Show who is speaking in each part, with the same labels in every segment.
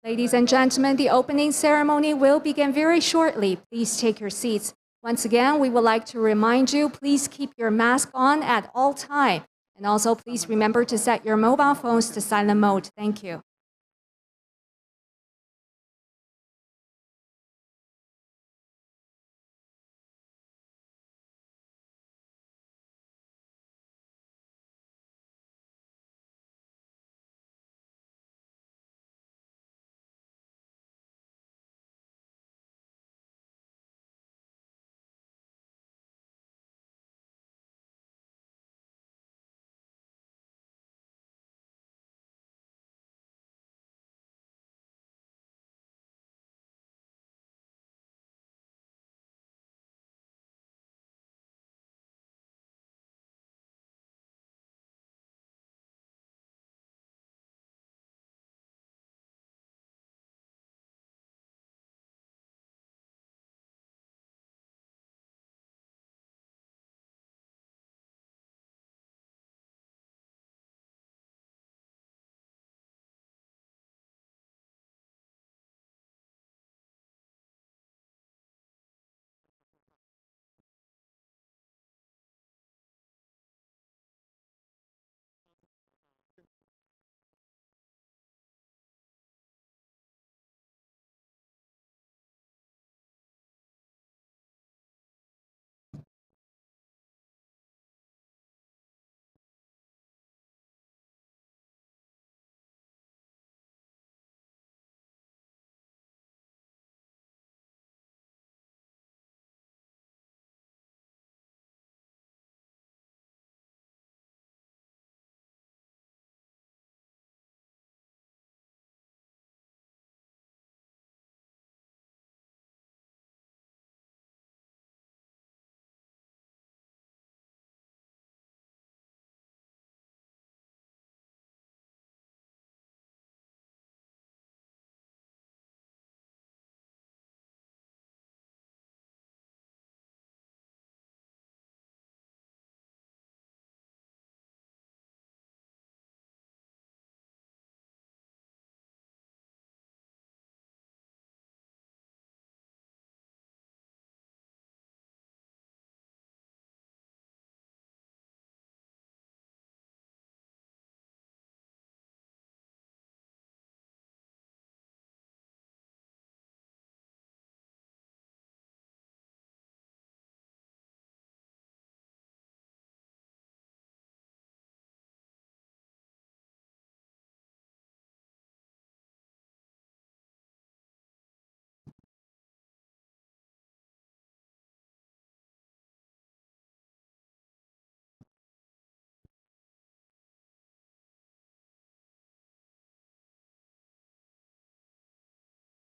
Speaker 1: Ladies and gentlemen, the opening ceremony will begin very shortly. Please take your seats. Once again, we would like to remind you, please keep your mask on at all times. And also, please remember to set your mobile phones to silent mode. Thank you.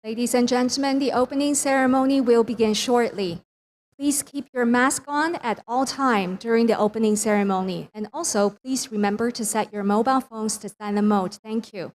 Speaker 1: Ladies and gentlemen, the opening ceremony will begin shortly. Please keep your mask on at all time during the opening ceremony. And also, please remember to set your mobile phones to silent mode. Thank you.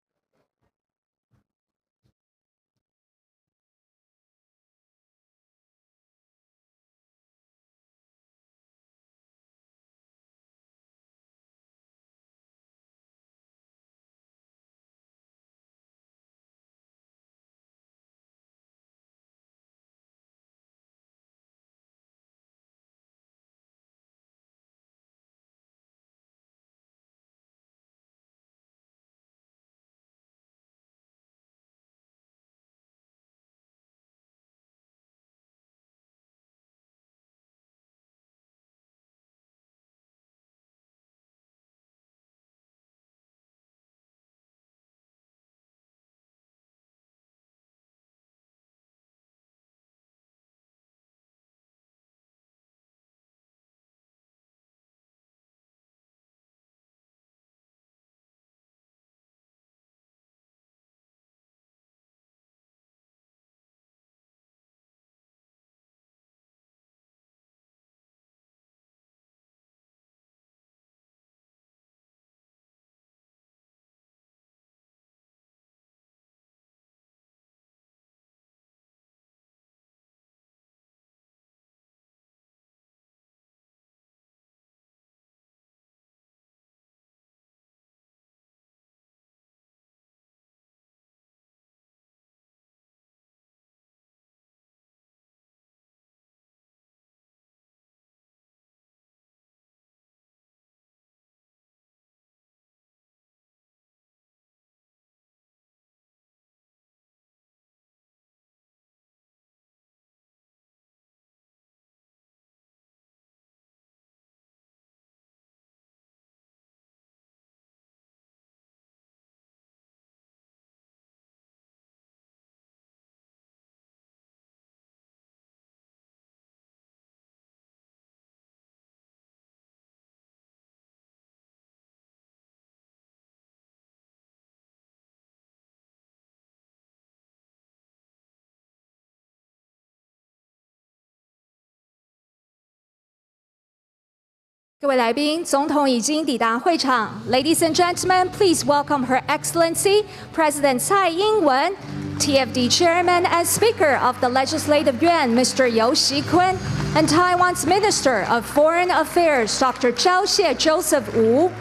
Speaker 1: Ladies and gentlemen, please welcome Her Excellency President Tsai Ing-wen, TFD Chairman and Speaker of the Legislative Yuan, Mr. You Xi-kun, and Taiwan's Minister of Foreign Affairs, Dr. Zhao Xie Joseph Wu.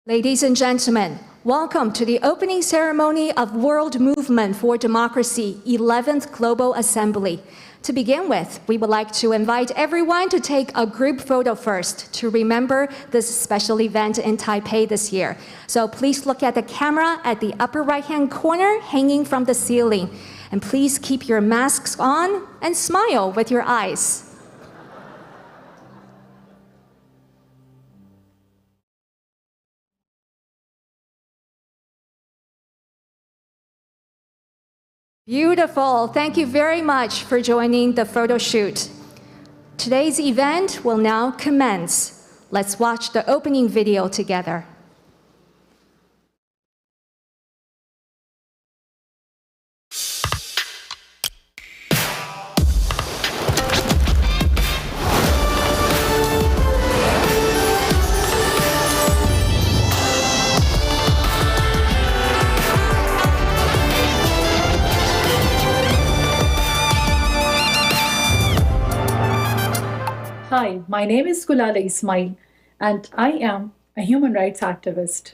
Speaker 1: Ladies and gentlemen, welcome to the opening ceremony of World Movement for Democracy 11th Global Assembly. To begin with, we would like to invite everyone to take a group photo first to remember this special event in Taipei this year. So please look at the camera at the upper right-hand corner hanging from the ceiling. And please keep your masks on and smile with your eyes. Beautiful. Thank you very much for joining the photo shoot. Today's event will now commence. Let's watch the opening video together.
Speaker 2: Hi, my name is Gulala Ismail, and I am a human rights activist.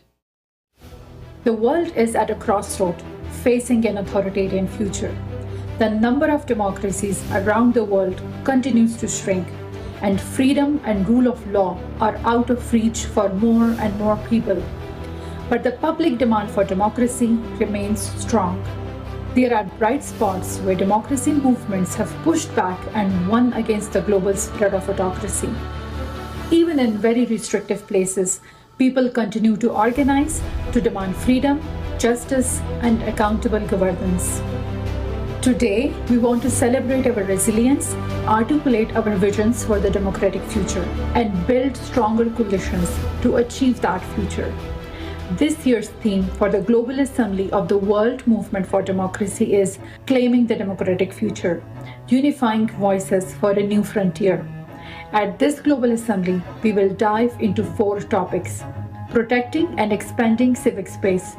Speaker 2: The world is at a crossroad, facing an authoritarian future. The number of democracies around the world continues to shrink, and freedom and rule of law are out of reach for more and more people. But the public demand for democracy remains strong. There are bright spots where democracy movements have pushed back and won against the global spread of autocracy. Even in very restrictive places, People continue to organize, to demand freedom, justice, and accountable governance. Today, we want to celebrate our resilience, articulate our visions for the democratic future, and build stronger coalitions to achieve that future. This year's theme for the Global Assembly of the World Movement for Democracy is Claiming the Democratic Future, Unifying Voices for a New Frontier. At this Global Assembly, we will dive into 4 topics: protecting and expanding civic space,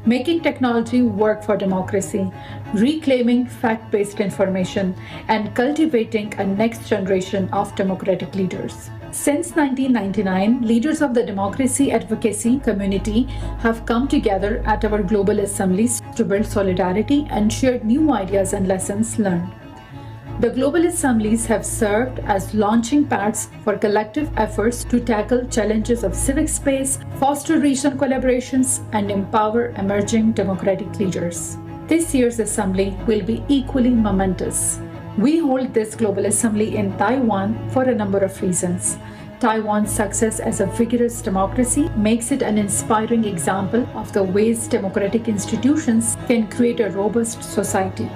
Speaker 2: making technology work for democracy, reclaiming fact-based information, and cultivating a next generation of democratic leaders. Since 1999, leaders of the democracy advocacy community have come together at our global assemblies to build solidarity and share new ideas and lessons learned. The global assemblies have served as launching pads for collective efforts to tackle challenges of civic space, foster regional collaborations, and empower emerging democratic leaders. This year's assembly will be equally momentous. We hold this global assembly in Taiwan for a number of reasons. Taiwan's success as a vigorous democracy makes it an inspiring example of the ways democratic institutions can create a robust society,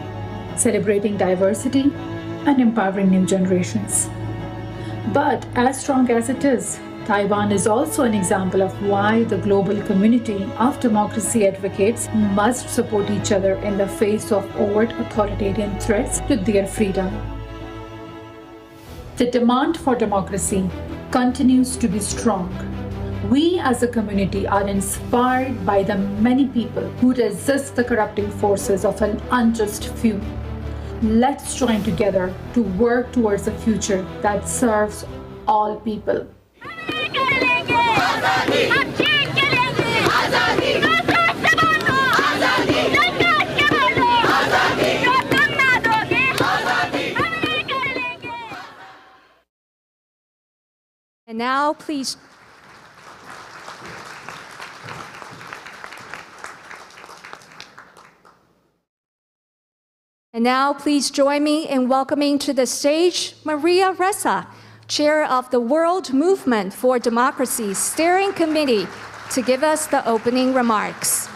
Speaker 2: celebrating diversity and empowering new generations. But as strong as it is, Taiwan is also an example of why the global community of democracy advocates must support each other in the face of overt authoritarian threats to their freedom. The demand for democracy continues to be strong. We as a community are inspired by the many people who resist the corrupting forces of an unjust few. Let's join together to work towards a future that serves all people.
Speaker 1: And now, please. And now, please join me in welcoming to the stage Maria Ressa, Chair of the World Movement for Democracy Steering Committee, to give us the opening remarks.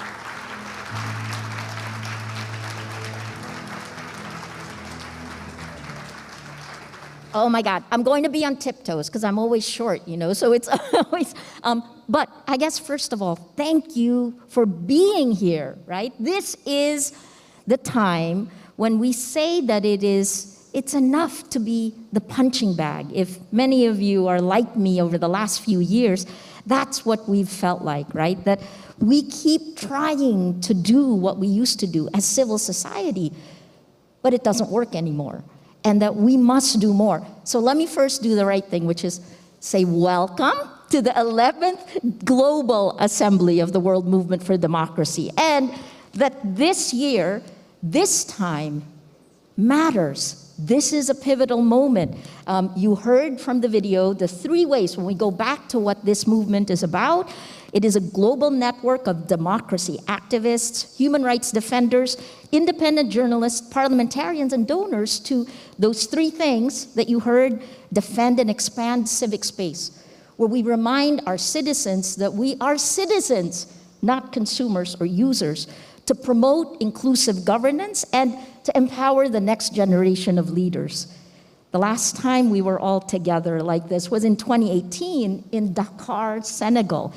Speaker 3: Oh my God, I'm going to be on tiptoes because I'm always short, so it's always, but I guess first of all, thank you for being here, right? This is the time when we say that it's enough to be the punching bag. If many of you are like me over the last few years, that's what we've felt like, right? That we keep trying to do what we used to do as civil society, but it doesn't work anymore, and that we must do more. So let me first do the right thing, which is say welcome to the 11th Global Assembly of the World Movement for Democracy, and that this year, this time matters. This is a pivotal moment. You heard from the video the 3 ways, when we go back to what this movement is about. It is a global network of democracy activists, human rights defenders, independent journalists, parliamentarians, and donors to those 3 things that you heard: defend and expand civic space, where we remind our citizens that we are citizens, not consumers or users, to promote inclusive governance and to empower the next generation of leaders. The last time we were all together like this was in 2018 in Dakar, Senegal.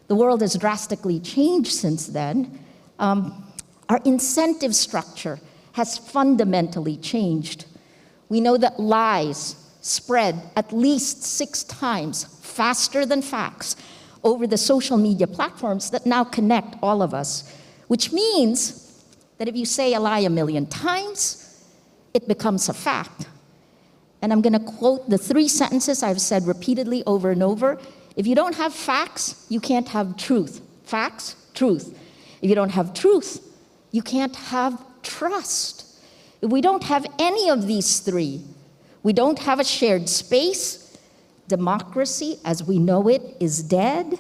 Speaker 3: The world has drastically changed since then. Our incentive structure has fundamentally changed. We know that lies spread at least 6 times faster than facts over the social media platforms that now connect all of us, which means that if you say a lie 1 million times, it becomes a fact. And I'm going to quote the 3 sentences I've said repeatedly over and over. If you don't have facts, you can't have truth. Facts, truth. If you don't have truth, you can't have trust. If we don't have any of these 3, we don't have a shared space, democracy as we know it is dead,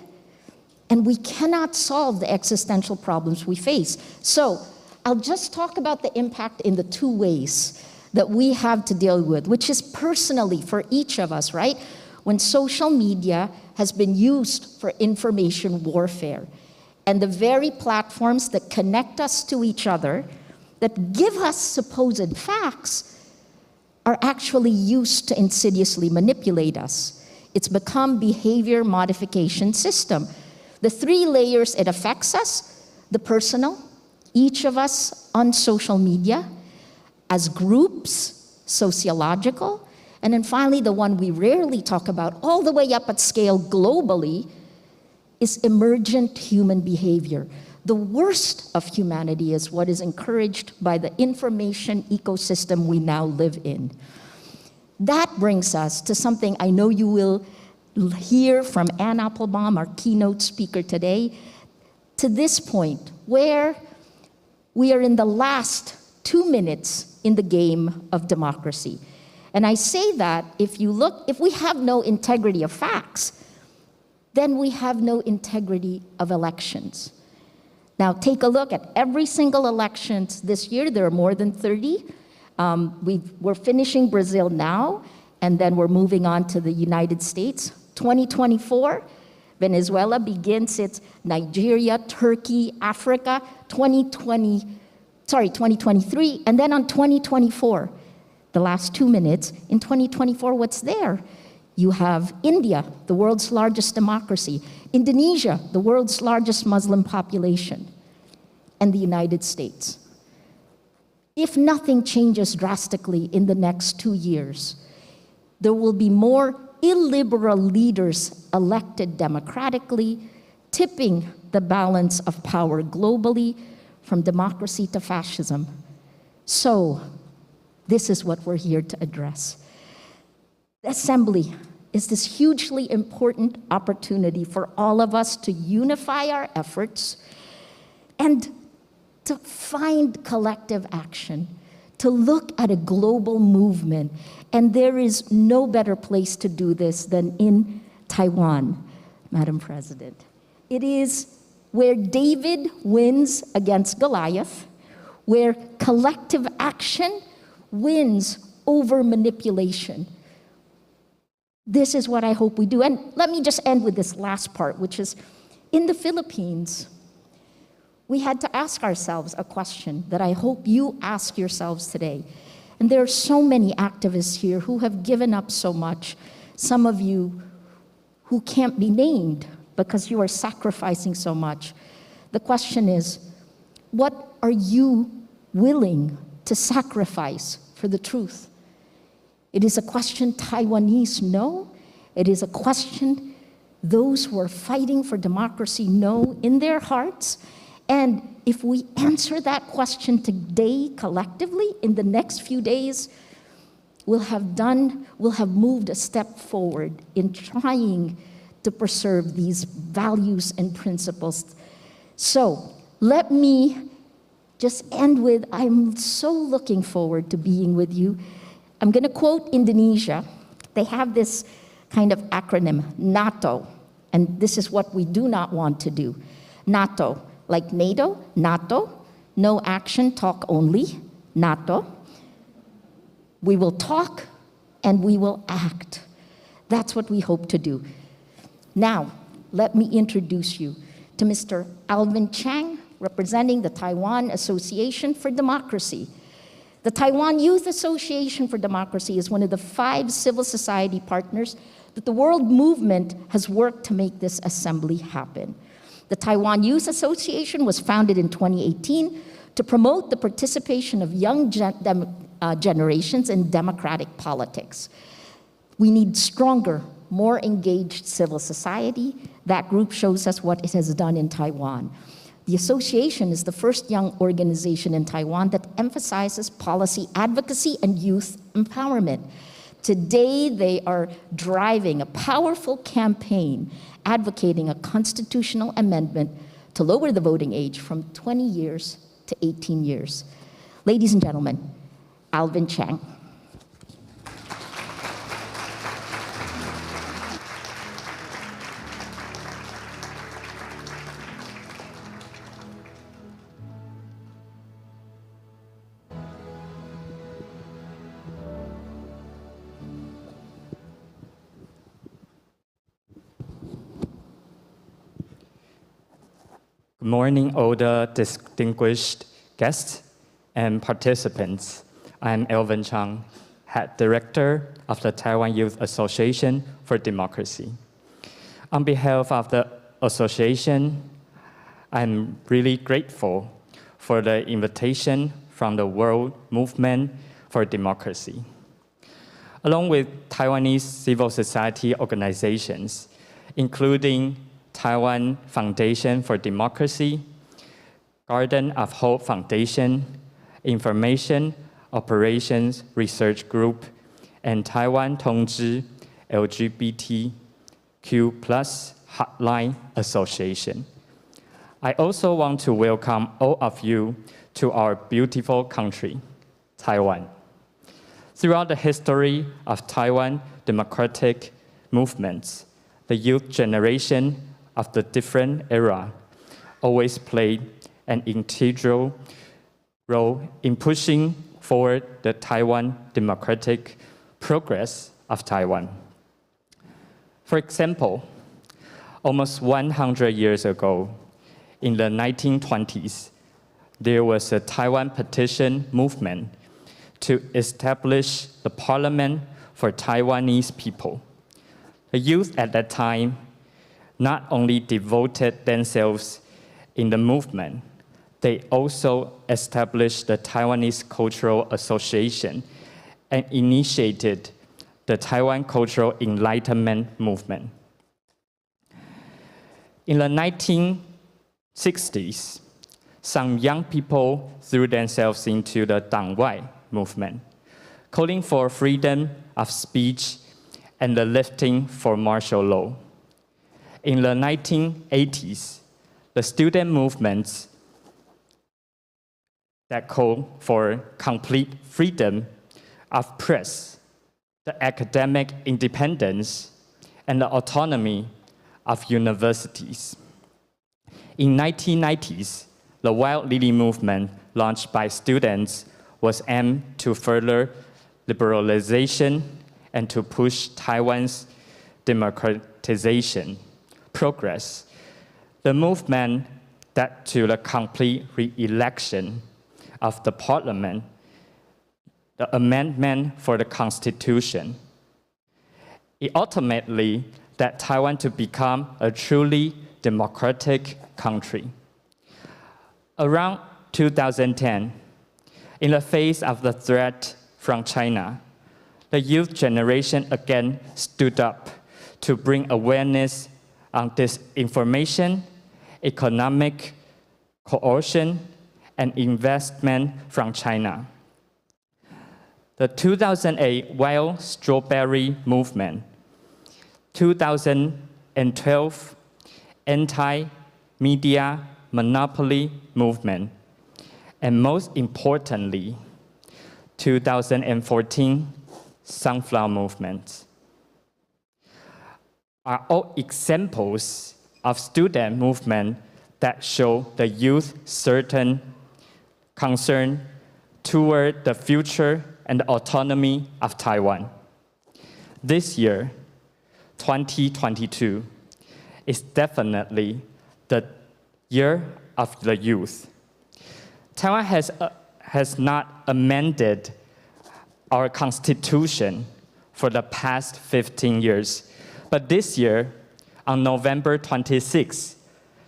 Speaker 3: and we cannot solve the existential problems we face. So I'll just talk about the impact in the 2 ways that we have to deal with, which is personally for each of us, right? When social media has been used for information warfare. And the very platforms that connect us to each other, that give us supposed facts, are actually used to insidiously manipulate us. It's become behavior modification system. The three layers it affects us: the personal, each of us on social media, as groups, sociological, and then finally the one we rarely talk about, all the way up at scale globally, is emergent human behavior. The worst of humanity is what is encouraged by the information ecosystem we now live in. That brings us to something I know you will hear from Ann Applebaum, our keynote speaker today, to this point where we are in the last 2 minutes in the game of democracy. And I say that if we have no integrity of facts, then we have no integrity of elections. Now take a look at every single election this year. There are more than 30. We're finishing Brazil now, and then we're moving on to the United States. 2024, Venezuela begins its Nigeria, Turkey, Africa, 2023, and then on 2024, the last 2 minutes, in 2024, what's there? You have India, the world's largest democracy, Indonesia, the world's largest Muslim population, and the United States. If nothing changes drastically in the next 2 years, there will be more illiberal leaders elected democratically, tipping the balance of power globally from democracy to fascism. So, this is what we're here to address. The Assembly is this hugely important opportunity for all of us to unify our efforts and to find collective action, to look at a global movement. And there is no better place to do this than in Taiwan, Madam President. It is where David wins against Goliath, where collective action wins over manipulation. This is what I hope we do. And let me just end with this last part, which is, in the Philippines, we had to ask ourselves a question that I hope you ask yourselves today. And there are so many activists here who have given up so much. Some of you who can't be named because you are sacrificing so much. The question is, what are you willing to sacrifice for the truth? It is a question Taiwanese know. It is a question those who are fighting for democracy know in their hearts. And if we answer that question today collectively, in the next few days, we'll have moved a step forward in trying to preserve these values and principles. So let me just end with, I'm so looking forward to being with you. I'm going to quote Indonesia. They have this kind of acronym, NATO, and this is what we do not want to do. NATO, like NATO, NATO, no action, talk only, NATO. We will talk and we will act. That's what we hope to do. Now, let me introduce you to Mr. Alvin Chang, representing the Taiwan Association for Democracy. The Taiwan Youth Association for Democracy is one of the 5 civil society partners that the world movement has worked to make this assembly happen. The Taiwan Youth Association was founded in 2018 to promote the participation of young generations in democratic politics. We need stronger, more engaged civil society. That group shows us what it has done in Taiwan. The association is the first young organization in Taiwan that emphasizes policy advocacy and youth empowerment. Today, they are driving a powerful campaign advocating a constitutional amendment to lower the voting age from 20 years to 18 years. Ladies and gentlemen, Alvin Chang.
Speaker 4: Good morning, all the distinguished guests and participants. I'm Elvin Chang, Head Director of the Taiwan Youth Association for Democracy. On behalf of the association, I'm really grateful for the invitation from the World Movement for Democracy. Along with Taiwanese civil society organizations, including Taiwan Foundation for Democracy, Garden of Hope Foundation, Information Operations Research Group, and Taiwan Tongzhi LGBTQ+ Hotline Association. I also want to welcome all of you to our beautiful country, Taiwan. Throughout the history of Taiwan democratic movements, the youth generation of the different era always played an integral role in pushing forward the Taiwan democratic progress of Taiwan. For example, almost 100 years ago, in the 1920s, there was a Taiwan petition movement to establish the parliament for Taiwanese people. The youth at that time not only devoted themselves in the movement, they also established the Taiwanese Cultural Association and initiated the Taiwan Cultural Enlightenment movement. In the 1960s, some young people threw themselves into the Dangwai movement, calling for freedom of speech and the lifting for martial law. In the 1980s, the student movements that called for complete freedom of press, the academic independence, and the autonomy of universities. In 1990s, the Wild Lily movement launched by students was aimed to further liberalization and to push Taiwan's democratization progress. The movement led to the complete re-election of the parliament, the amendment for the constitution. It ultimately led Taiwan to become a truly democratic country. Around 2010, in the face of the threat from China, the youth generation again stood up to bring awareness on disinformation, economic coercion, and investment from China. The 2008 Wild Strawberry Movement, 2012 Anti-Media Monopoly Movement, and most importantly, 2014 Sunflower Movement are all examples of student movement that show the youth certain concern toward the future and the autonomy of Taiwan. This year, 2022, is definitely the year of the youth. Taiwan has not amended our constitution for the past 15 years. But this year, on November 26,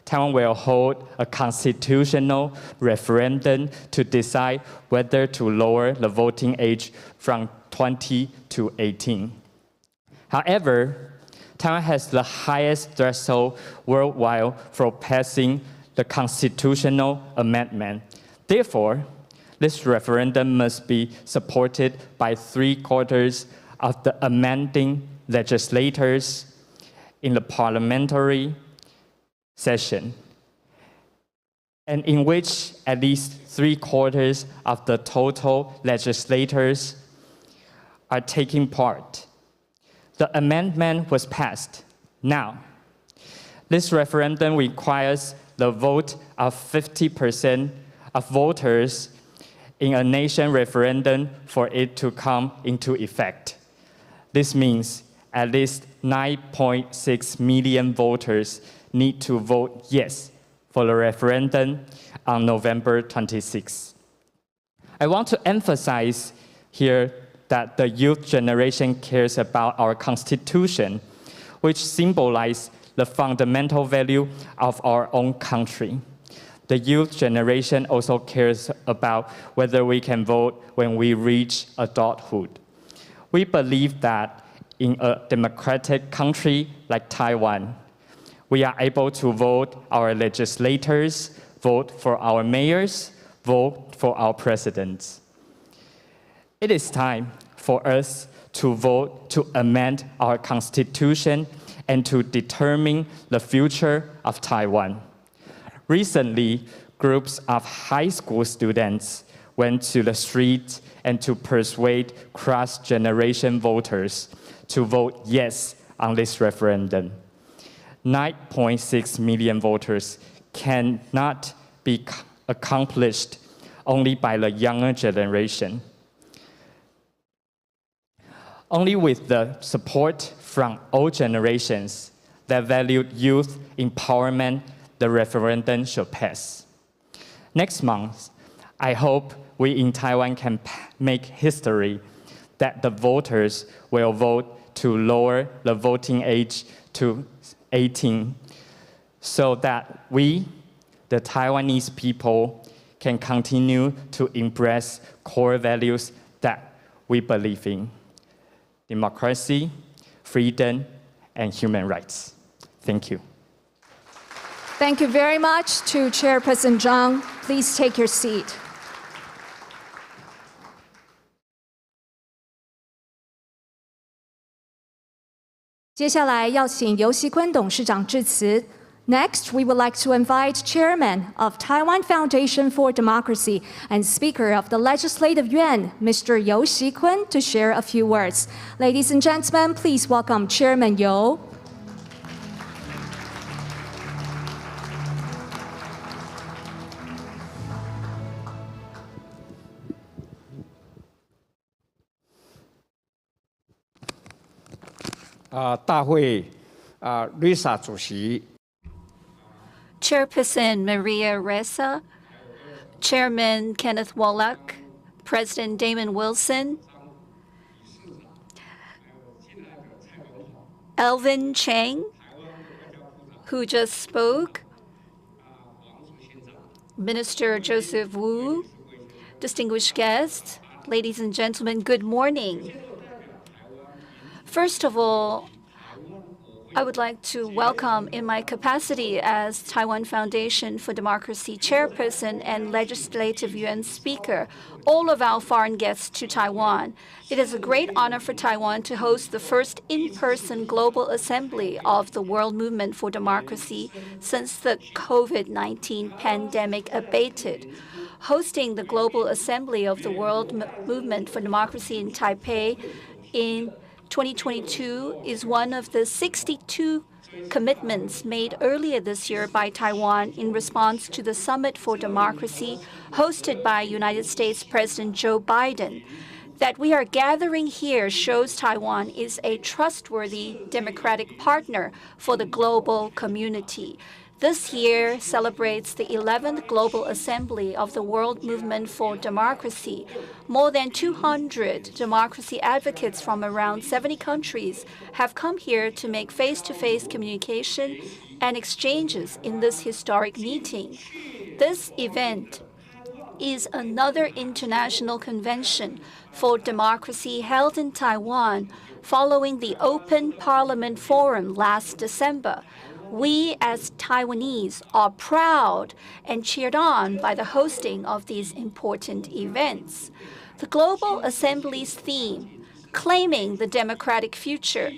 Speaker 4: Taiwan will hold a constitutional referendum to decide whether to lower the voting age from 20 to 18. However, Taiwan has the highest threshold worldwide for passing the constitutional amendment. Therefore, this referendum must be supported by 3/4 of the amending legislators in the parliamentary session, and in which at least 3/4 of the total legislators are taking part. The amendment was passed. Now, this referendum requires the vote of 50% of voters in a nation referendum for it to come into effect. This means at least 9.6 million voters need to vote yes for the referendum on November 26. I want to emphasize here that the youth generation cares about our Constitution, which symbolizes the fundamental value of our own country. The youth generation also cares about whether we can vote when we reach adulthood. We believe that in a democratic country like Taiwan, we are able to vote our legislators, vote for our mayors, vote for our presidents. It is time for us to vote to amend our Constitution and to determine the future of Taiwan. Recently, groups of high school students went to the streets and to persuade cross-generation voters to vote yes on this referendum. 9.6 million voters cannot be accomplished only by the younger generation. Only with the support from all generations that valued youth empowerment, the referendum should pass. Next month, I hope we in Taiwan can make history that the voters will vote to lower the voting age to 18 so that we, the Taiwanese people, can continue to embrace core values that we believe in: democracy, freedom, and human rights. Thank you.
Speaker 1: Thank you very much to Chairperson Zhang. Please take your seat.接下来要请游锡坤董事长致辞。Next, we would like to invite Chairman of Taiwan Foundation for Democracy and Speaker of the Legislative Yuan, Mr. You Xikun, to share a few words. Ladies and gentlemen, please welcome Chairman You.
Speaker 5: Lisa 主席
Speaker 6: Chairperson Maria Ressa, Chairman Kenneth Wallach, President Damon Wilson, Elvin Chang, who just spoke, Minister Joseph Wu, distinguished guests, ladies and gentlemen, good morning. First of all, I would like to welcome, in my capacity as Taiwan Foundation for Democracy Chairperson and Legislative Yuan Speaker, all of our foreign guests to Taiwan. It is a great honor for Taiwan to host the first in-person global assembly of the World Movement for Democracy since the COVID-19 pandemic abated. Hosting the global assembly of the World Movement for Democracy in Taipei in 2022 is one of the 62 commitments made earlier this year by Taiwan in response to the Summit for Democracy hosted by United States President Joe Biden. That we are gathering here shows Taiwan is a trustworthy democratic partner for the global community. This year celebrates the 11th Global Assembly of the World Movement for Democracy. More than 200 democracy advocates from around 70 countries have come here to make face-to-face communication and exchanges in this historic meeting. This event is another international convention for democracy held in Taiwan following the Open Parliament Forum last December. We, as Taiwanese, are proud and cheered on by the hosting of these important events. The Global Assembly's theme, Claiming the Democratic Future,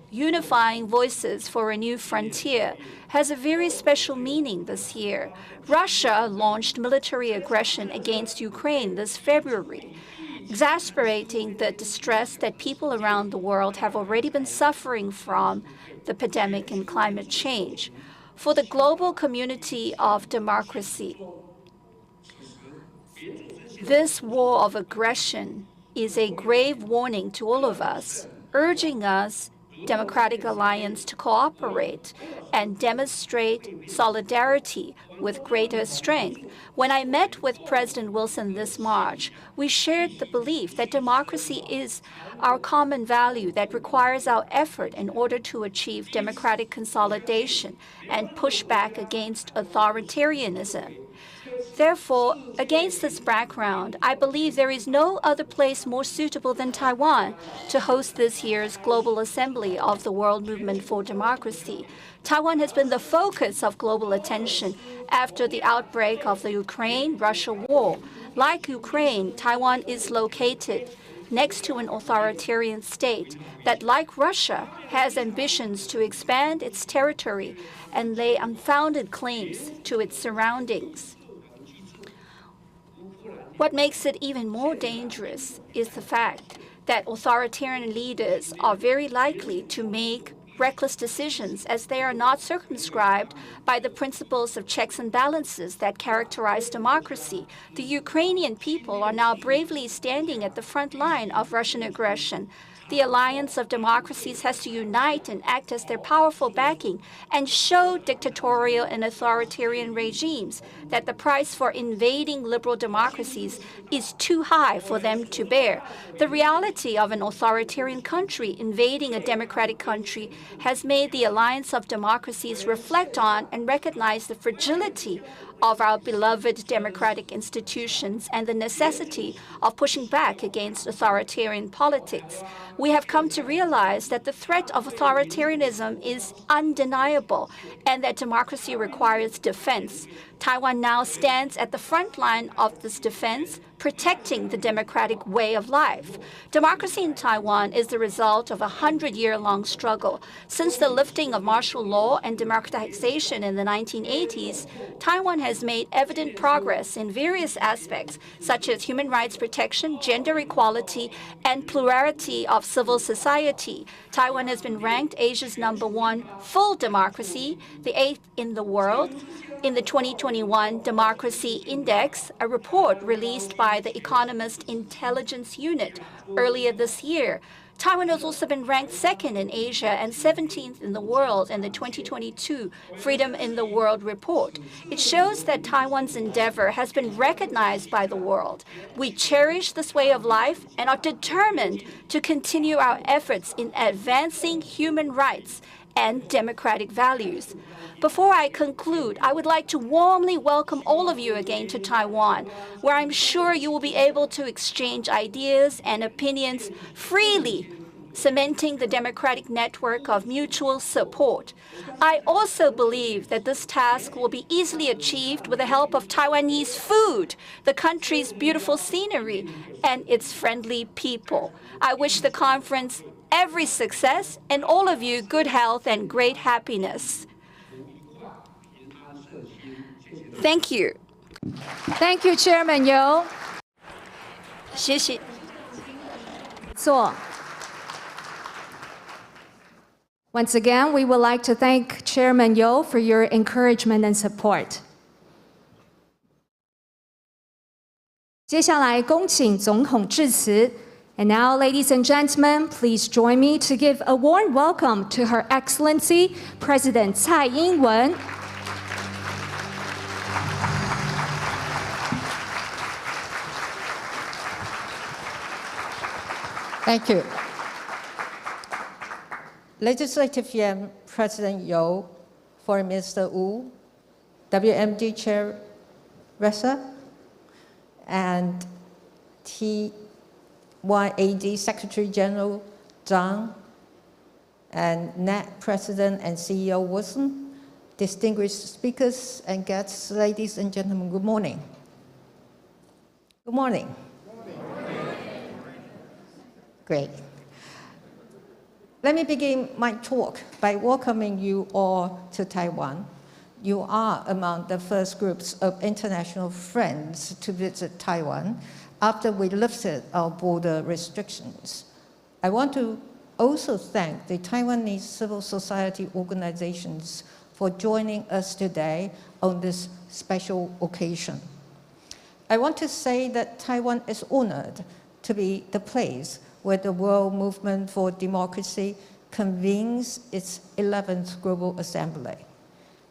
Speaker 6: Unifying Voices for a New Frontier, has a very special meaning this year. Russia launched military aggression against Ukraine this February, exacerbating the distress that people around the world have already been suffering from the pandemic and climate change. For the global community of democracy, this war of aggression is a grave warning to all of us, urging us democratic alliance to cooperate and demonstrate solidarity with greater strength. When I met with President Wilson this March, we shared the belief that democracy is our common value that requires our effort in order to achieve democratic consolidation and push back against authoritarianism. Therefore, against this background, I believe there is no other place more suitable than Taiwan to host this year's Global Assembly of the World Movement for Democracy. Taiwan has been the focus of global attention after the outbreak of the Ukraine-Russia war. Like Ukraine, Taiwan is located next to an authoritarian state that, like Russia, has ambitions to expand its territory and lay unfounded claims to its surroundings. What makes it even more dangerous is the fact that authoritarian leaders are very likely to make reckless decisions as they are not circumscribed by the principles of checks and balances that characterize democracy. The Ukrainian people are now bravely standing at the front line of Russian aggression. The alliance of democracies has to unite and act as their powerful backing and show dictatorial and authoritarian regimes that the price for invading liberal democracies is too high for them to bear. The reality of an authoritarian country invading a democratic country has made the alliance of democracies reflect on and recognize the fragility of our beloved democratic institutions and the necessity of pushing back against authoritarian politics. We have come to realize that the threat of authoritarianism is undeniable and that democracy requires defense. Taiwan now stands at the front line of this defense, protecting the democratic way of life. Democracy in Taiwan is the result of a 100-year-long struggle. Since the lifting of martial law and democratization in the 1980s, Taiwan has made evident progress in various aspects, such as human rights protection, gender equality, and plurality of civil society. Taiwan has been ranked Asia's #1 full democracy, the 8th in the world, in the 2021 Democracy Index, a report released by the Economist Intelligence Unit earlier this year. Taiwan has also been ranked 2nd in Asia and 17th in the world in the 2022 Freedom in the World report. It shows that Taiwan's endeavor has been recognized by the world. We cherish this way of life and are determined to continue our efforts in advancing human rights and democratic values. Before I conclude, I would like to warmly welcome all of you again to Taiwan, where I'm sure you will be able to exchange ideas and opinions freely, cementing the democratic network of mutual support. I also believe that this task will be easily achieved with the help of Taiwanese food, the country's beautiful scenery, and its friendly people. I wish the conference every success and all of you good health and great happiness. Thank you.
Speaker 1: Thank you, Chairman Yo.
Speaker 6: 谢谢。
Speaker 1: Once again, we would like to thank Chairman Yo for your encouragement and support. 接下来恭请总统致辞。And now, ladies and gentlemen, please join me to give a warm welcome to Her Excellency President Tsai Ing-wen.
Speaker 5: Thank you. Legislative Yuan President Yo, Foreign Minister Wu, WMD Chair Ressa, and TYAD Secretary General Zhang, and NET President and CEO Wilson, distinguished speakers and guests, ladies and gentlemen, good morning. Good morning. Great. Let me begin my talk by welcoming you all to Taiwan. You are among the first groups of international friends to visit Taiwan after we lifted our border restrictions. I want to also thank the Taiwanese civil society organizations for joining us today on this special occasion. I want to say that Taiwan is honored to be the place where the world movement for democracy convenes its 11th Global Assembly.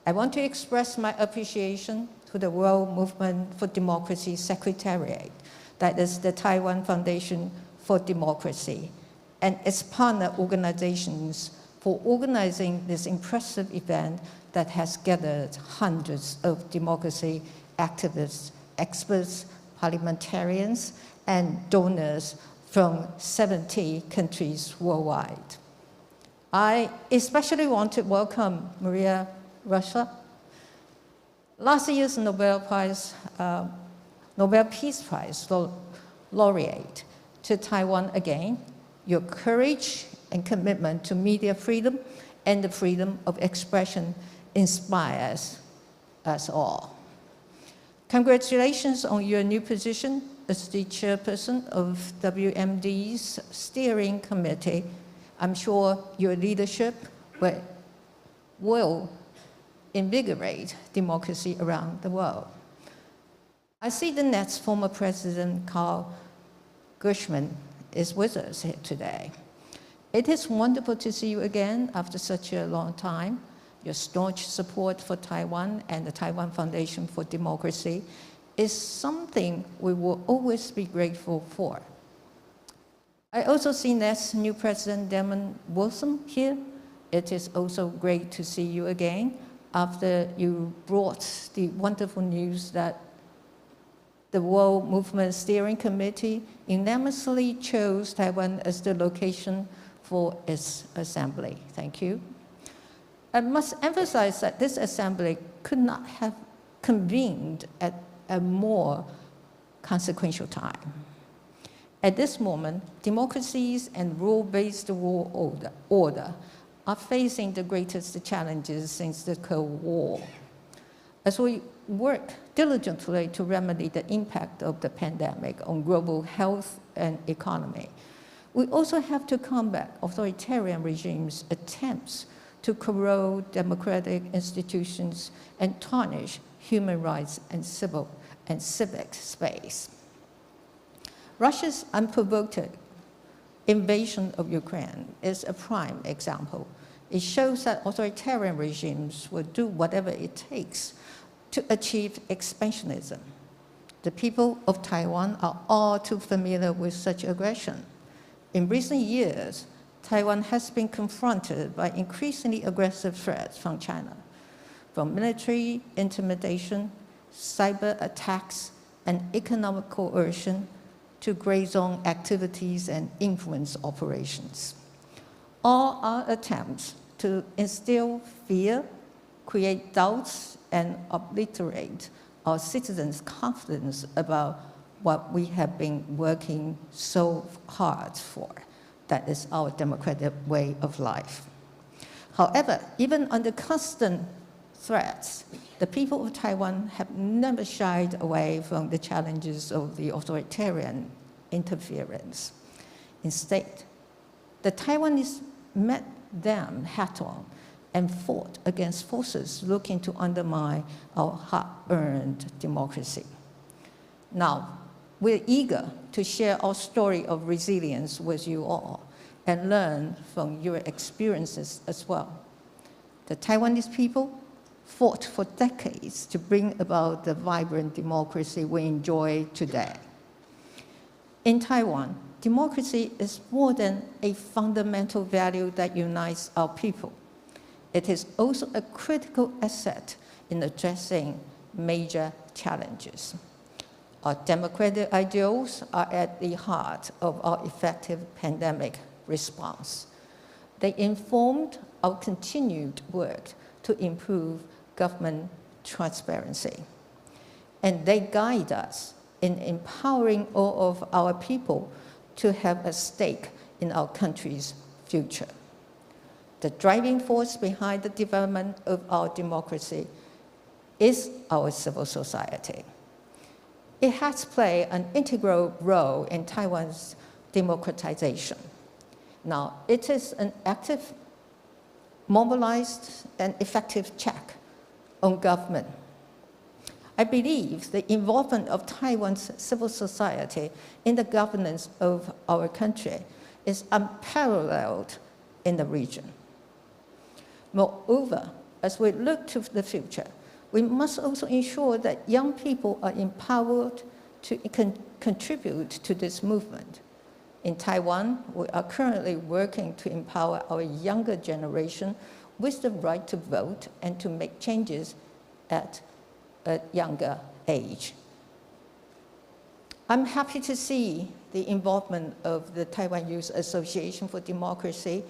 Speaker 5: I want to express my appreciation to the World Movement for Democracy Secretariat, that is the Taiwan Foundation for Democracy, and its partner organizations for organizing this impressive event that has gathered hundreds of democracy activists, experts, parliamentarians, and donors from 70 countries worldwide. I especially want to welcome Maria Ressa, last year's Nobel Peace Prize laureate, to Taiwan again. Your courage and commitment to media freedom and the freedom of expression inspires us all. Congratulations on your new position as the chairperson of WMD's steering committee. I'm sure your leadership will invigorate democracy around the world. I see the next former president, Carl Gershman, is with us here today. It is wonderful to see you again after such a long time. Your staunch support for Taiwan and the Taiwan Foundation for Democracy is something we will always be grateful for. I also see next new President Damon Wilson here. It is also great to see you again after you brought the wonderful news that the World Movement Steering Committee unanimously chose Taiwan as the location for its assembly. Thank you. I must emphasize that this assembly could not have convened at a more consequential time. At this moment, democracies and rule-based world order are facing the greatest challenges since the Cold War. As we work diligently to remedy the impact of the pandemic on global health and economy, we also have to combat authoritarian regimes' attempts to corrode democratic institutions and tarnish human rights and civil and civic space. Russia's unprovoked invasion of Ukraine is a prime example. It shows that authoritarian regimes will do whatever it takes to achieve expansionism. The people of Taiwan are all too familiar with such aggression. In recent years, Taiwan has been confronted by increasingly aggressive threats from China, from military intimidation, cyber attacks, and economic coercion to gray zone activities and influence operations. All our attempts to instill fear, create doubts, and obliterate our citizens' confidence about what we have been working so hard for. That is our democratic way of life. However, even under constant threats, the people of Taiwan have never shied away from the challenges of the authoritarian interference. Instead, the Taiwanese met them head-on and fought against forces looking to undermine our hard-earned democracy. Now, we're eager to share our story of resilience with you all and learn from your experiences as well. The Taiwanese people fought for decades to bring about the vibrant democracy we enjoy today. In Taiwan, democracy is more than a fundamental value that unites our people. It is also a critical asset in addressing major challenges. Our democratic ideals are at the heart of our effective pandemic response. They informed our continued work to improve government transparency. And they guide us in empowering all of our people to have a stake in our country's future. The driving force behind the development of our democracy is our civil society. It has played an integral role in Taiwan's democratization. Now, it is an active, mobilized, and effective check on government. I believe the involvement of Taiwan's civil society in the governance of our country is unparalleled in the region. Moreover, as we look to the future, we must also ensure that young people are empowered to contribute to this movement. In Taiwan, we are currently working to empower our younger generation with the right to vote and to make changes at a younger age. I'm happy to see the involvement of the Taiwan Youth Association for Democracy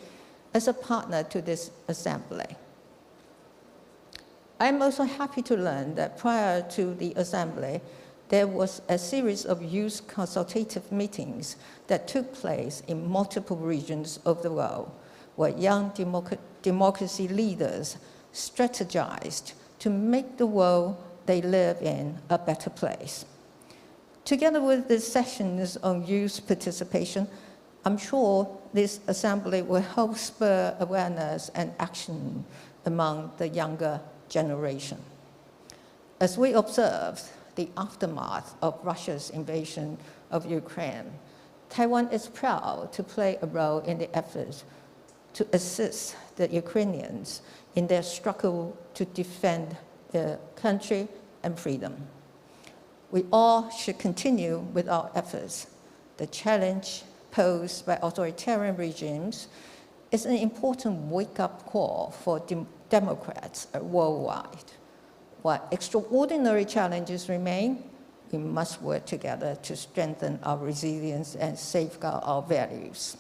Speaker 5: as a partner to this assembly. I'm also happy to learn that prior to the assembly, there was a series of youth consultative meetings that took place in multiple regions of the world, where young democracy leaders strategized to make the world they live in a better place. Together with the sessions on youth participation, I'm sure this assembly will help spur awareness and action among the younger generation. As we observe the aftermath of Russia's invasion of Ukraine, Taiwan is proud to play a role in the efforts to assist the Ukrainians in their struggle to defend their country and freedom. We all should continue with our efforts. The challenge posed by authoritarian regimes is an important wake-up call for democrats worldwide. While extraordinary challenges remain, we must work together to strengthen our resilience and safeguard our values.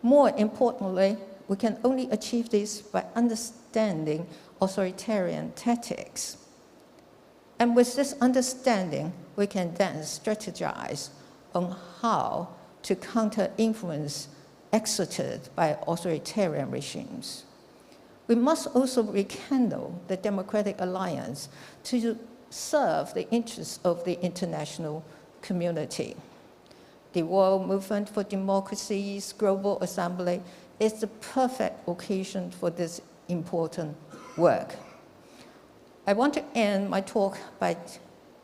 Speaker 5: More importantly, we can only achieve this by understanding authoritarian tactics. And with this understanding, we can then strategize on how to counter influence exerted by authoritarian regimes. We must also rekindle the democratic alliance to serve the interests of the international community. The World Movement for Democracy's Global Assembly is the perfect occasion for this important work. I want to end my talk by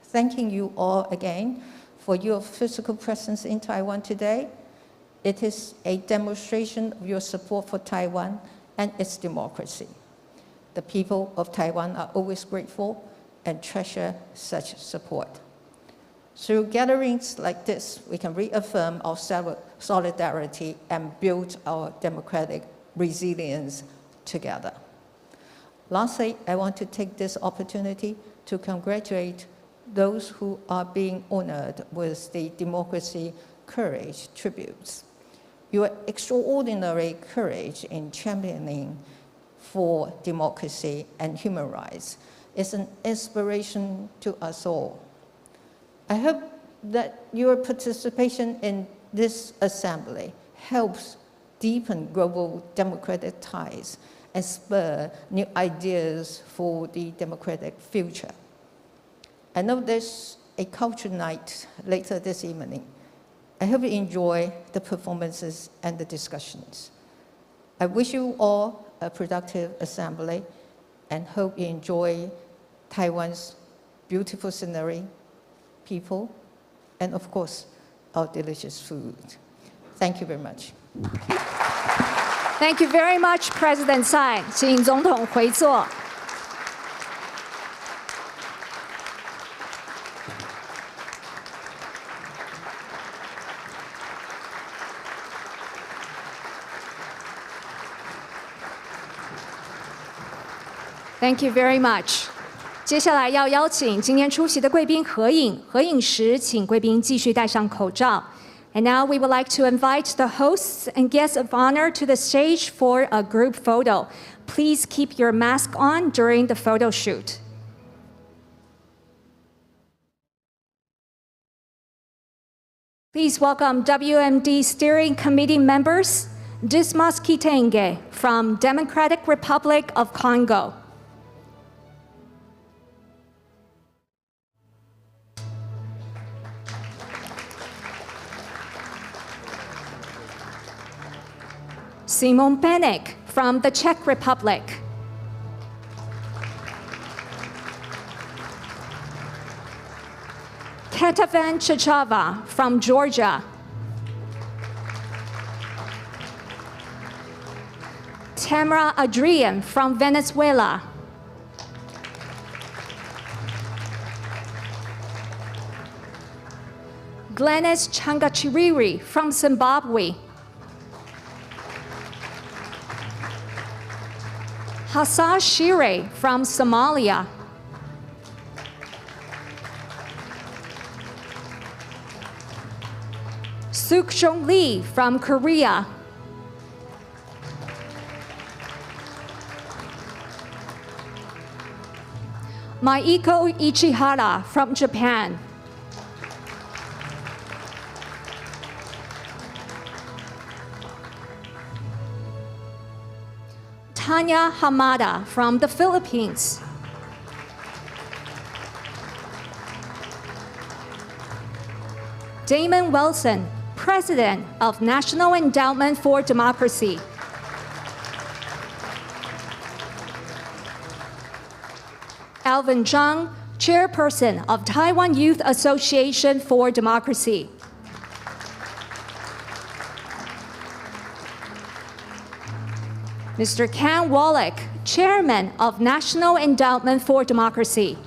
Speaker 5: thanking you all again for your physical presence in Taiwan today. It is a demonstration of your support for Taiwan and its democracy. The people of Taiwan are always grateful and treasure such support. Through gatherings like this, we can reaffirm our solidarity and build our democratic resilience together. Lastly, I want to take this opportunity to congratulate those who are being honored with the Democracy Courage tributes. Your extraordinary courage in championing for democracy and human rights is an inspiration to us all. I hope that your participation in this assembly helps deepen global democratic ties and spur new ideas for the democratic future. I know there's a culture night later this evening. I hope you enjoy the performances and the discussions. I wish you all a productive assembly and hope you enjoy Taiwan's beautiful scenery, people, and of course, our delicious food. Thank you very much.
Speaker 1: Thank you very much, President Tsai. 请总统回座。Thank you very much. 接下来要邀请今天出席的贵宾合影，合影时请贵宾继续戴上口罩。And now we would like to invite the hosts and guests of honor to the stage for a group photo. Please keep your mask on during the photo shoot. Please welcome WMD Steering Committee members, Dismas Kitenge from Democratic Republic of Congo. Simon Penek from the Czech Republic. Ketavan Chachava from Georgia. Tamara Adrian from Venezuela. Glennis Changachiriri from Zimbabwe. Hassan Shire from Somalia. Sukjong Lee from Korea. Maiko Ichihara from Japan. Tanya Hamada from the Philippines. Damon Wilson, President of National Endowment for Democracy. Alvin Zhang, Chairperson of Taiwan Youth Association for Democracy. Mr. Ken Wallach, Chairman of National Endowment for Democracy.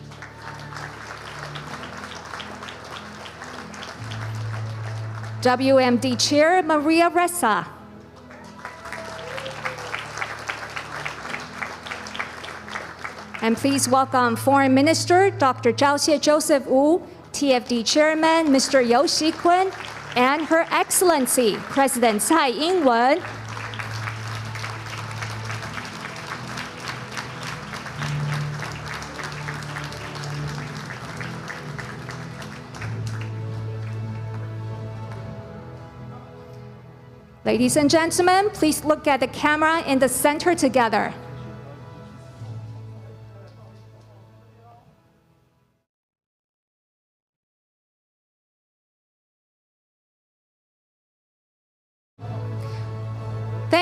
Speaker 1: WMD Chair Maria Ressa. And please welcome Foreign Minister Dr. Zhao Xie Joseph Wu, TFD Chairman Mr. You Xi-kun, and Her Excellency President Tsai Ing-wen. Ladies and gentlemen, please look at the camera in the center together.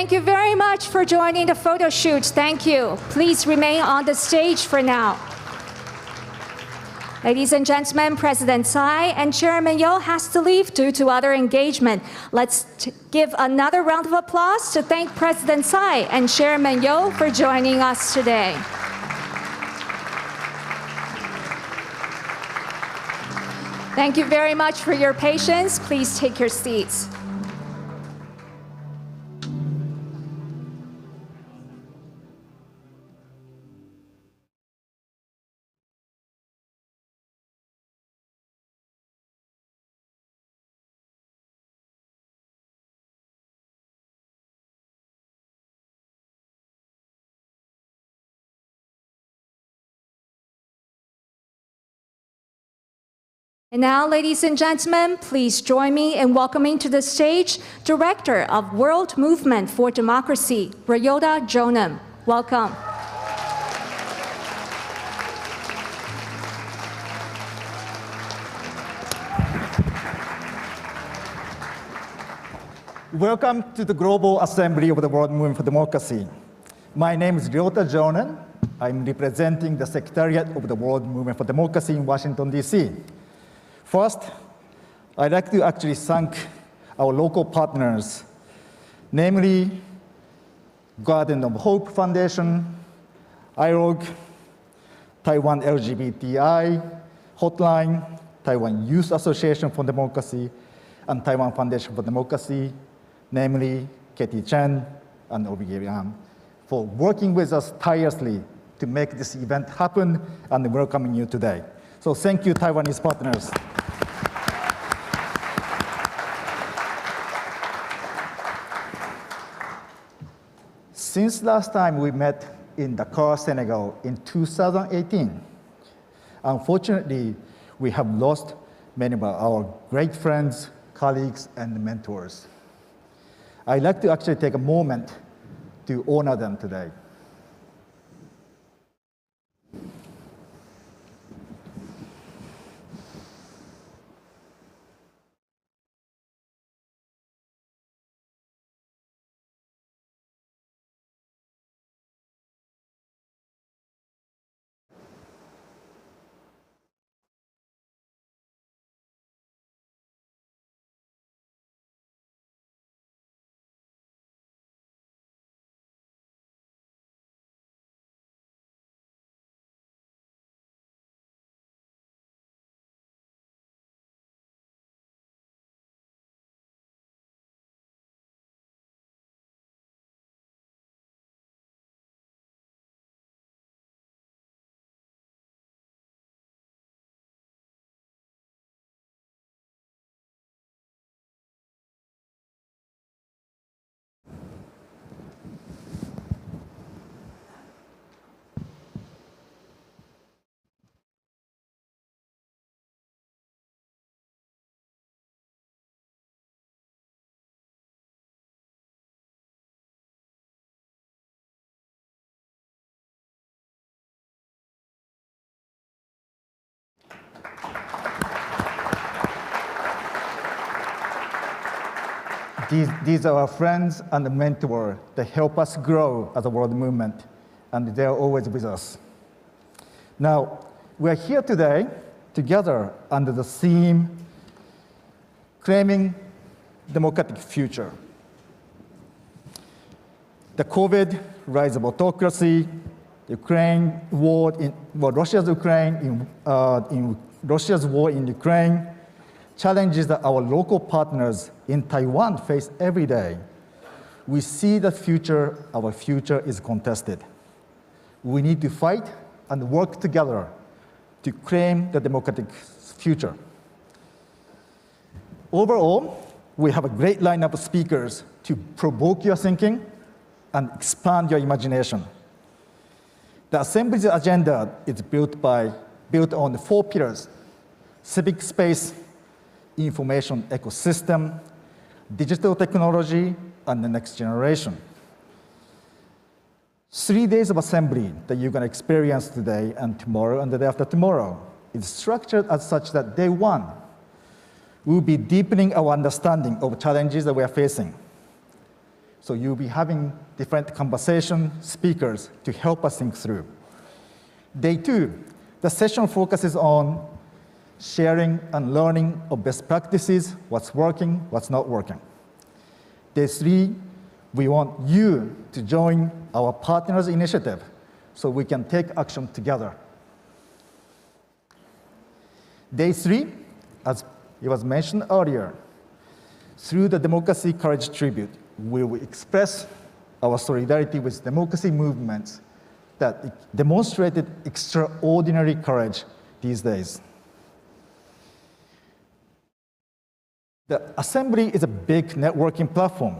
Speaker 1: Thank you very much for joining the photo shoot. Thank you. Please remain on the stage for now. Ladies and gentlemen, President Tsai and Chairman Yo has to leave due to other engagement. Let's give another round of applause to thank President Tsai and Chairman Yo for joining us today. Thank you very much for your patience. Please take your seats. And now, ladies and gentlemen, please join me in welcoming to the stage Director of World Movement for Democracy, Ryota Jonan. Welcome.
Speaker 7: Welcome to the Global Assembly of the World Movement for Democracy. My name is Ryota Jonan. I'm representing the Secretariat of the World Movement for Democracy in Washington, D.C. First, I'd like to actually thank our local partners, namely Garden of Hope Foundation, IROG, Taiwan LGBTI Hotline, Taiwan Youth Association for Democracy, and Taiwan Foundation for Democracy, namely Katie Chen and Obi Yang, for working with us tirelessly to make this event happen and welcoming you today. So thank you, Taiwanese partners. Since last time we met in Dakar, Senegal in 2018, unfortunately, we have lost many of our great friends, colleagues, and mentors. I'd like to actually take a moment to honor them today. These are our friends and mentors that help us grow as a world movement, and they're always with us. Now, we are here today together under the theme, Claiming Democratic Future. The COVID, rise of autocracy, Ukraine war, Russia's war in Ukraine, challenges that our local partners in Taiwan face every day. We see that our future is contested. We need to fight and work together to claim the democratic future. Overall, we have a great lineup of speakers to provoke your thinking and expand your imagination. The Assembly's agenda is built on 4 pillars: civic space, information ecosystem, digital technology, and the next generation. 3 days of assembly that you're going to experience today and tomorrow and the day after tomorrow is structured as such that day 1, we'll be deepening our understanding of challenges that we are facing. So you'll be having different conversation speakers to help us think through. Day 2, the session focuses on sharing and learning of best practices, what's working, what's not working. Day 3, we want you to join our partners initiative so we can take action together. Day 3, as it was mentioned earlier, through the Democracy Courage Tribute, we will express our solidarity with democracy movements that demonstrated extraordinary courage these days. The Assembly is a big networking platform.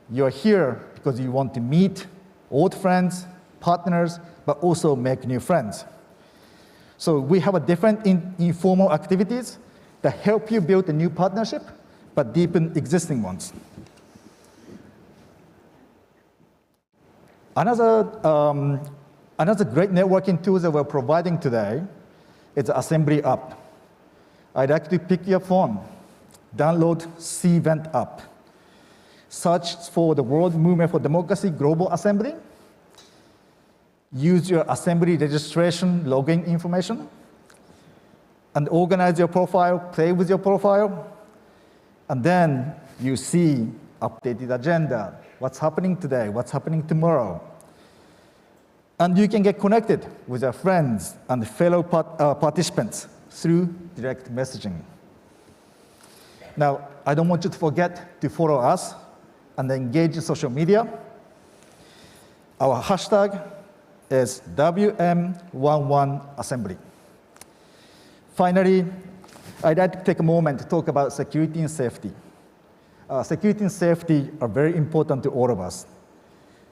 Speaker 7: You're here because you want to meet old friends, partners, but also make new friends. So we have a different informal activities that help you build a new partnership, but deepen existing ones. Another great networking tool that we're providing today is the Assembly app. I'd like to pick your phone, download CVent app, search for the World Movement for Democracy Global Assembly, use your Assembly registration login information, and organize your profile, play with your profile, and then you see updated agenda, what's happening today, what's happening tomorrow. And you can get connected with your friends and fellow participants through direct messaging. Now, I don't want you to forget to follow us and engage in social media. Our hashtag is WM11Assembly. Finally, I'd like to take a moment to talk about security and safety. Security and safety are very important to all of us.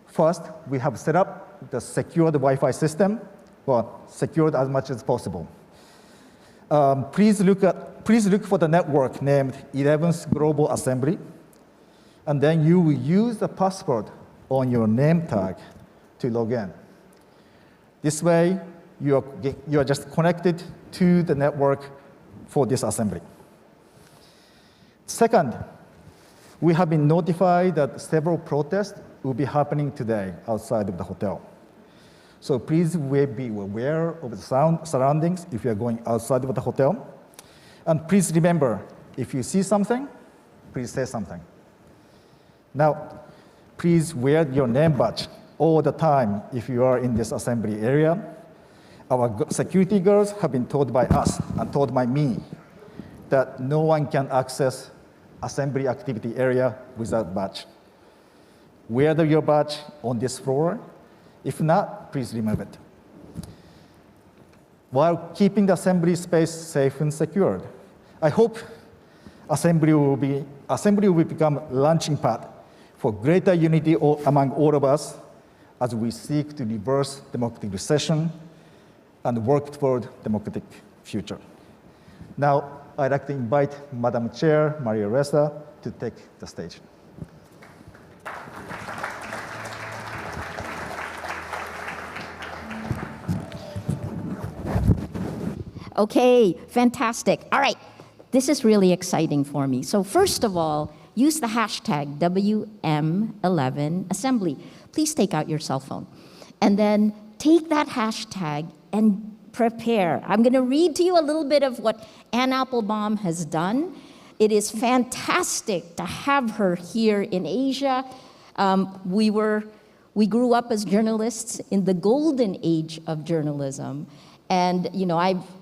Speaker 7: First, we have set up the secured Wi-Fi system, well, secured as much as possible. Please look for the network named 11th Global Assembly, and then you will use the password on your name tag to log in. This way, you are just connected to the network for this assembly. Second, we have been notified that several protests will be happening today outside of the hotel. So please be aware of the surroundings if you are going outside of the hotel. And please remember, if you see something, please say something. Now, please wear your name badge all the time if you are in this assembly area. Our security girls have been told by us and told by me that no one can access assembly activity area without badge. Wear your badge on this floor. If not, please remove it. While keeping the assembly space safe and secured, I hope assembly will become a launching pad for greater unity among all of us as we seek to reverse democratic recession and work toward democratic future. Now, I'd like to invite Madam Chair, Maria Ressa, to take the stage.
Speaker 3: Okay, fantastic. All right, this is really exciting for me. So first of all, use the hashtag WM11Assembly. Please take out your cell phone. And then take that hashtag and prepare. I'm going to read to you a little bit of what Anne Applebaum has done. It is fantastic to have her here in Asia. We grew up as journalists in the golden age of journalism. And,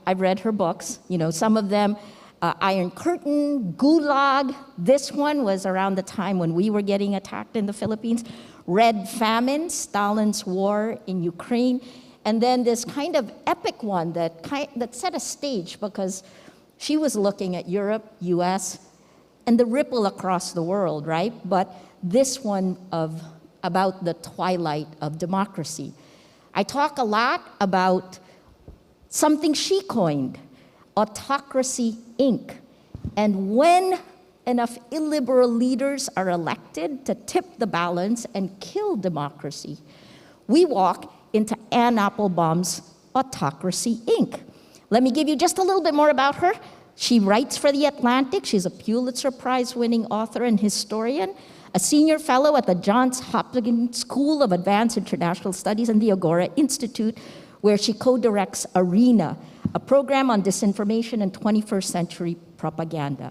Speaker 3: I've read her books, some of them, Iron Curtain, Gulag. This one was around the time when we were getting attacked in the Philippines. Red Famine, Stalin's War in Ukraine. And then this kind of epic one that set a stage because she was looking at Europe, US, and the ripple across the world, right? But this one about the twilight of democracy. I talk a lot about something she coined, Autocracy Inc. And when enough illiberal leaders are elected to tip the balance and kill democracy, we walk into Anne Applebaum's Autocracy Inc. Let me give you just a little bit more about her. She writes for The Atlantic. She's a Pulitzer Prize-winning author and historian, a senior fellow at the Johns Hopkins School of Advanced International Studies and the Agora Institute, where she co-directs ARENA, a program on disinformation and 21st century propaganda.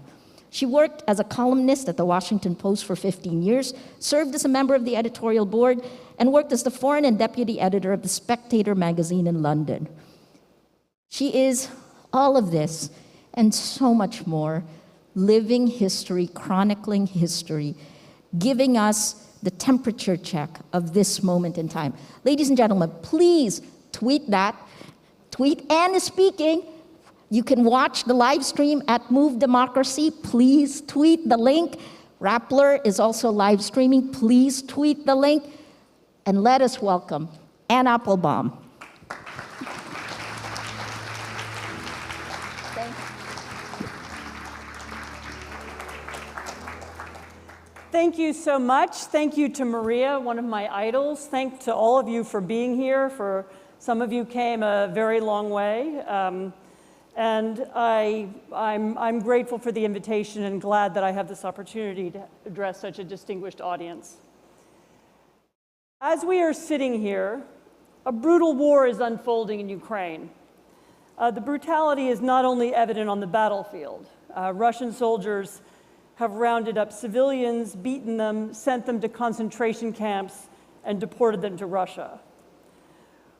Speaker 3: She worked as a columnist at the Washington Post for 15 years, served as a member of the editorial board, and worked as the foreign and deputy editor of The Spectator magazine in London. She is all of this and so much more, living history, chronicling history, giving us the temperature check of this moment in time. Ladies and gentlemen, please tweet that. Tweet Anne is speaking. You can watch the live stream at Move Democracy. Please tweet the link. Rappler is also live streaming. Please tweet the link. And let us welcome Anne Applebaum.
Speaker 8: Thank you so much. Thank you to Maria, one of my idols. Thanks to all of you for being here. For some of you came a very long way. And I'm grateful for the invitation and glad that I have this opportunity to address such a distinguished audience. As we are sitting here, a brutal war is unfolding in Ukraine. The brutality is not only evident on the battlefield. Russian soldiers have rounded up civilians, beaten them, sent them to concentration camps, and deported them to Russia.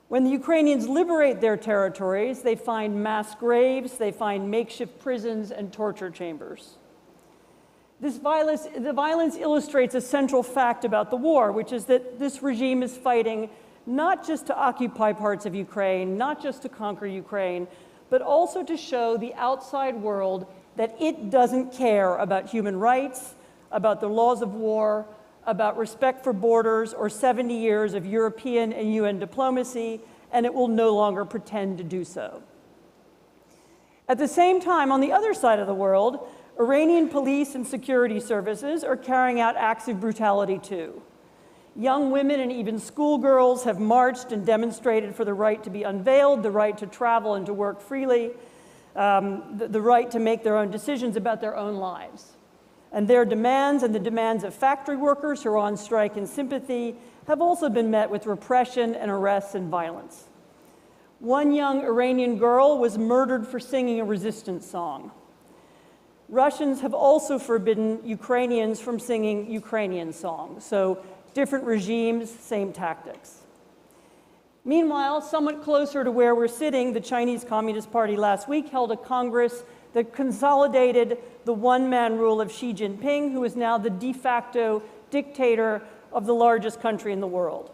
Speaker 8: When the Ukrainians liberate their territories, they find mass graves, they find makeshift prisons and torture chambers. The violence illustrates a central fact about the war, which is that this regime is fighting not just to occupy parts of Ukraine, not just to conquer Ukraine, but also to show the outside world that it doesn't care about human rights, about the laws of war, about respect for borders, or 70 years of European and UN diplomacy, and it will no longer pretend to do so. At the same time, on the other side of the world, Iranian police and security services are carrying out acts of brutality too. Young women and even schoolgirls have marched and demonstrated for the right to be unveiled, the right to travel and to work freely, the right to make their own decisions about their own lives. And their demands and the demands of factory workers who are on strike in sympathy have also been met with repression and arrests and violence. One young Iranian girl was murdered for singing a resistance song. Russians have also forbidden Ukrainians from singing Ukrainian songs. So different regimes, same tactics. Meanwhile, somewhat closer to where we're sitting, the Chinese Communist Party last week held a Congress that consolidated the one-man rule of Xi Jinping, who is now the de facto dictator of the largest country in the world.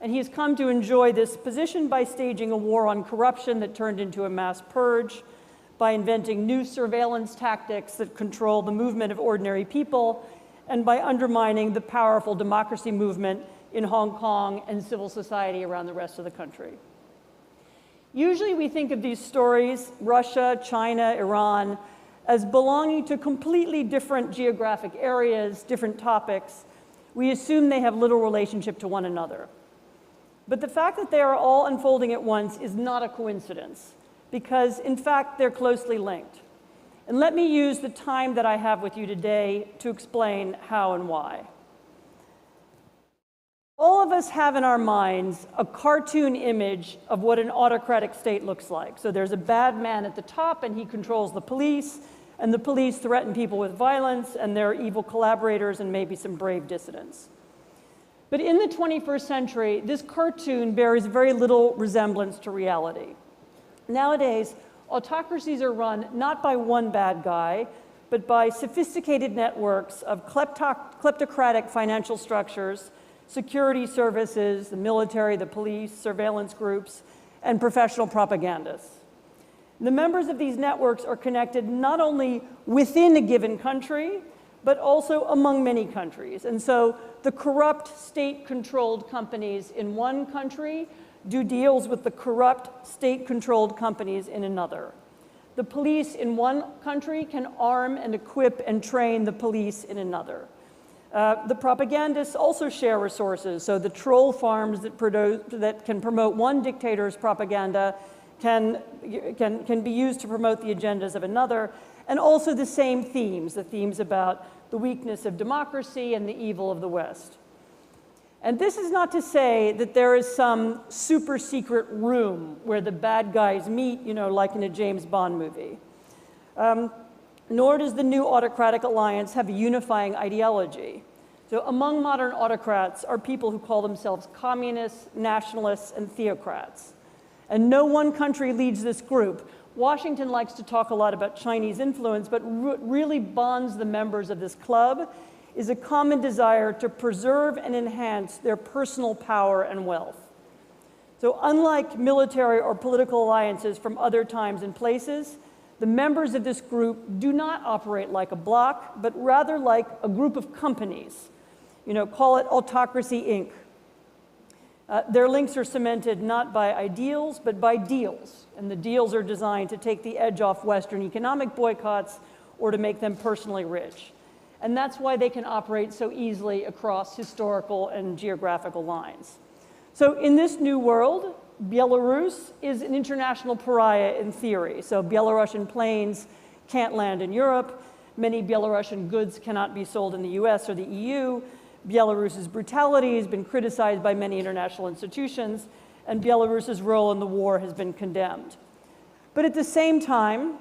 Speaker 8: And he has come to enjoy this position by staging a war on corruption that turned into a mass purge, by inventing new surveillance tactics that control the movement of ordinary people, and by undermining the powerful democracy movement in Hong Kong and civil society around the rest of the country. Usually we think of these stories, Russia, China, Iran, as belonging to completely different geographic areas, different topics. We assume they have little relationship to one another. But the fact that they are all unfolding at once is not a coincidence, because in fact they're closely linked. And let me use the time that I have with you today to explain how and why. All of us have in our minds a cartoon image of what an autocratic state looks like. So there's a bad man at the top, and he controls the police, and the police threaten people with violence, and there are evil collaborators and maybe some brave dissidents. But in the 21st century, this cartoon bears very little resemblance to reality. Nowadays, autocracies are run not by one bad guy, but by sophisticated networks of kleptocratic financial structures, security services, the military, the police, surveillance groups, and professional propagandists. The members of these networks are connected not only within a given country, but also among many countries. And so the corrupt state-controlled companies in one country do deals with the corrupt state-controlled companies in another. The police in one country can arm and equip and train the police in another. The propagandists also share resources. So the troll farms that can promote one dictator's propaganda can be used to promote the agendas of another. And also the same themes, the themes about the weakness of democracy and the evil of the West. And this is not to say that there is some super secret room where the bad guys meet, you know, like in a James Bond movie. Nor does the new autocratic alliance have a unifying ideology. So among modern autocrats are people who call themselves communists, nationalists, and theocrats. And no one country leads this group. Washington likes to talk a lot about Chinese influence, but what really bonds the members of this club is a common desire to preserve and enhance their personal power and wealth. So unlike military or political alliances from other times and places, the members of this group do not operate like a bloc, but rather like a group of companies. You know, call it Autocracy Inc. Their links are cemented not by ideals, but by deals. And the deals are designed to take the edge off Western economic boycotts or to make them personally rich. And that's why they can operate so easily across historical and geographical lines. So in this new world, Belarus is an international pariah in theory. So Belarusian planes can't land in Europe. Many Belarusian goods cannot be sold in the US or the EU. Belarus's brutality has been criticized by many international institutions, and Belarus's role in the war has been condemned. But at the same time,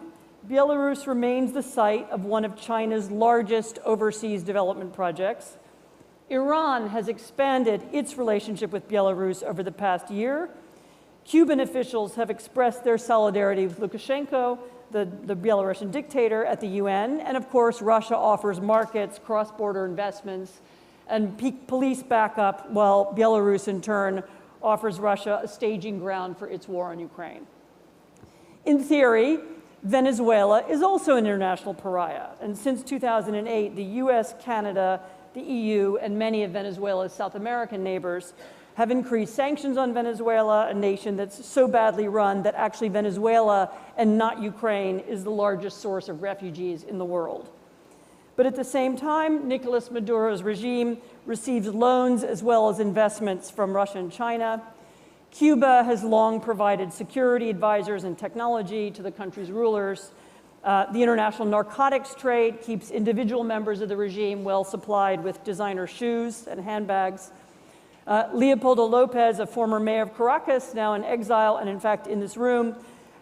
Speaker 8: Belarus remains the site of one of China's largest overseas development projects. Iran has expanded its relationship with Belarus over the past year. Cuban officials have expressed their solidarity with Lukashenko, the Belarusian dictator, at the UN. And of course, Russia offers markets, cross-border investments, and police backup, while Belarus in turn offers Russia a staging ground for its war on Ukraine. In theory, Venezuela is also an international pariah. And since 2008, the US, Canada, the EU, and many of Venezuela's South American neighbors have increased sanctions on Venezuela, a nation that's so badly run that actually Venezuela, and not Ukraine, is the largest source of refugees in the world. But at the same time, Nicolas Maduro's regime receives loans as well as investments from Russia and China. Cuba has long provided security advisors and technology to the country's rulers. The international narcotics trade keeps individual members of the regime well supplied with designer shoes and handbags. Leopoldo Lopez, a former mayor of Caracas, now in exile and in fact in this room,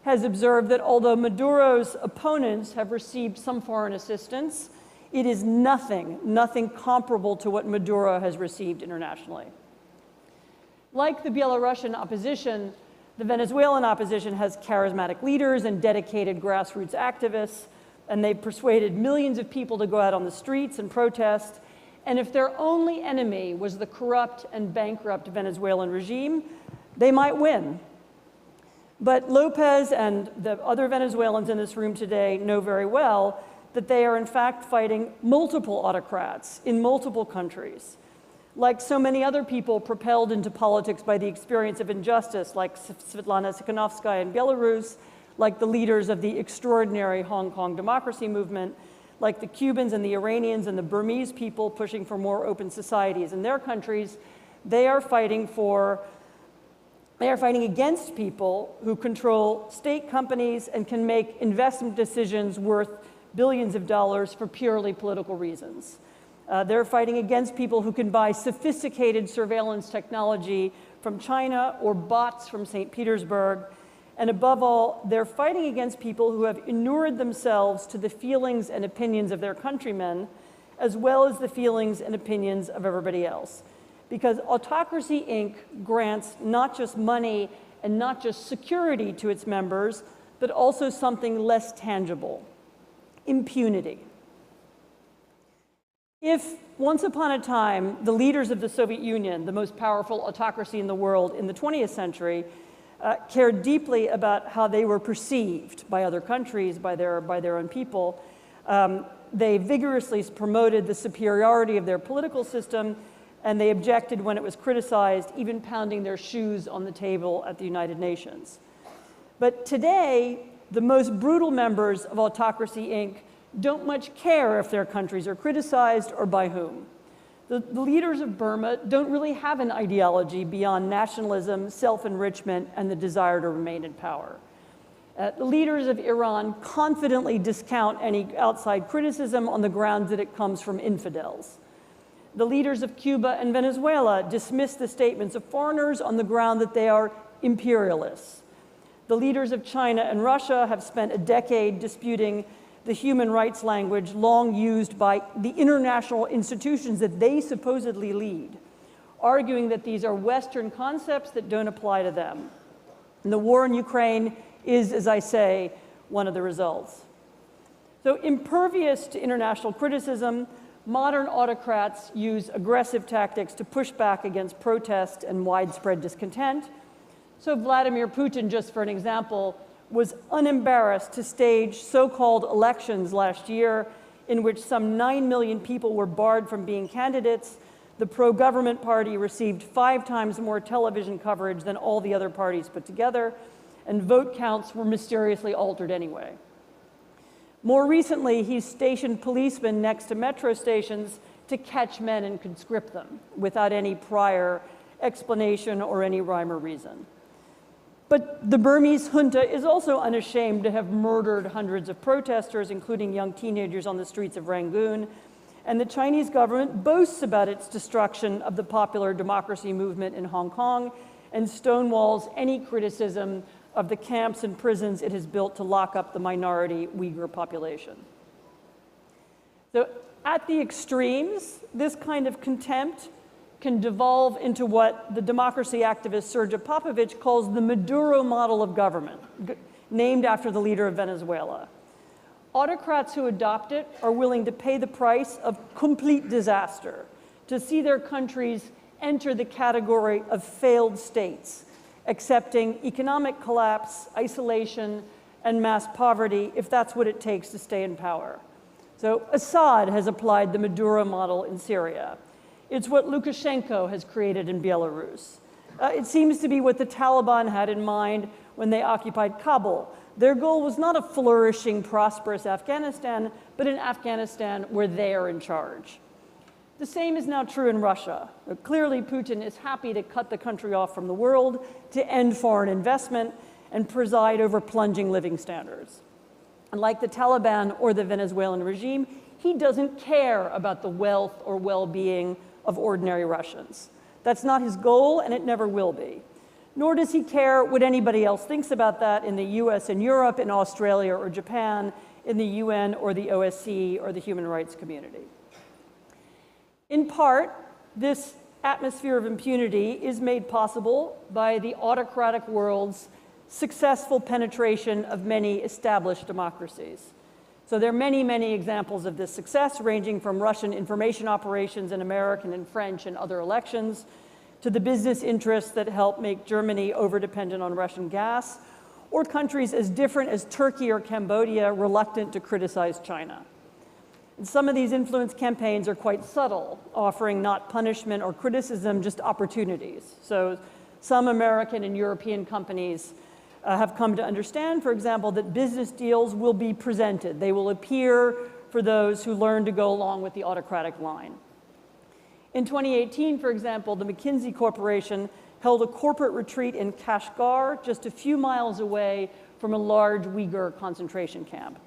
Speaker 8: has observed that although Maduro's opponents have received some foreign assistance, it is nothing comparable to what Maduro has received internationally. Like the Belarusian opposition, the Venezuelan opposition has charismatic leaders and dedicated grassroots activists, and they've persuaded millions of people to go out on the streets and protest. And if their only enemy was the corrupt and bankrupt Venezuelan regime, they might win. But Lopez and the other Venezuelans in this room today know very well that they are in fact fighting multiple autocrats in multiple countries. Like so many other people propelled into politics by the experience of injustice, like Svetlana Tikhanovskaya in Belarus, like the leaders of the extraordinary Hong Kong democracy movement, like the Cubans and the Iranians and the Burmese people pushing for more open societies in their countries, they are fighting against people who control state companies and can make investment decisions worth billions of dollars for purely political reasons. They're fighting against people who can buy sophisticated surveillance technology from China or bots from St. Petersburg. And above all, they're fighting against people who have inured themselves to the feelings and opinions of their countrymen, as well as the feelings and opinions of everybody else. Because Autocracy Inc. grants not just money and not just security to its members, but also something less tangible: impunity. If once upon a time the leaders of the Soviet Union, the most powerful autocracy in the world in the 20th century, cared deeply about how they were perceived by other countries, by their own people, they vigorously promoted the superiority of their political system, and they objected when it was criticized, even pounding their shoes on the table at the United Nations. But today, the most brutal members of Autocracy Inc. don't much care if their countries are criticized or by whom. The leaders of Burma don't really have an ideology beyond nationalism, self-enrichment, and the desire to remain in power. The leaders of Iran confidently discount any outside criticism on the grounds that it comes from infidels. The leaders of Cuba and Venezuela dismiss the statements of foreigners on the ground that they are imperialists. The leaders of China and Russia have spent a decade disputing the human rights language long used by the international institutions that they supposedly lead, arguing that these are Western concepts that don't apply to them. And the war in Ukraine is, as I say, one of the results. So impervious to international criticism, modern autocrats use aggressive tactics to push back against protest and widespread discontent. So Vladimir Putin, just for an example, was unembarrassed to stage so-called elections last year in which some 9 million people were barred from being candidates. The pro-government party received 5 times more television coverage than all the other parties put together, and vote counts were mysteriously altered anyway. More recently, he's stationed policemen next to metro stations to catch men and conscript them without any prior explanation or any rhyme or reason. But the Burmese junta is also unashamed to have murdered hundreds of protesters, including young teenagers on the streets of Rangoon. And the Chinese government boasts about its destruction of the popular democracy movement in Hong Kong and stonewalls any criticism of the camps and prisons it has built to lock up the minority Uyghur population. So at the extremes, this kind of contempt can devolve into what the democracy activist Sergei Popovich calls the Maduro model of government, named after the leader of Venezuela. Autocrats who adopt it are willing to pay the price of complete disaster, to see their countries enter the category of failed states, accepting economic collapse, isolation, and mass poverty if that's what it takes to stay in power. So Assad has applied the Maduro model in Syria. It's what Lukashenko has created in Belarus. It seems to be what the Taliban had in mind when they occupied Kabul. Their goal was not a flourishing, prosperous Afghanistan, but an Afghanistan where they are in charge. The same is now true in Russia. Clearly, Putin is happy to cut the country off from the world, to end foreign investment, and preside over plunging living standards. And like the Taliban or the Venezuelan regime, he doesn't care about the wealth or well-being of ordinary Russians. That's not his goal, and it never will be. Nor does he care what anybody else thinks about that in the US and Europe, in Australia or Japan, in the UN or the OSCE or the human rights community. In part, this atmosphere of impunity is made possible by the autocratic world's successful penetration of many established democracies. So there are many, many examples of this success, ranging from Russian information operations in American and French and other elections, to the business interests that help make Germany overdependent on Russian gas, or countries as different as Turkey or Cambodia reluctant to criticize China. And some of these influence campaigns are quite subtle, offering not punishment or criticism, just opportunities. So some American and European companies have come to understand, for example, that business deals will be presented. They will appear for those who learn to go along with the autocratic line. In 2018, for example, the McKinsey Corporation held a corporate retreat in Kashgar, just a few miles away from a large Uyghur concentration camp.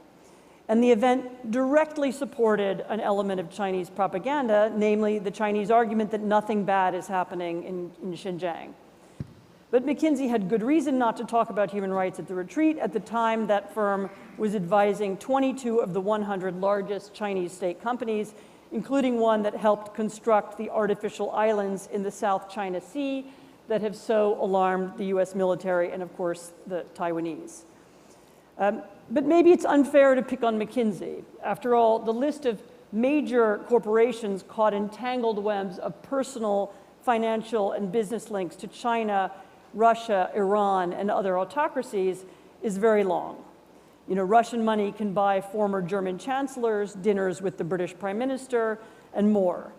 Speaker 8: And the event directly supported an element of Chinese propaganda, namely the Chinese argument that nothing bad is happening in Xinjiang. But McKinsey had good reason not to talk about human rights at the retreat. At the time, that firm was advising 22 of the 100 largest Chinese state companies, including one that helped construct the artificial islands in the South China Sea that have so alarmed the US military and, of course, the Taiwanese. But maybe it's unfair to pick on McKinsey. After all, the list of major corporations caught in tangled webs of personal, financial, and business links to China, Russia, Iran, and other autocracies is very long. You know, Russian money can buy former German chancellors, dinners with the British Prime Minister, and more.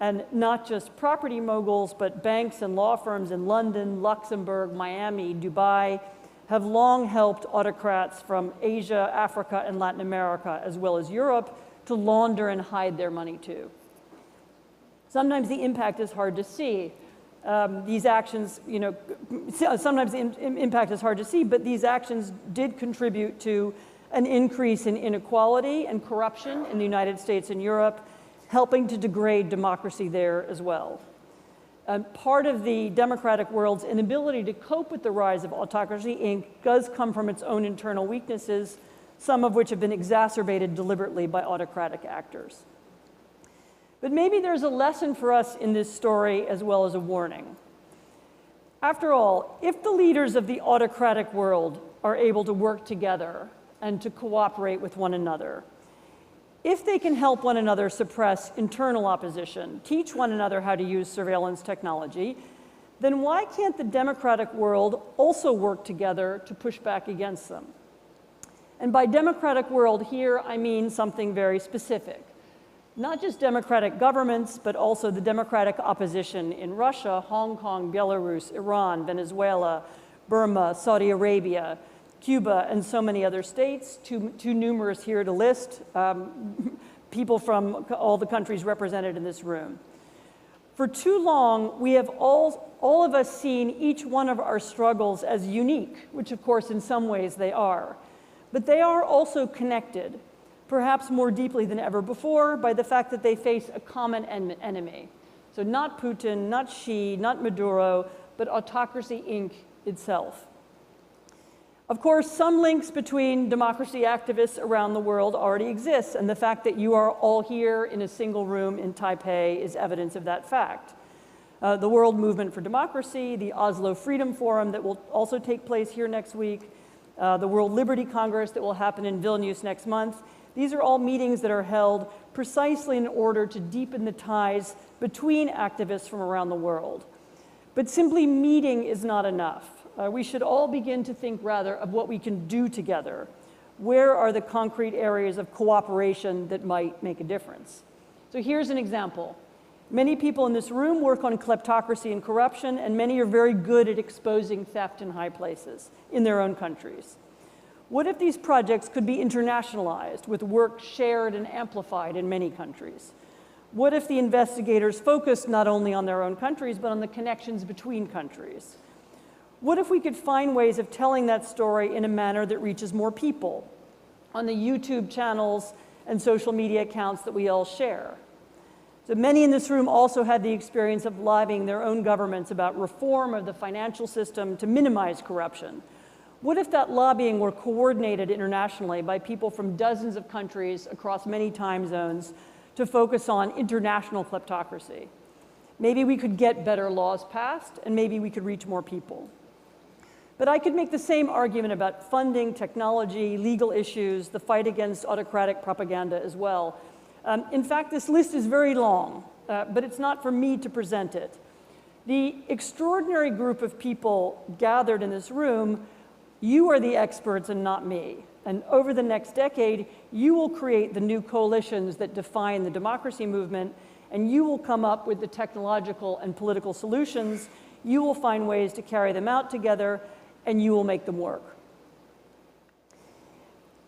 Speaker 8: And not just property moguls, but banks and law firms in London, Luxembourg, Miami, Dubai, have long helped autocrats from Asia, Africa, and Latin America, as well as Europe, to launder and hide their money too. Sometimes the impact is hard to see. These actions, you know, sometimes the impact is hard to see, but these actions did contribute to an increase in inequality and corruption in the United States and Europe, helping to degrade democracy there as well. Part of the democratic world's inability to cope with the rise of autocracy does come from its own internal weaknesses, some of which have been exacerbated deliberately by autocratic actors. But maybe there's a lesson for us in this story as well as a warning. After all, if the leaders of the autocratic world are able to work together and to cooperate with one another, if they can help one another suppress internal opposition, teach one another how to use surveillance technology, then why can't the democratic world also work together to push back against them? And by democratic world here, I mean something very specific. Not just democratic governments, but also the democratic opposition in Russia, Hong Kong, Belarus, Iran, Venezuela, Burma, Saudi Arabia, Cuba, and so many other states, too numerous here to list, people from all the countries represented in this room. For too long, we have all of us seen each one of our struggles as unique, which of course in some ways they are. But they are also connected, perhaps more deeply than ever before, by the fact that they face a common enemy. So not Putin, not Xi, not Maduro, but autocracy, Inc. itself. Of course, some links between democracy activists around the world already exist, and the fact that you are all here in a single room in Taipei is evidence of that fact. The World Movement for Democracy, the Oslo Freedom Forum that will also take place here next week, the World Liberty Congress that will happen in Vilnius next month. These are all meetings that are held precisely in order to deepen the ties between activists from around the world. But simply meeting is not enough. We should all begin to think rather of what we can do together. Where are the concrete areas of cooperation that might make a difference? So here's an example. Many people in this room work on kleptocracy and corruption, and many are very good at exposing theft in high places in their own countries. What if these projects could be internationalized with work shared and amplified in many countries? What if the investigators focused not only on their own countries, but on the connections between countries? What if we could find ways of telling that story in a manner that reaches more people on the YouTube channels and social media accounts that we all share? So many in this room also had the experience of lobbying their own governments about reform of the financial system to minimize corruption. What if that lobbying were coordinated internationally by people from dozens of countries across many time zones to focus on international kleptocracy? Maybe we could get better laws passed, and maybe we could reach more people. But I could make the same argument about funding, technology, legal issues, the fight against autocratic propaganda as well. In fact, this list is very long, but it's not for me to present it. The extraordinary group of people gathered in this room, you are the experts and not me. And over the next decade, you will create the new coalitions that define the democracy movement, and you will come up with the technological and political solutions. You will find ways to carry them out together, and you will make them work.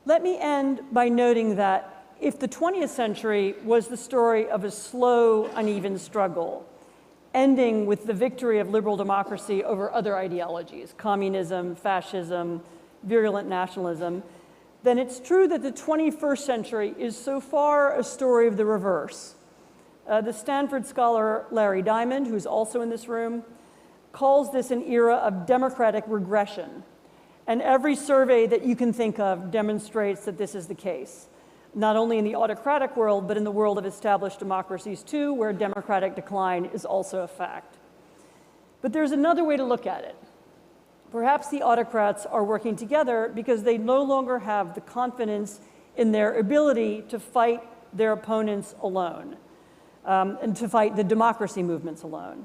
Speaker 8: Let me end by noting that if the 20th century was the story of a slow, uneven struggle, ending with the victory of liberal democracy over other ideologies, communism, fascism, virulent nationalism, then it's true that the 21st century is so far a story of the reverse. The Stanford scholar Larry Diamond, who's also in this room, calls this an era of democratic regression. And every survey that you can think of demonstrates that this is the case, not only in the autocratic world, but in the world of established democracies too, where democratic decline is also a fact. But there's another way to look at it. Perhaps the autocrats are working together because they no longer have the confidence in their ability to fight their opponents alone, and to fight the democracy movements alone.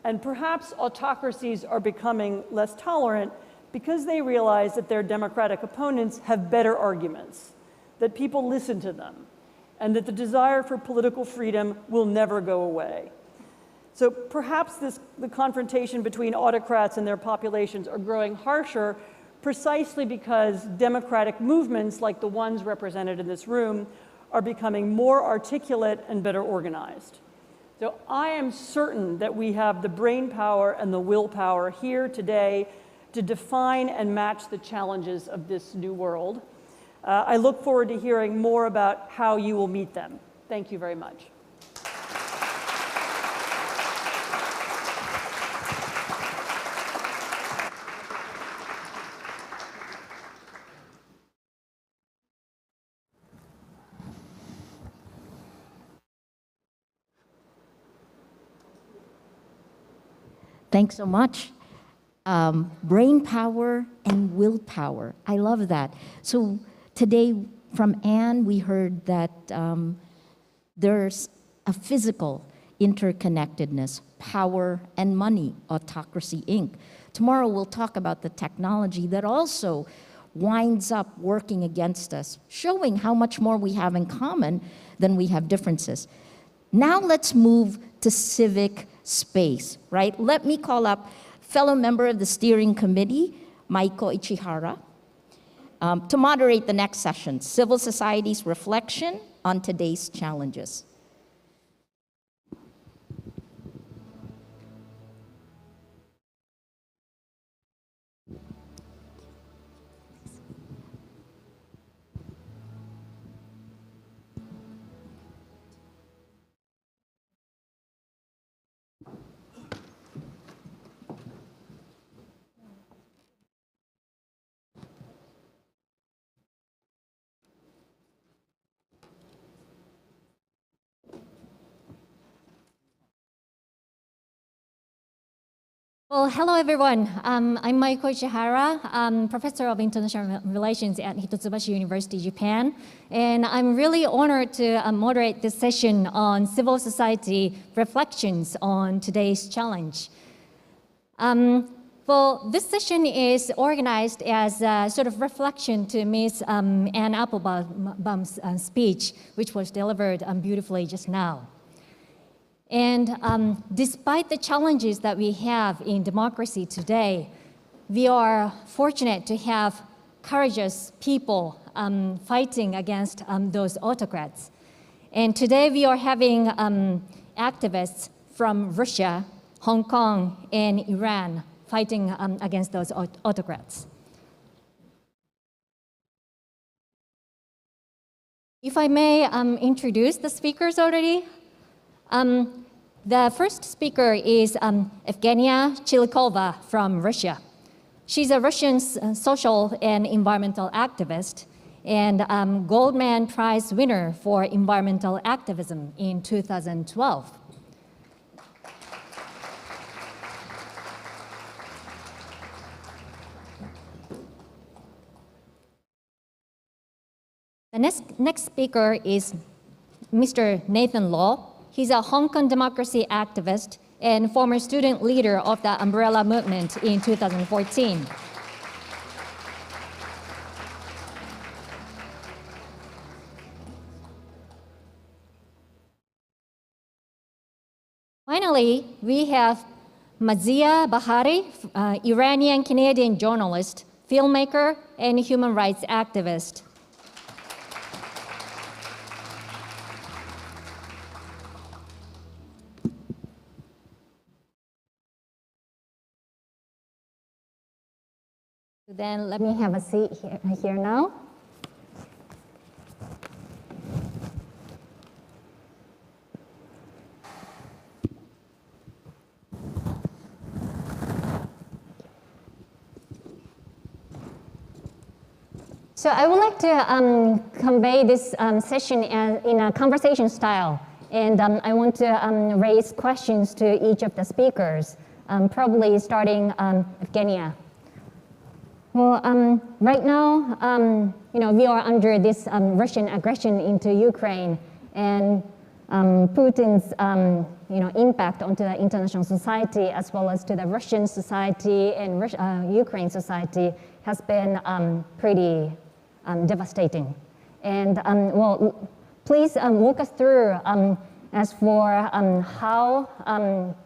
Speaker 8: And perhaps autocracies are becoming less tolerant because they realize that their democratic opponents have better arguments, that people listen to them, and that the desire for political freedom will never go away. So perhaps the confrontation between autocrats and their populations are growing harsher precisely because democratic movements like the ones represented in this room are becoming more articulate and better organized. So I am certain that we have the brain power and the willpower here today to define and match the challenges of this new world. I look forward to hearing more about how you will meet them. Thank you very much.
Speaker 3: Thanks so much. Brain power and willpower. I love that. So today from Anne, we heard that there's a physical interconnectedness, power and money, Autocracy Inc. Tomorrow we'll talk about the technology that also winds up working against us, showing how much more we have in common than we have differences. Now let's move to civic space, right? Let me call up fellow member of the steering committee, Maiko Ichihara, to moderate the next session, Civil Society's Reflection on Today's Challenges.
Speaker 1: Well, hello everyone. I'm Maiko Ichihara. I'm Professor of International Relations at Hitotsubashi University, Japan. And I'm really honored to moderate this session on civil society reflections on today's challenge. Well, this session is organized as a sort of reflection to Ms. Anne Applebaum's speech, which was delivered beautifully just now. And despite the challenges that we have in democracy today, we are fortunate to have courageous people fighting against those autocrats. And today we are having activists from Russia, Hong Kong, and Iran fighting against those autocrats. If I may introduce the speakers already. The first speaker is Evgenia Chilikova from Russia. She's a Russian social and environmental activist and Goldman Prize winner for environmental activism in 2012. The next speaker is Mr. Nathan Law. He's a Hong Kong democracy activist and former student leader of the Umbrella Movement in 2014. Finally, we have Mazia Bahari, Iranian-Canadian journalist, filmmaker, and human rights activist. Then let me have a seat here now.
Speaker 9: So I would like to convey this session in a conversation style. And I want to raise questions to each of the speakers, probably starting Evgenia. Well, right now, we are under this Russian aggression into Ukraine, and Putin's impact onto the international society as well as to the Russian society and Ukraine society has been pretty devastating. And well, please walk us through as for how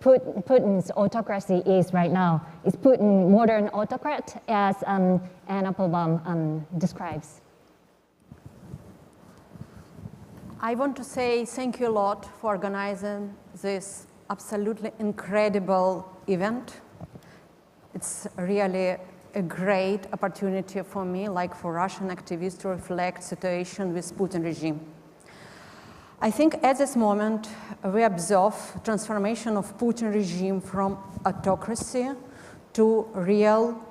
Speaker 9: Putin's autocracy is right now. Is Putin modern autocrat, as Anna Applebaum describes?
Speaker 10: I want to say thank you a lot for organizing this absolutely incredible event. It's really a great opportunity for me, like for Russian activists, to reflect situation with Putin regime. I think at this moment we observe transformation of Putin regime from autocracy to real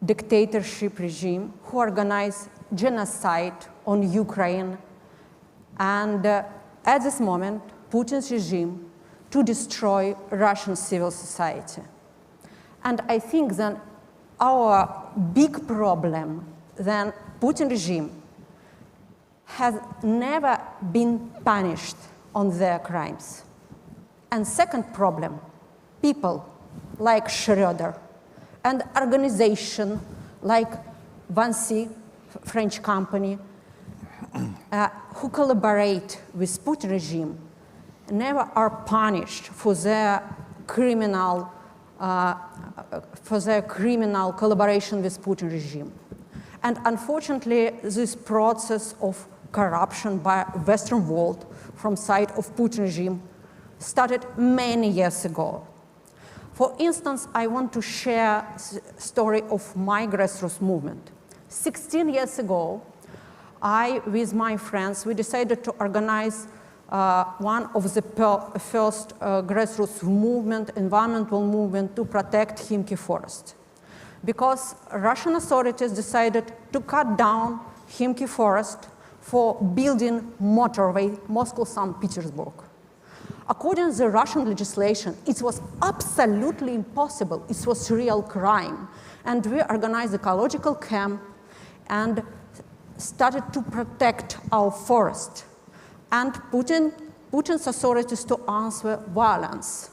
Speaker 10: dictatorship regime who organize genocide on Ukraine, and at this moment Putin's regime to destroy Russian civil society. And I think that our big problem then Putin regime has never been punished on their crimes. And second problem, people like Schroeder and organization like Vinci, French company, who collaborate with Putin regime never are punished for their criminal collaboration with Putin regime. And unfortunately, this process of corruption by Western world from side of Putin regime started many years ago. For instance, I want to share the story of my grassroots movement. 16 years ago, I, with my friends, we decided to organize one of the first grassroots movement, environmental movement, to protect Khimki forest. Because Russian authorities decided to cut down Khimki forest for building motorway Moscow-St. Petersburg. According to the Russian legislation, it was absolutely impossible. It was a real crime. And we organized ecological camp and started to protect our forest. And Putin's authorities to answer violence.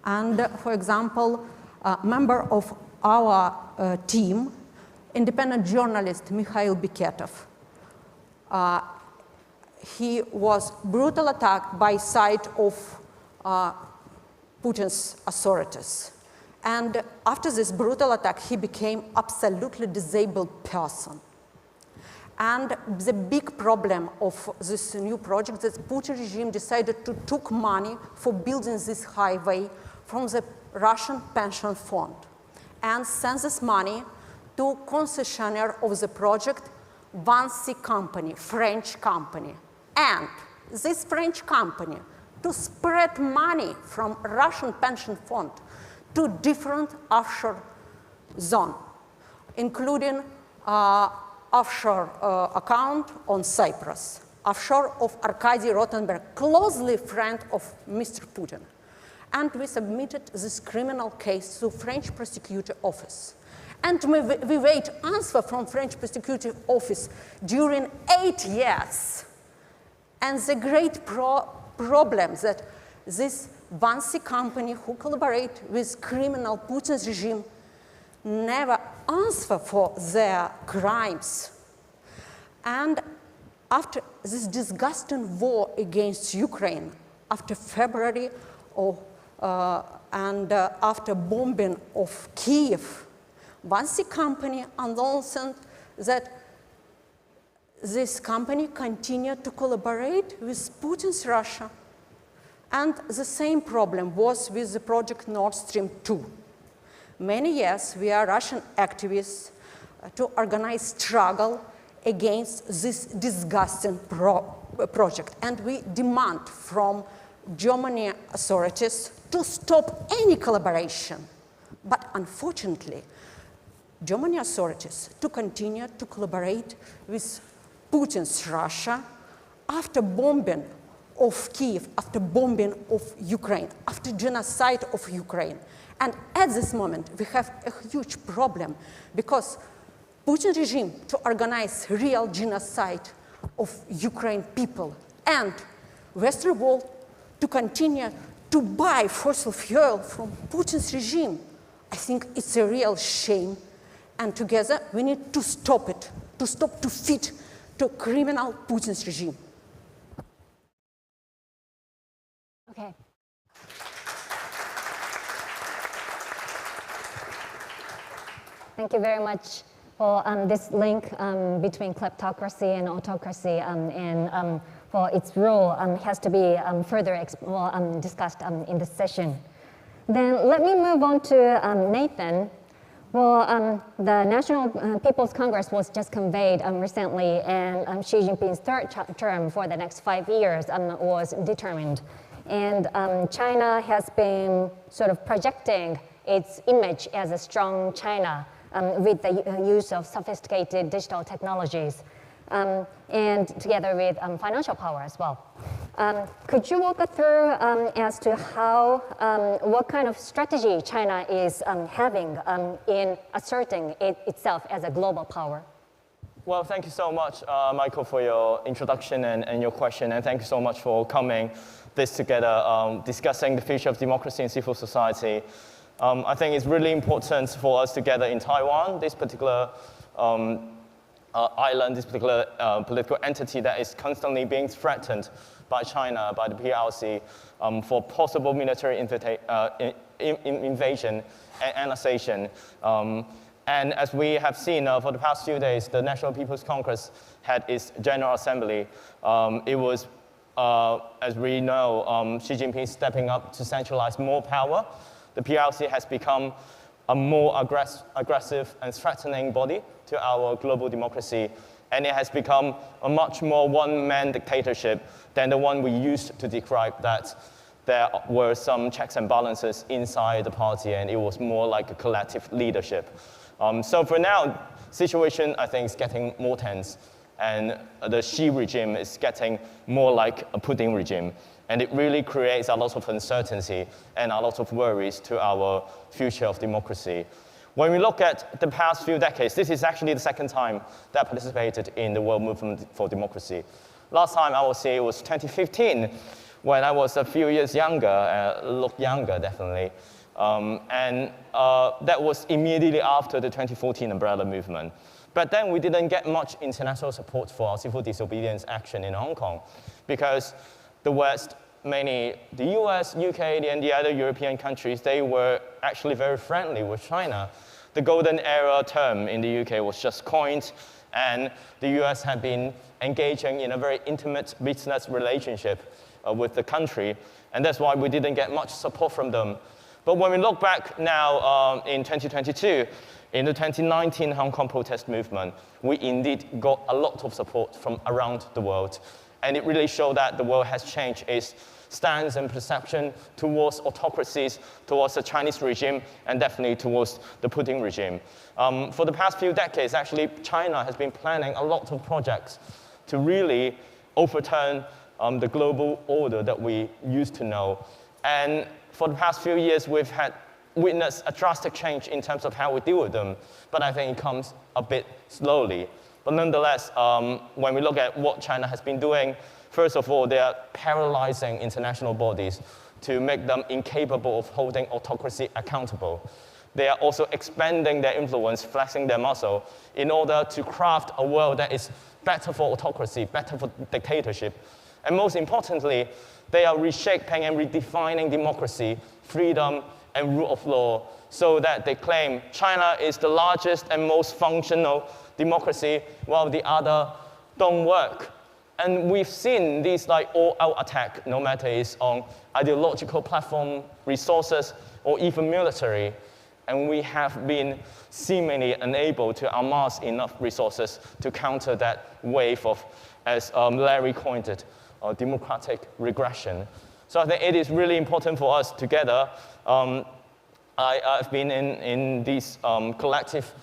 Speaker 10: And for example, a member of our team, independent journalist Mikhail Beketov, he was brutally attacked by side of Putin's authorities. And after this brutal attack, he became absolutely disabled person. And the big problem of this new project is that Putin regime decided to take money for building this highway from the Russian pension fund and send this money to concessionaire of the project, Vinci company, French company. And this French company to spread money from Russian pension fund to different offshore zones, including offshore account on Cyprus, offshore of Arkady Rotenberg, closely friend of Mr. Putin. And we submitted this criminal case to French prosecutor office. And we wait answer from French prosecutor office during 8 years. And the great problem that this Vinci company who collaborate with criminal Putin's regime never answer for their crimes. And after this disgusting war against Ukraine, after February and after bombing of Kiev, Vinci company announced that this company continued to collaborate with Putin's Russia. And the same problem was with the project Nord Stream 2. Many years, we are Russian activists to organize struggle against this disgusting project. And we demand from German authorities to stop any collaboration. But unfortunately, German authorities to continue to collaborate with Putin's Russia after bombing of Kiev, after bombing of Ukraine, after genocide of Ukraine. And at this moment, we have a huge problem because Putin regime to organize real genocide of Ukraine people and Western world to continue to buy fossil fuel from Putin's regime. I think it's a real shame. And together, we need to stop it, to stop to feed to criminal Putin's regime.
Speaker 9: Okay. Thank you very much for this link between kleptocracy and autocracy and for its role has to be further discussed in this session. Then let me move on to Nathan. Well, the National People's Congress was just convened recently, and Xi Jinping's third term for the next 5 years was determined. And China has been sort of projecting its image as a strong China with the use of sophisticated digital technologies and together with financial power as well. Could you walk us through as to how, what kind of strategy China is having in asserting itself as a global power?
Speaker 11: Well, thank you so much, Michael, for your introduction and your question, and thank you so much for coming this together, discussing the future of democracy and civil society. I think it's really important for us to gather in Taiwan, this particular island, this particular political entity that is constantly being threatened by China, by the PRC, for possible military invasion and annexation. And as we have seen for the past few days, the National People's Congress had its General Assembly. It was, as we know, Xi Jinping stepping up to centralize more power. The PRC has become a more aggressive and threatening body to our global democracy. And it has become a much more one-man dictatorship than the one we used to describe that there were some checks and balances inside the party, and it was more like a collective leadership. So for now, situation, I think, is getting more tense, and the Xi regime is getting more like a Putin regime. And it really creates a lot of uncertainty and a lot of worries to our future of democracy. When we look at the past few decades, this is actually the second time that I participated in the World Movement for Democracy. Last time I would say it was 2015, when I was a few years younger, looked younger definitely. That was immediately after the 2014 umbrella movement. But then we didn't get much international support for our civil disobedience action in Hong Kong, because the West, mainly the US, UK, and the other European countries, they were actually very friendly with China. The golden era term in the UK was just coined, and the US had been engaging in a very intimate business relationship with the country, and that's why we didn't get much support from them. But when we look back now in 2022, in the 2019 Hong Kong protest movement, we indeed got a lot of support from around the world. And it really showed that the world has changed its stance and perception towards autocracies, towards the Chinese regime, and definitely towards the Putin regime. For the past few decades, actually, China has been planning a lot of projects to really overturn the global order that we used to know. And for the past few years, we've had witnessed a drastic change in terms of how we deal with them, but I think it comes a bit slowly. But nonetheless, when we look at what China has been doing, first of all, they are paralyzing international bodies to make them incapable of holding autocracy accountable. They are also expanding their influence, flexing their muscle, in order to craft a world that is better for autocracy, better for dictatorship. And most importantly, they are reshaping and redefining democracy, freedom, and rule of law, so that they claim China is the largest and most functional democracy, while the other don't work. And we've seen these like all-out attack, no matter it's on ideological platform, resources, or even military. And we have been seemingly unable to amass enough resources to counter that wave of, as Larry coined it, democratic regression. So I think it is really important for us together. I've been in these collective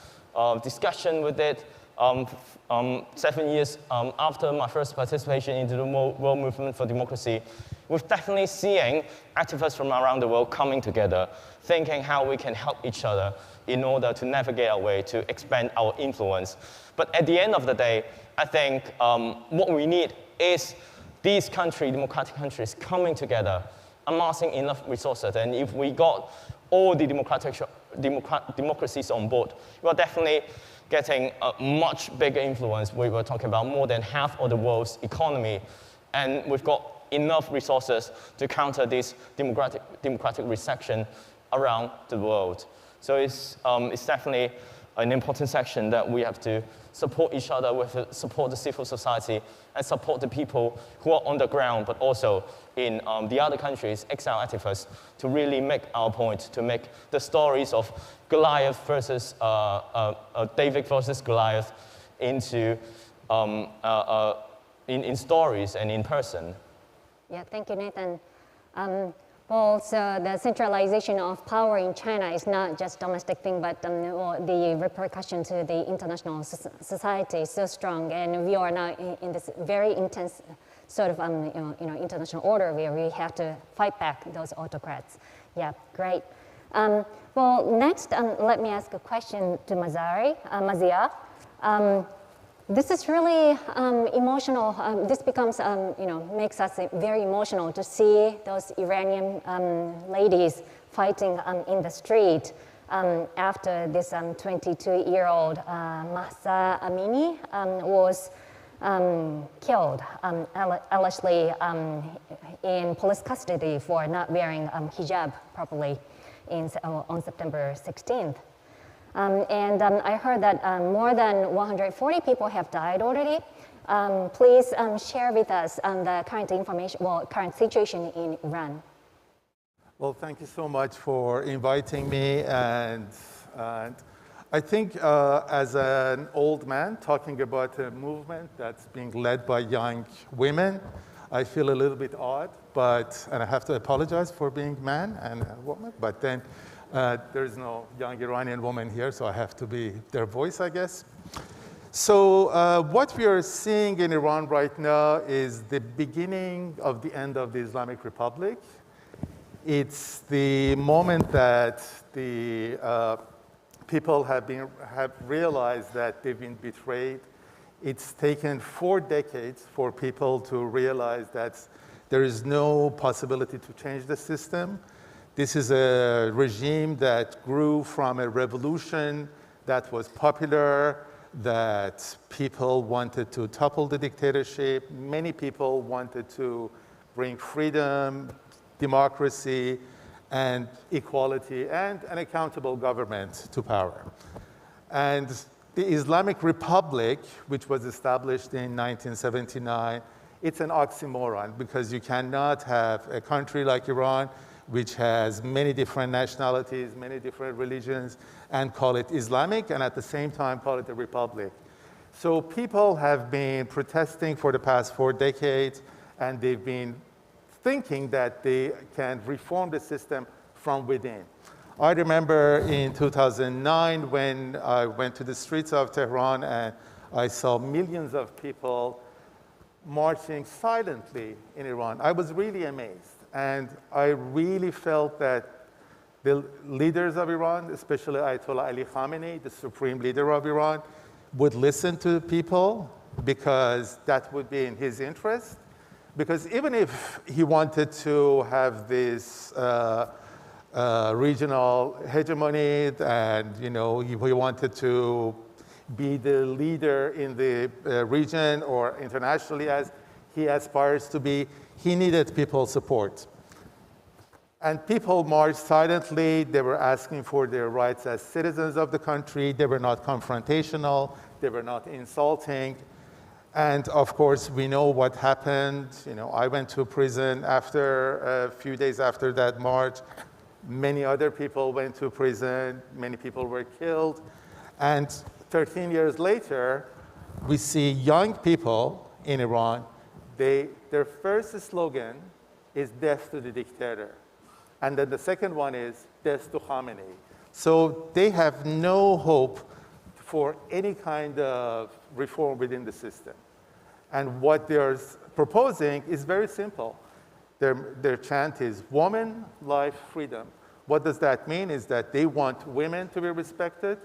Speaker 11: discussion with it. 7 years after my first participation into the World Movement for Democracy, we're definitely seeing activists from around the world coming together, thinking how we can help each other in order to navigate our way to expand our influence. But at the end of the day, I think what we need is these democratic countries coming together, amassing enough resources. And if we got all the democracies on board, we're definitely getting a much bigger influence. We were talking about more than half of the world's economy, and we've got enough resources to counter this democratic recession around the world. So it's definitely an important section that we have to support each other with, support the civil society, and support the people who are on the ground, but also in the other countries, exile activists, to really make our point, to make the stories of Goliath versus David versus Goliath into in stories and in person.
Speaker 9: Yeah, thank you, Nathan. Well, so the centralization of power in China is not just domestic thing, but the repercussion to the international society is so strong, and we are now in this very intense sort of international order where we have to fight back those autocrats. Yeah, great. Well, next, let me ask a question to Mazia. This is really emotional. This becomes, makes us very emotional to see those Iranian ladies fighting in the street after this 22-year-old Mahsa Amini was killed, allegedly in police custody for not wearing hijab properly on September 16th. I heard that more than 140 people have died already. Please share with us the current information, current situation in Iran.
Speaker 12: Well, thank you so much for inviting me. And I think as an old man talking about a movement that's being led by young women, I feel a little bit odd, and I have to apologize for being man and a woman, but then there's no young Iranian woman here, so I have to be their voice, I guess. So what we are seeing in Iran right now is the beginning of the end of the Islamic Republic. It's the moment that the people have realized that they've been betrayed. It's taken 4 decades for people to realize that there is no possibility to change the system. This is a regime that grew from a revolution that was popular, that people wanted to topple the dictatorship. Many people wanted to bring freedom, democracy, and equality, and an accountable government to power. And the Islamic Republic, which was established in 1979, it's an oxymoron because you cannot have a country like Iran which has many different nationalities, many different religions, and call it Islamic, and at the same time call it a republic. So people have been protesting for the past 4 decades, and they've been thinking that they can reform the system from within. I remember in 2009 when I went to the streets of Tehran and I saw millions of people marching silently in Iran. I was really amazed. And I really felt that the leaders of Iran, especially Ayatollah Ali Khamenei, the supreme leader of Iran, would listen to people because that would be in his interest. Because even if he wanted to have this regional hegemony and he wanted to be the leader in the region or internationally as he aspires to be, he needed people's support. And people marched silently. They were asking for their rights as citizens of the country. They were not confrontational. They were not insulting. And of course, we know what happened. I went to prison after a few days after that march. Many other people went to prison. Many people were killed. And 13 years later, we see young people in Iran. Their first slogan is death to the dictator. And then the second one is death to Khamenei. So they have no hope for any kind of reform within the system. And what they're proposing is very simple. Their chant is woman, life, freedom. What does that mean is that they want women to be respected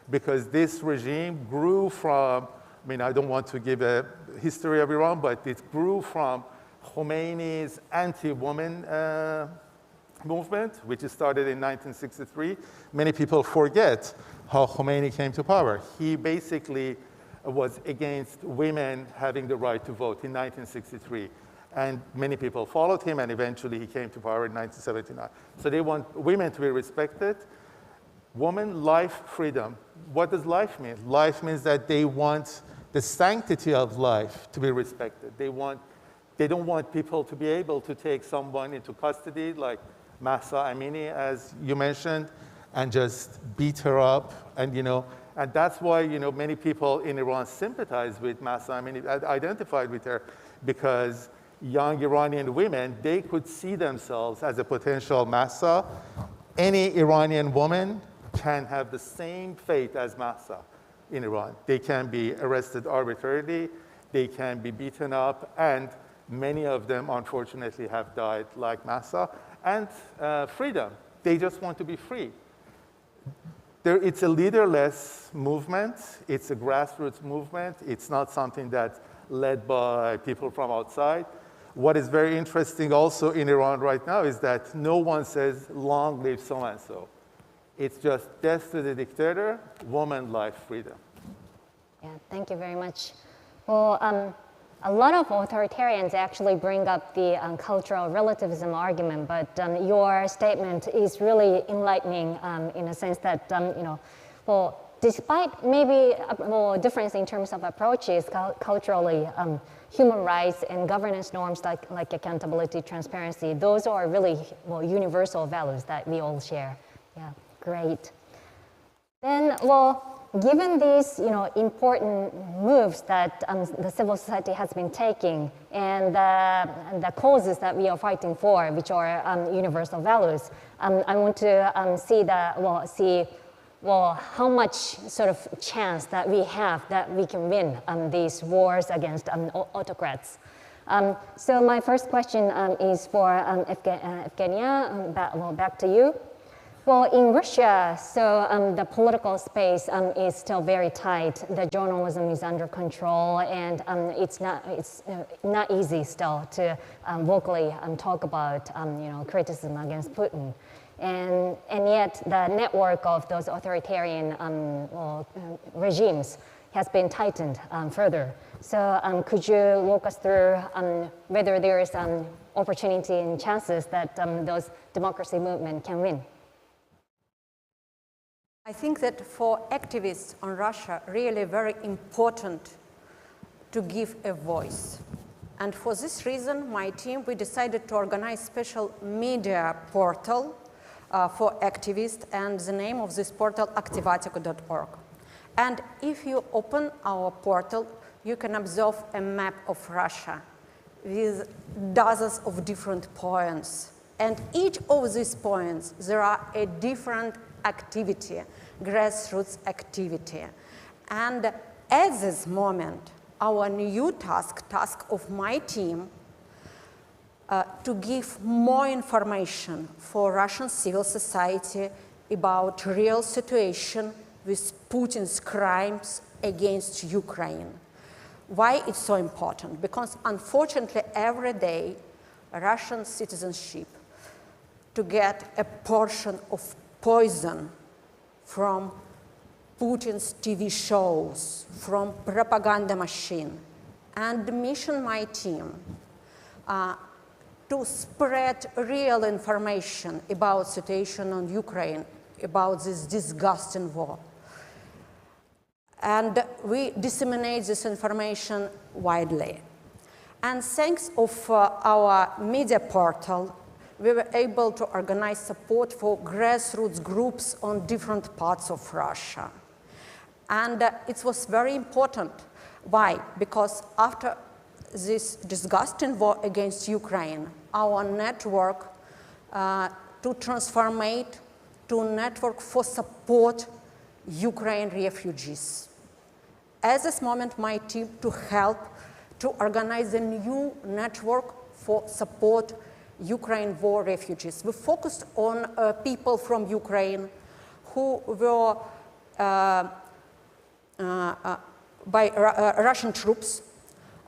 Speaker 12: because this regime grew from, I mean, I don't want to give a history of Iran, but it grew from Khomeini's anti-woman movement, which started in 1963. Many people forget how Khomeini came to power. He basically was against women having the right to vote in 1963. And many people followed him, and eventually he came to power in 1979. So they want women to be respected. Woman, life, freedom. What does life mean? Life means that they want the sanctity of life to be respected. They don't want people to be able to take someone into custody, like Mahsa Amini, as you mentioned, and just beat her up. And, and that's why, many people in Iran sympathize with Mahsa Amini, identified with her, because young Iranian women, they could see themselves as a potential Mahsa. Any Iranian woman can have the same fate as Mahsa in Iran. They can be arrested arbitrarily, they can be beaten up, and many of them, unfortunately, have died like Mahsa. And freedom. They just want to be free. It's a leaderless movement. It's a grassroots movement. It's not something that's led by people from outside. What is very interesting also in Iran right now is that no one says, long live so-and-so. It's just death to the dictator, woman, life, freedom.
Speaker 9: Yeah, thank you very much. Well, a lot of authoritarians actually bring up the cultural relativism argument, but your statement is really enlightening in a sense that, well, despite maybe a difference in terms of approaches culturally, human rights and governance norms like accountability, transparency, those are really universal values that we all share. Yeah, great. Then, well, given these important moves that the civil society has been taking and the causes that we are fighting for, which are universal values, I want to see how much sort of chance that we have that we can win these wars against autocrats. So my first question is for Evgenia, back to you. Well, in Russia, so the political space is still very tight. The journalism is under control, and it's not easy still to vocally talk about criticism against Putin. And yet the network of those authoritarian regimes has been tightened further. So could you walk us through whether there is opportunity and chances that those democracy movement can win?
Speaker 10: I think that for activists on Russia, really very important to give a voice. And for this reason, my team, we decided to organize special media portal for activists, and the name of this portal, activatico.org. And if you open our portal, you can observe a map of Russia with dozens of different points. And each of these points, there are a different activity, grassroots activity. And at this moment, our new task of my team, to give more information for Russian civil society about real situation with Putin's crimes against Ukraine. Why it's so important? Because unfortunately, every day, Russian citizenship to get a portion of poison from Putin's TV shows, from propaganda machine. And the mission my team to spread real information about situation on Ukraine, about this disgusting war. And we disseminate this information widely. And thanks of our media portal, we were able to organize support for grassroots groups on different parts of Russia. And it was very important. Why? Because after this disgusting war against Ukraine, our network to transform it to a network for support Ukraine refugees. At this moment, my team to help to organize a new network for support Ukraine war refugees. We focused on people from Ukraine who were by Russian troops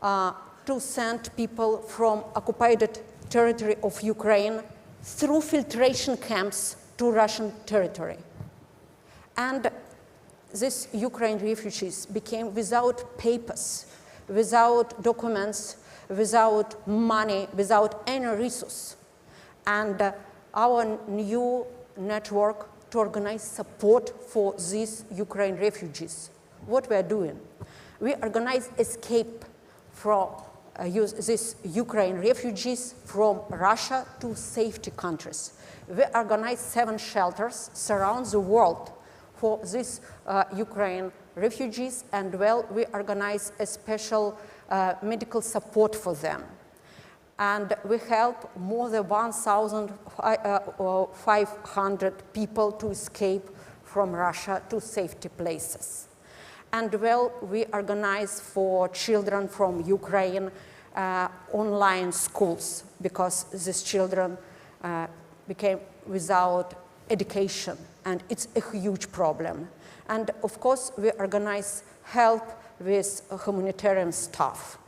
Speaker 10: to send people from occupied territory of Ukraine through filtration camps to Russian territory. And these Ukraine refugees became without papers, without documents, without money, without any resource. And our new network to organize support for these Ukraine refugees. What we are doing? We organize escape from these Ukraine refugees from Russia to safety countries. We organize 7 shelters around the world for these Ukraine refugees, and well, we organize a special medical support for them. And we help more than 1,500 people to escape from Russia to safety places. And well, we organize for children from Ukraine online schools because these children became without education, and it's a huge problem. And of course, we organize help with humanitarian staff.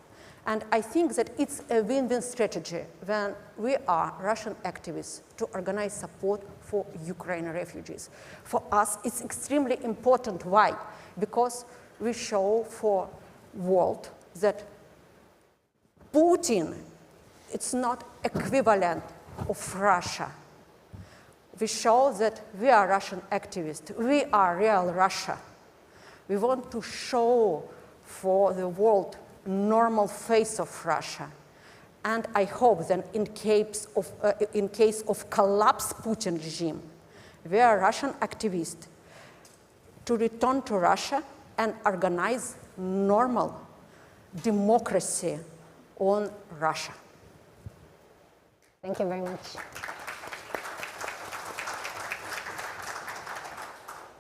Speaker 10: And I think that it's a win-win strategy when we are Russian activists to organize support for Ukraine refugees. For us, it's extremely important. Why? Because we show for world that Putin, it's not equivalent of Russia. We show that we are Russian activists. We are real Russia. We want to show for the world normal face of Russia. And I hope that in case of collapse Putin regime, we are Russian activists to return to Russia and organize normal democracy on Russia.
Speaker 9: Thank you very much.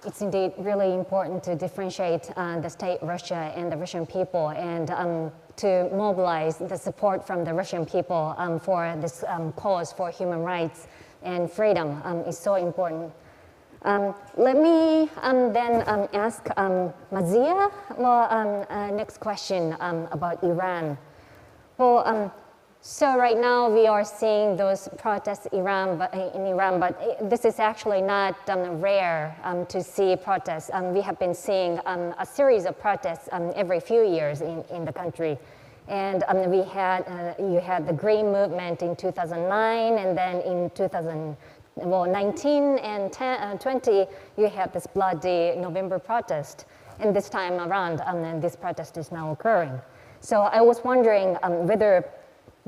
Speaker 9: It's indeed really important to differentiate the state Russia and the Russian people, and to mobilize the support from the Russian people for this cause for human rights and freedom is so important. Let me then ask Mazia next question about Iran. Well, so right now we are seeing those protests in Iran, but this is actually not rare to see protests. We have been seeing a series of protests every few years in the country. And you had the Green Movement in 2009, and then in 2019 and 20, you had this bloody November protest. And this time around, this protest is now occurring. So I was wondering whether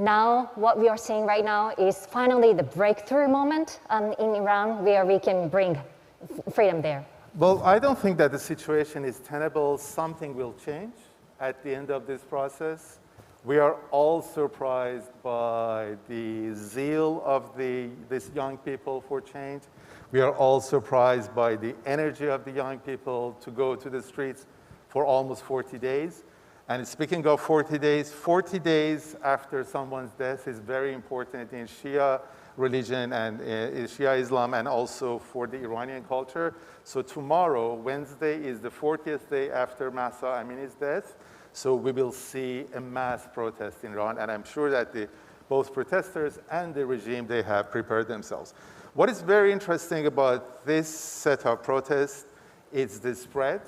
Speaker 9: now what we are seeing right now is finally the breakthrough moment in Iran where we can bring freedom there.
Speaker 12: Well, I don't think that the situation is tenable. Something will change at the end of this process. We are all surprised by the zeal of these young people for change. We are all surprised by the energy of the young people to go to the streets for almost 40 days. And speaking of 40 days after someone's death is very important in Shia religion and Shia Islam, and also for the Iranian culture. So tomorrow, Wednesday, is the 40th day after Mahsa Amini's death. So we will see a mass protest in Iran, and I'm sure that both protesters and the regime, they have prepared themselves. What is very interesting about this set of protests is the spread,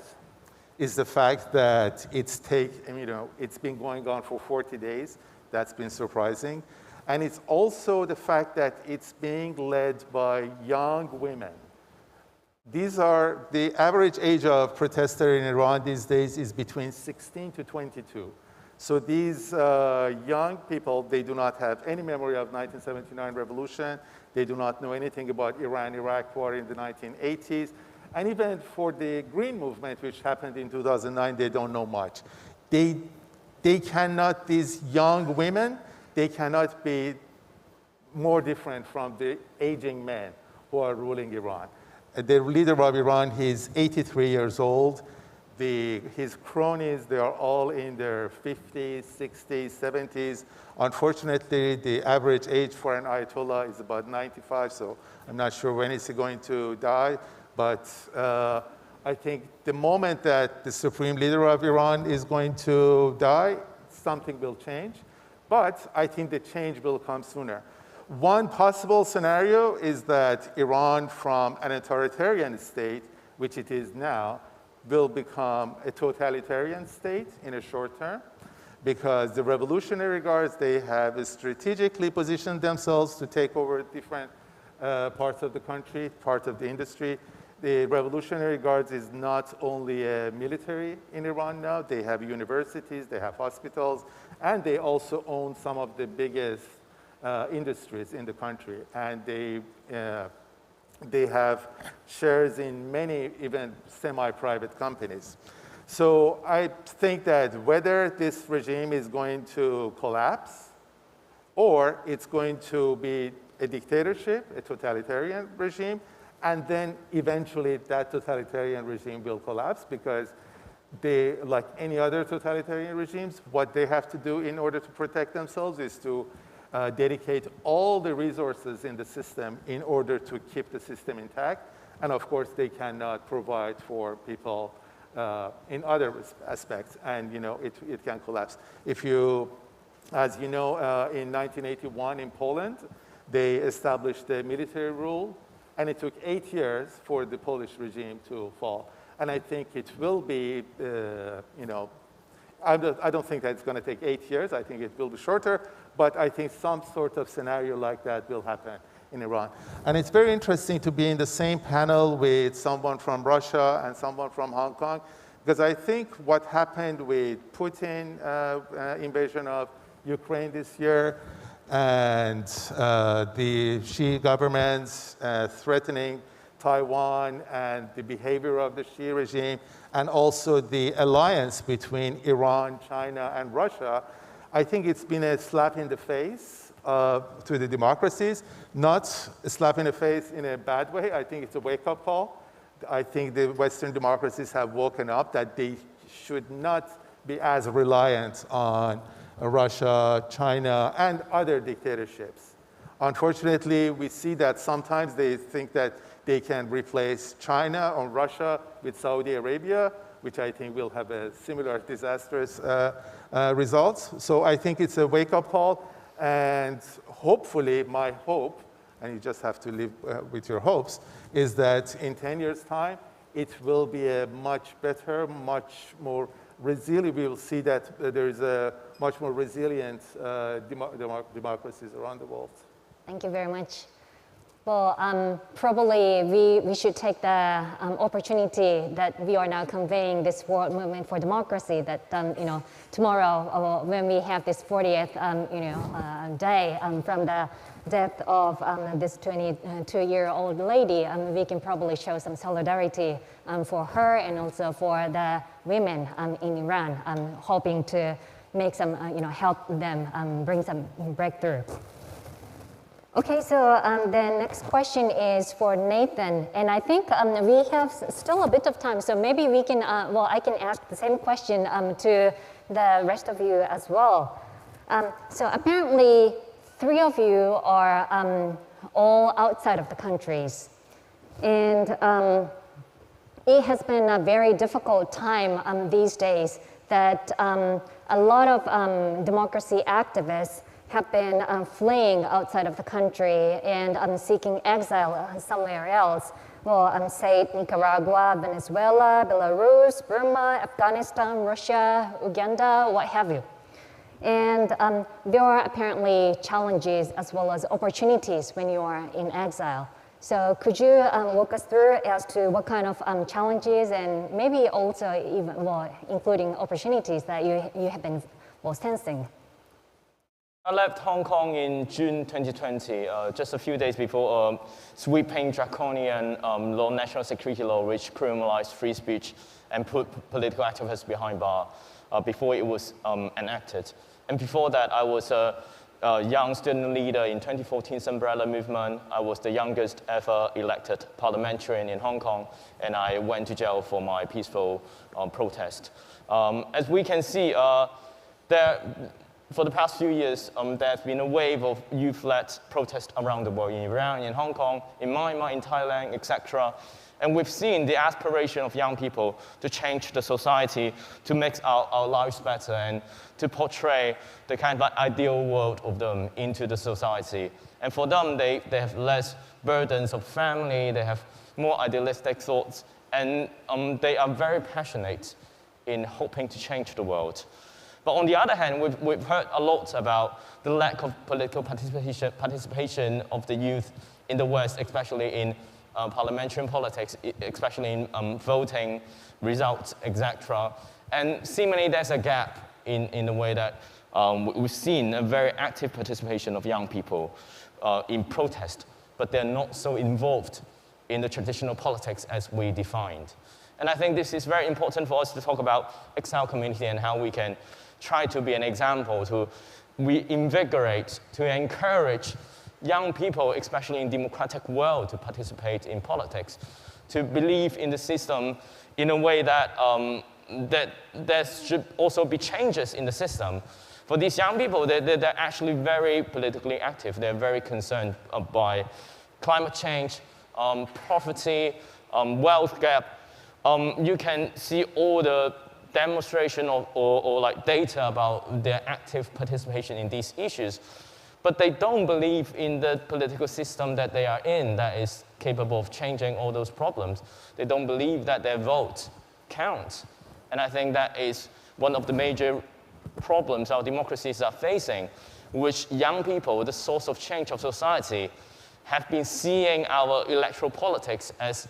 Speaker 12: is the fact that it's been going on for 40 days. That's been surprising. And it's also the fact that it's being led by young women. These are, the average age of protester in Iran these days is between 16 to 22. So these young people, they do not have any memory of 1979 revolution. They do not know anything about Iran-Iraq war in the 1980s. And even for the Green Movement, which happened in 2009, they don't know much. They cannot, these young women, they cannot be more different from the aging men who are ruling Iran. the leader of Iran, he's 83 years old. His cronies, they are all in their 50s, 60s, 70s. Unfortunately, the average age for an Ayatollah is about 95, so I'm not sure when is he going to die. But I think the moment that the supreme leader of Iran is going to die, something will change. But I think the change will come sooner. One possible scenario is that Iran, from an authoritarian state, which it is now, will become a totalitarian state in a short term, because the Revolutionary Guards, they have strategically positioned themselves to take over different parts of the country, part of the industry. The Revolutionary Guards is not only a military in Iran now, they have universities, they have hospitals, and they also own some of the biggest industries in the country. And they have shares in many even semi-private companies. So I think that whether this regime is going to collapse or it's going to be a dictatorship, a totalitarian regime, and then eventually that totalitarian regime will collapse, because they, like any other totalitarian regimes, what they have to do in order to protect themselves is to dedicate all the resources in the system in order to keep the system intact. And of course, they cannot provide for people in other aspects, and it can collapse. If you, as you know, in 1981 in Poland, they established the military rule, and it took 8 years for the Polish regime to fall. And I think it will be, I don't think that it's going to take 8 years. I think it will be shorter, but I think some sort of scenario like that will happen in Iran. And it's very interesting to be in the same panel with someone from Russia and someone from Hong Kong, because I think what happened with Putin invasion of Ukraine this year, and the Xi governments threatening Taiwan, and the behavior of the Xi regime, and also the alliance between Iran, China, and Russia, I think it's been a slap in the face to the democracies. Not a slap in the face in a bad way. I think it's a wake-up call. I think the Western democracies have woken up that they should not be as reliant on Russia, China, and other dictatorships. Unfortunately, we see that sometimes they think that they can replace China or Russia with Saudi Arabia, which I think will have a similar disastrous results. So I think it's a wake-up call, and hopefully my hope, and you just have to live with your hopes, is that in 10 years' time, it will be a much better, much more resilient. We will see that there is a much more resilient democracies around the world.
Speaker 9: Thank you very much. Well, probably we should take the opportunity that we are now conveying this world movement for democracy, that tomorrow when we have this 40th day from the death of this 22-year-old lady, we can probably show some solidarity for her and also for the women in Iran, hoping to make some, help them bring some breakthrough. Okay, so the next question is for Nathan, and I think we have still a bit of time, so maybe we can, I can ask the same question to the rest of you as well. So apparently, 3 of you are all outside of the countries, and it has been a very difficult time these days that a lot of democracy activists have been fleeing outside of the country and seeking exile somewhere else. Well, say Nicaragua, Venezuela, Belarus, Burma, Afghanistan, Russia, Uganda, what have you. And there are apparently challenges as well as opportunities when you are in exile. So could you walk us through as to what kind of challenges and maybe also even, including opportunities that you have been sensing?
Speaker 11: I left Hong Kong in June 2020, just a few days before a sweeping draconian law, national security law, which criminalized free speech and put political activists behind bar before it was enacted. And before that, I was a young student leader in 2014's umbrella movement. I was the youngest ever elected parliamentarian in Hong Kong, and I went to jail for my peaceful protest. As we can see, for the past few years, there's been a wave of youth-led protests around the world, in Iran, in Hong Kong, in Myanmar, in Thailand, etc. And we've seen the aspiration of young people to change the society, to make our lives better, and to portray the kind of like ideal world of them into the society. And for them, they have less burdens of family, they have more idealistic thoughts, and they are very passionate in hoping to change the world. But on the other hand, we've heard a lot about the lack of political participation of the youth in the West, especially in parliamentary politics, especially in voting results, etc. And seemingly there's a gap in the way that we've seen a very active participation of young people in protest, but they're not so involved in the traditional politics as we defined. And I think this is very important for us to talk about exile community and how we can try to be an example to reinvigorate, to encourage young people, especially in democratic world, to participate in politics, to believe in the system in a way that, that there should also be changes in the system. For these young people, they're actually very politically active. They're very concerned by climate change, poverty, wealth gap. You can see all the demonstration or like data about their active participation in these issues, but they don't believe in the political system that they are in that is capable of changing all those problems. They don't believe that their vote counts. And I think that is one of the major problems our democracies are facing, which young people, the source of change of society, have been seeing our electoral politics as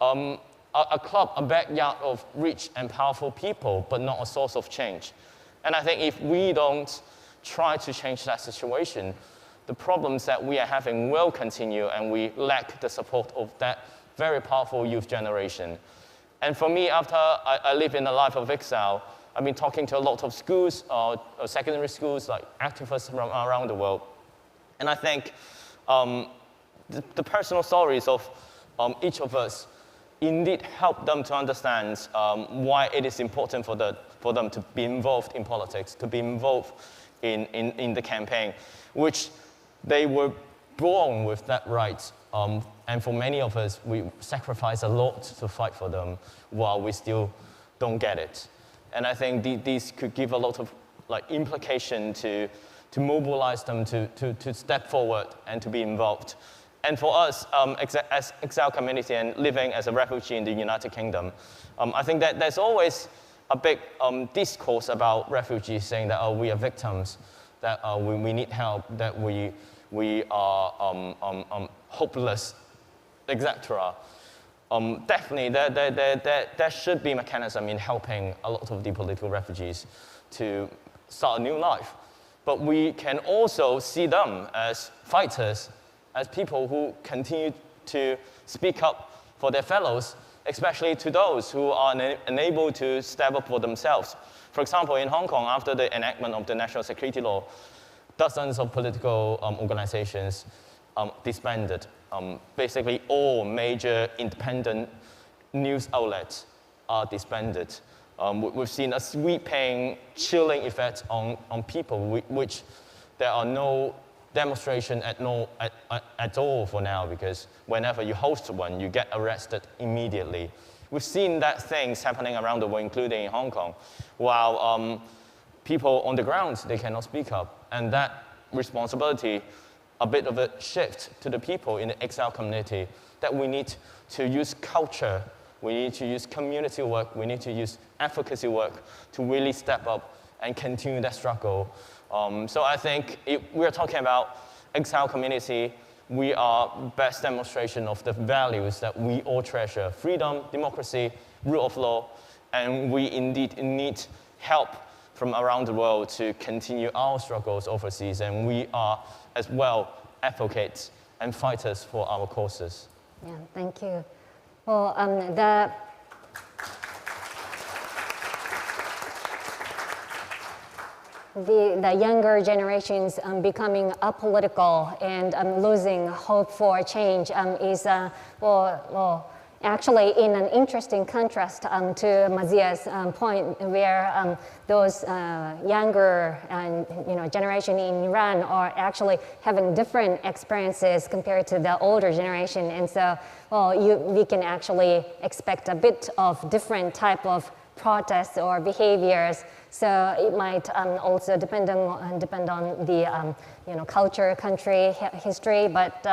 Speaker 11: a club, a backyard of rich and powerful people, but not a source of change. And I think if we don't try to change that situation, the problems that we are having will continue, and we lack the support of that very powerful youth generation. And for me, after I live in a life of exile, I've been talking to a lot of schools, secondary schools, like activists from around the world. And I think the personal stories of each of us indeed help them to understand why it is important for them to be involved in politics, to be involved in the campaign, which they were born with that right. And for many of us, we sacrifice a lot to fight for them while we still don't get it. And I think these could give a lot of implication to mobilize them to step forward and to be involved. And for us, as exile community and living as a refugee in the United Kingdom, I think that there's always a big discourse about refugees saying that we are victims, that we need help, that we are hopeless, etc. Definitely, there should be a mechanism in helping a lot of the political refugees to start a new life. But we can also see them as fighters, as people who continue to speak up for their fellows, especially to those who are unable to step up for themselves. For example, in Hong Kong, after the enactment of the national security law, dozens of political organizations disbanded. Basically, all major independent news outlets are disbanded. We've seen a sweeping, chilling effect on people, which there are no demonstration at all for now, because whenever you host one, you get arrested immediately. We've seen that things happening around the world, including in Hong Kong, while people on the ground, they cannot speak up. And that responsibility, a bit of a shift to the people in the exile community, that we need to use culture, we need to use community work, we need to use advocacy work to really step up and continue that struggle. So I think if we're talking about exile community, we are best demonstration of the values that we all treasure: freedom, democracy, rule of law, and we indeed need help from around the world to continue our struggles overseas, and we are as well advocates and fighters for our causes.
Speaker 9: Yeah, thank you. Well, the younger generations becoming apolitical and losing hope for change is, actually in an interesting contrast to Mazia's point, where those younger generation in Iran are actually having different experiences compared to the older generation. And so, we can actually expect a bit of different type of protests or behaviors. So it might also depend on the culture, country, history, but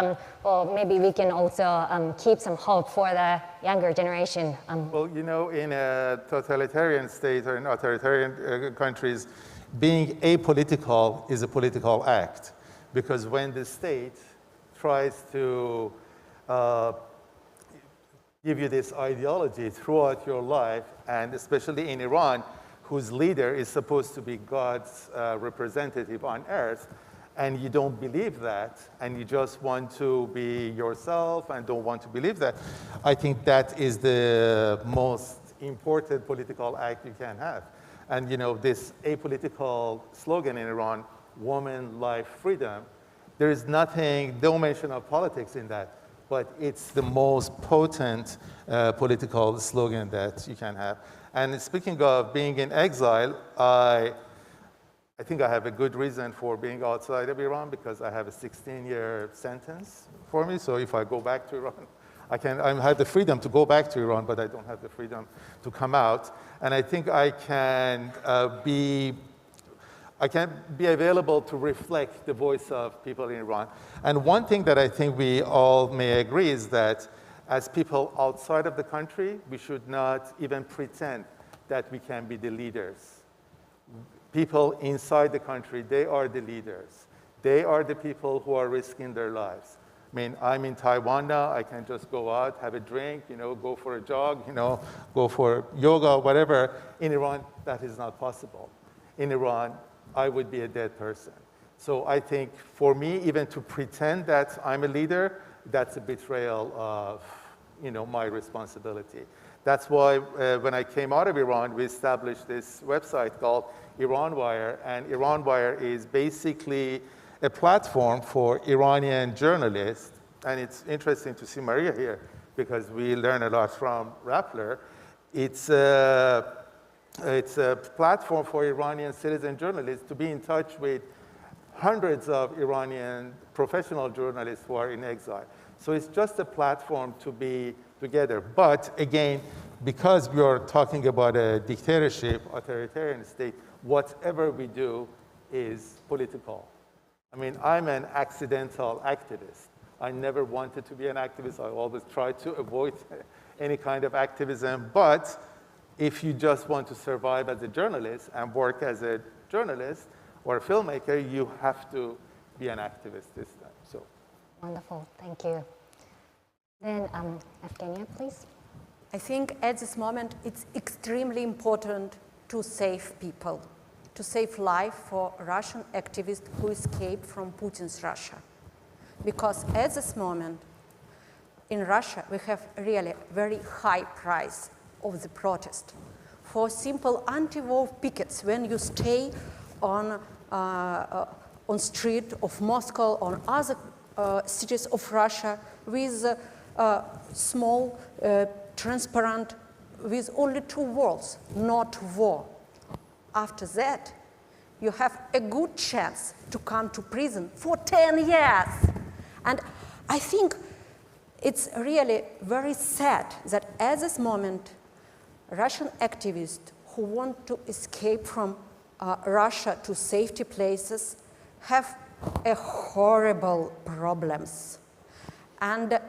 Speaker 9: maybe we can also keep some hope for the younger generation.
Speaker 12: Well, in a totalitarian state or in authoritarian countries, being apolitical is a political act, because when the state tries to give you this ideology throughout your life, and especially in Iran, whose leader is supposed to be God's representative on earth, and you don't believe that, and you just want to be yourself and don't want to believe that, I think that is the most important political act you can have. And this apolitical slogan in Iran, woman, life, freedom, there is nothing, no mention of politics in that, but it's the most potent political slogan that you can have. And speaking of being in exile, I think I have a good reason for being outside of Iran, because I have a 16-year sentence for me. So if I go back to Iran, I have the freedom to go back to Iran, but I don't have the freedom to come out. And I think I can be available to reflect the voice of people in Iran. And one thing that I think we all may agree is that as people outside of the country, we should not even pretend that we can be the leaders. People inside the country, they are the leaders. They are the people who are risking their lives. I mean, I'm in Taiwan now. I can just go out, have a drink, go for a jog, go for yoga, whatever. In Iran, that is not possible. In Iran, I would be a dead person. So I think for me, even to pretend that I'm a leader, that's a betrayal of my responsibility. That's why when I came out of Iran, we established this website called IranWire. And IranWire is basically a platform for Iranian journalists. And it's interesting to see Maria here, because we learn a lot from Rappler. It's a platform for Iranian citizen journalists to be in touch with hundreds of Iranian professional journalists who are in exile. So it's just a platform to be together. But again, because we are talking about a dictatorship, authoritarian state, whatever we do is political. I mean, I'm an accidental activist. I never wanted to be an activist. I always tried to avoid any kind of activism. But if you just want to survive as a journalist and work as a journalist or a filmmaker, you have to be an activist this time. So.
Speaker 9: Wonderful, thank you. Then Evgenia, please.
Speaker 10: I think at this moment it's extremely important to save people, to save life for Russian activists who escaped from Putin's Russia. Because at this moment in Russia we have really very high price of the protest. For simple anti-war pickets, when you stay on street of Moscow, on other cities of Russia with small, transparent, with only two words, not war. After that, you have a good chance to come to prison for 10 years. And I think it's really very sad that at this moment, Russian activists who want to escape from Russia to safety places have horrible problems. And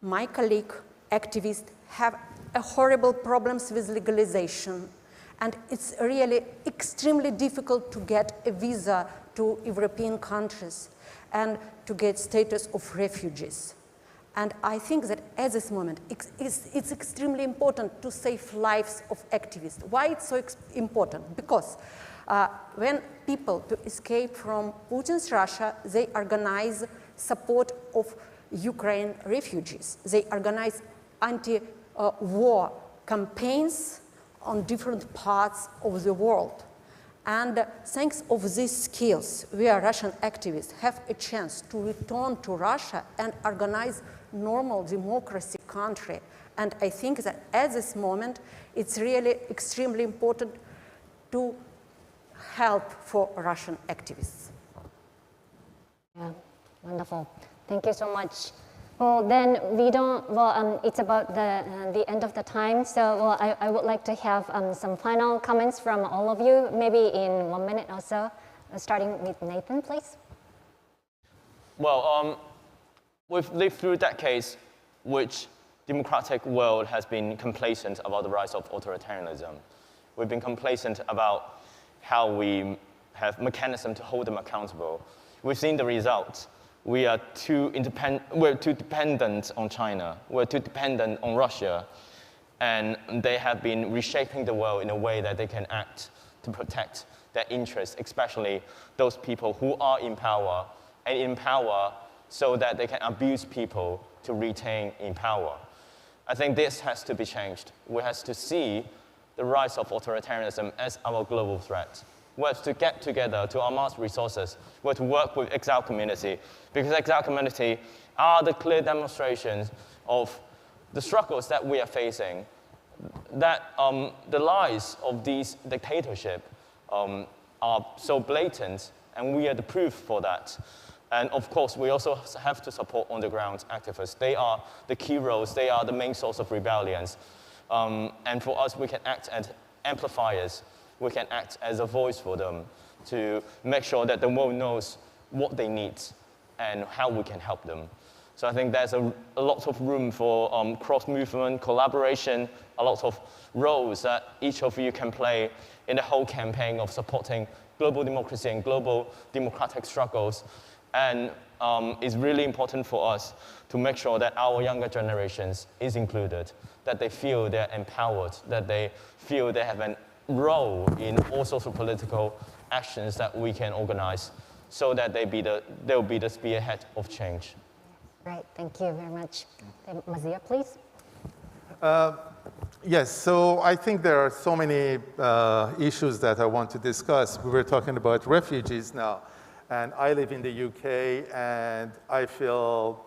Speaker 10: my colleague activists have horrible problems with legalization. And it's really extremely difficult to get a visa to European countries and to get status of refugees. And I think that at this moment, it's extremely important to save lives of activists. Why it's so important? Because when people to escape from Putin's Russia, they organize support of Ukraine refugees. They organize anti-war campaigns on different parts of the world. And thanks of these skills, we are Russian activists have a chance to return to Russia and organize normal democracy country. And I think that at this moment, it's really extremely important to help for Russian activists.
Speaker 9: Yeah, wonderful. Thank you so much. Well, then it's about the end of the time. So, well, I would like to have some final comments from all of you, maybe in 1 minute or so, starting with Nathan, please.
Speaker 11: Well, we've lived through decades which democratic world has been complacent about the rise of authoritarianism. We've been complacent about how we have mechanism to hold them accountable. We've seen the results. We're too dependent on China. We're too dependent on Russia. And they have been reshaping the world in a way that they can act to protect their interests, especially those people who are in power, and in power so that they can abuse people to retain in power. I think this has to be changed. We have to see the rise of authoritarianism as our global threat. We have to get together to amass resources. We have to work with exile community, because exile community are the clear demonstrations of the struggles that we are facing, that the lies of these dictatorship are so blatant, and we are the proof for that. And of course, we also have to support on-the-ground activists. They are the key roles. They are the main source of rebellions. And for us, we can act as amplifiers. We can act as a voice for them to make sure that the world knows what they need and how we can help them. So I think there's a lot of room for cross-movement, collaboration, a lot of roles that each of you can play in the whole campaign of supporting global democracy and global democratic struggles. And it's really important for us to make sure that our younger generations is included, that they feel they're empowered, that they feel they have a role in all sorts of political actions that we can organize, so that they'll be the spearhead of change.
Speaker 9: Great, thank you very much. Mazia, please.
Speaker 12: Yes, so I think there are so many issues that I want to discuss. We were talking about refugees now, and I live in the UK, and I feel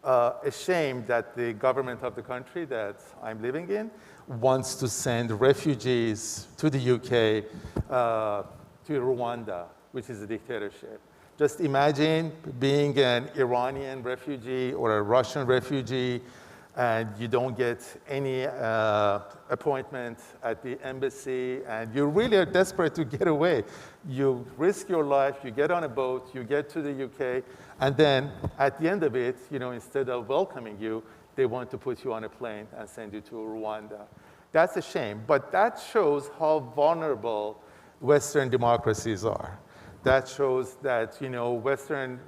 Speaker 12: ashamed that the government of the country that I'm living in wants to send refugees to the UK, to Rwanda, which is a dictatorship. Just imagine being an Iranian refugee or a Russian refugee, and you don't get any appointment at the embassy, and you really are desperate to get away. You risk your life, you get on a boat, you get to the UK, and then at the end of it, instead of welcoming you, they want to put you on a plane and send you to Rwanda. That's a shame, but that shows how vulnerable Western democracies are. That shows that, Western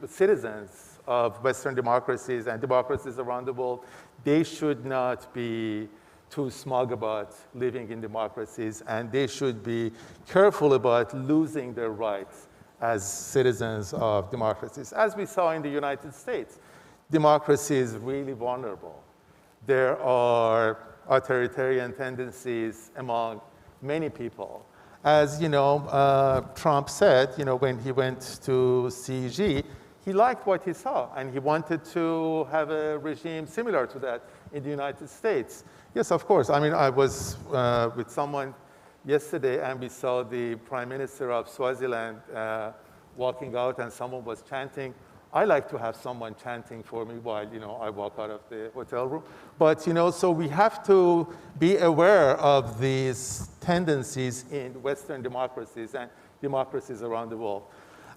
Speaker 12: citizens of Western democracies and democracies around the world, they should not be too smug about living in democracies, and they should be careful about losing their rights as citizens of democracies. As we saw in the United States, democracy is really vulnerable. There are authoritarian tendencies among many people. As Trump said, when he went to see Xi, he liked what he saw, and he wanted to have a regime similar to that in the United States. Yes, of course. I mean, I was with someone yesterday, and we saw the Prime Minister of Swaziland walking out, and someone was chanting. I like to have someone chanting for me while, I walk out of the hotel room. But, so we have to be aware of these tendencies in Western democracies and democracies around the world.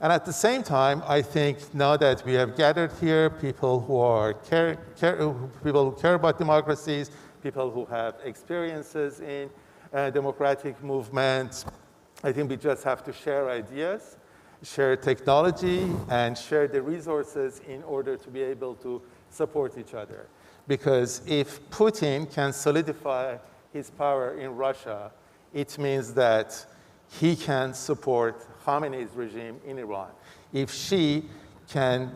Speaker 12: And at the same time, I think now that we have gathered here people who people who care about democracies, people who have experiences in democratic movements, I think we just have to share ideas, share technology, and share the resources in order to be able to support each other. Because if Putin can solidify his power in Russia, it means that he can support Khamenei's regime in Iran. If Xi can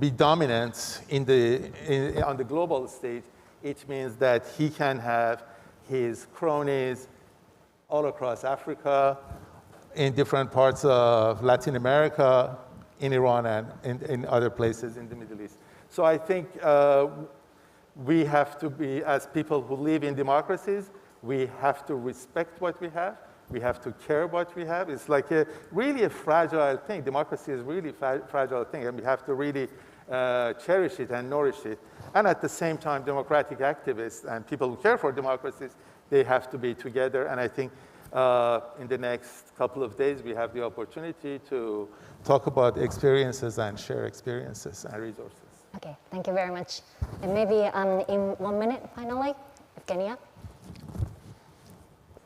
Speaker 12: be dominant on the global stage, it means that he can have his cronies all across Africa, in different parts of Latin America, in Iran, and in other places in the Middle East. So I think we have to be, as people who live in democracies, we have to respect what we have. We have to care what we have. It's like really a fragile thing. Democracy is really a fragile thing, and we have to really cherish it and nourish it. And at the same time, democratic activists and people who care for democracies, they have to be together. And I think in the next couple of days, we have the opportunity to talk about experiences and share experiences and resources.
Speaker 9: Okay, thank you very much. And maybe in 1 minute, finally, Evgenia.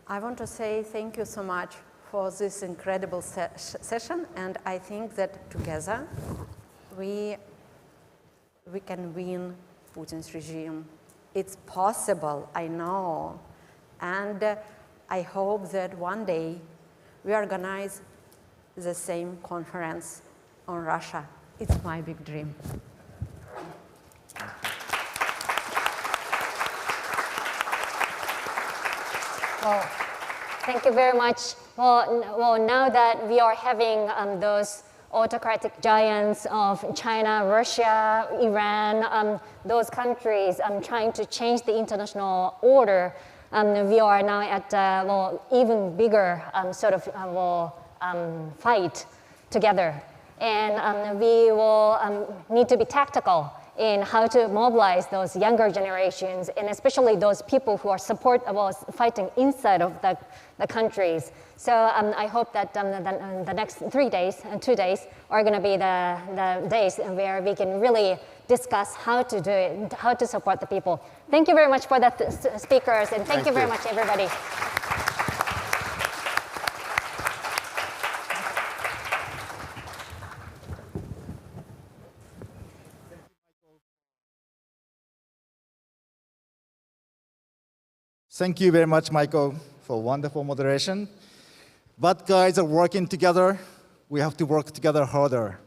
Speaker 10: I want to say thank you so much for this incredible session, and I think that together we can win Putin's regime. It's possible, I know, and I hope that one day we organize the same conference on Russia. It's my big dream.
Speaker 9: Well, thank you very much. Well, now that we are having those autocratic giants of China, Russia, Iran, those countries trying to change the international order, we are now at even bigger sort of fight together. And we will need to be tactical in how to mobilize those younger generations, and especially those people who are fighting inside of the countries. So I hope that the next 3 days and 2 days are going to be the days where we can really discuss how to do it, how to support the people. Thank you very much for the speakers, and thank you very much, everybody.
Speaker 7: Thank you very much, Michael, for wonderful moderation. But guys are working together. We have to work together harder.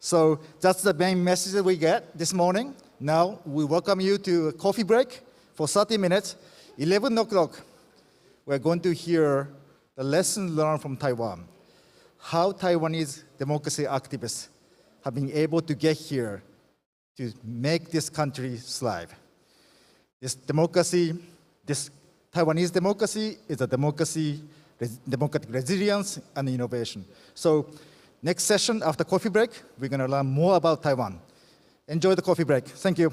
Speaker 7: So that's the main message that we get this morning. Now we welcome you to a coffee break for 30 minutes. 11 o'clock, we're going to hear the lesson learned from Taiwan. How Taiwanese democracy activists have been able to get here to make this country thrive. This democracy, this Taiwanese democracy is a democracy, democratic resilience and innovation. So next session after coffee break, we're going to learn more about Taiwan. Enjoy the coffee break. Thank you.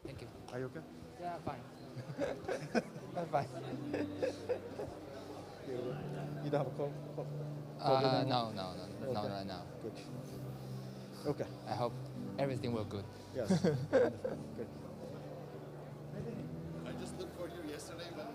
Speaker 13: Thank you.
Speaker 7: Are you okay?
Speaker 13: Yeah, fine. I'm fine.
Speaker 7: You don't have a cold?
Speaker 13: No, right now.
Speaker 7: Good. Okay.
Speaker 13: I hope everything will good.
Speaker 7: Yes. Good.
Speaker 14: I just looked for you yesterday when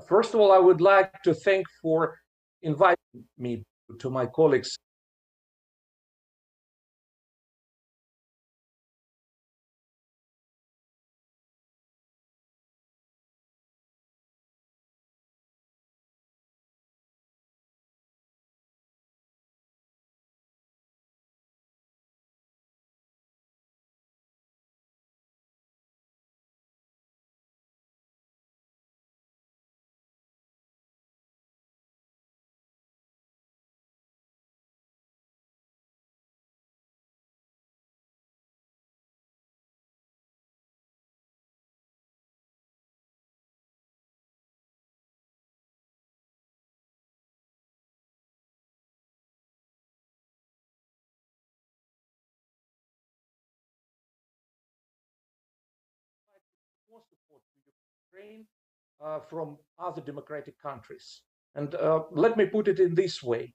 Speaker 15: First of all, I would like to thank for inviting me to my colleagues. More support to Ukraine from other democratic countries. And let me put it in this way.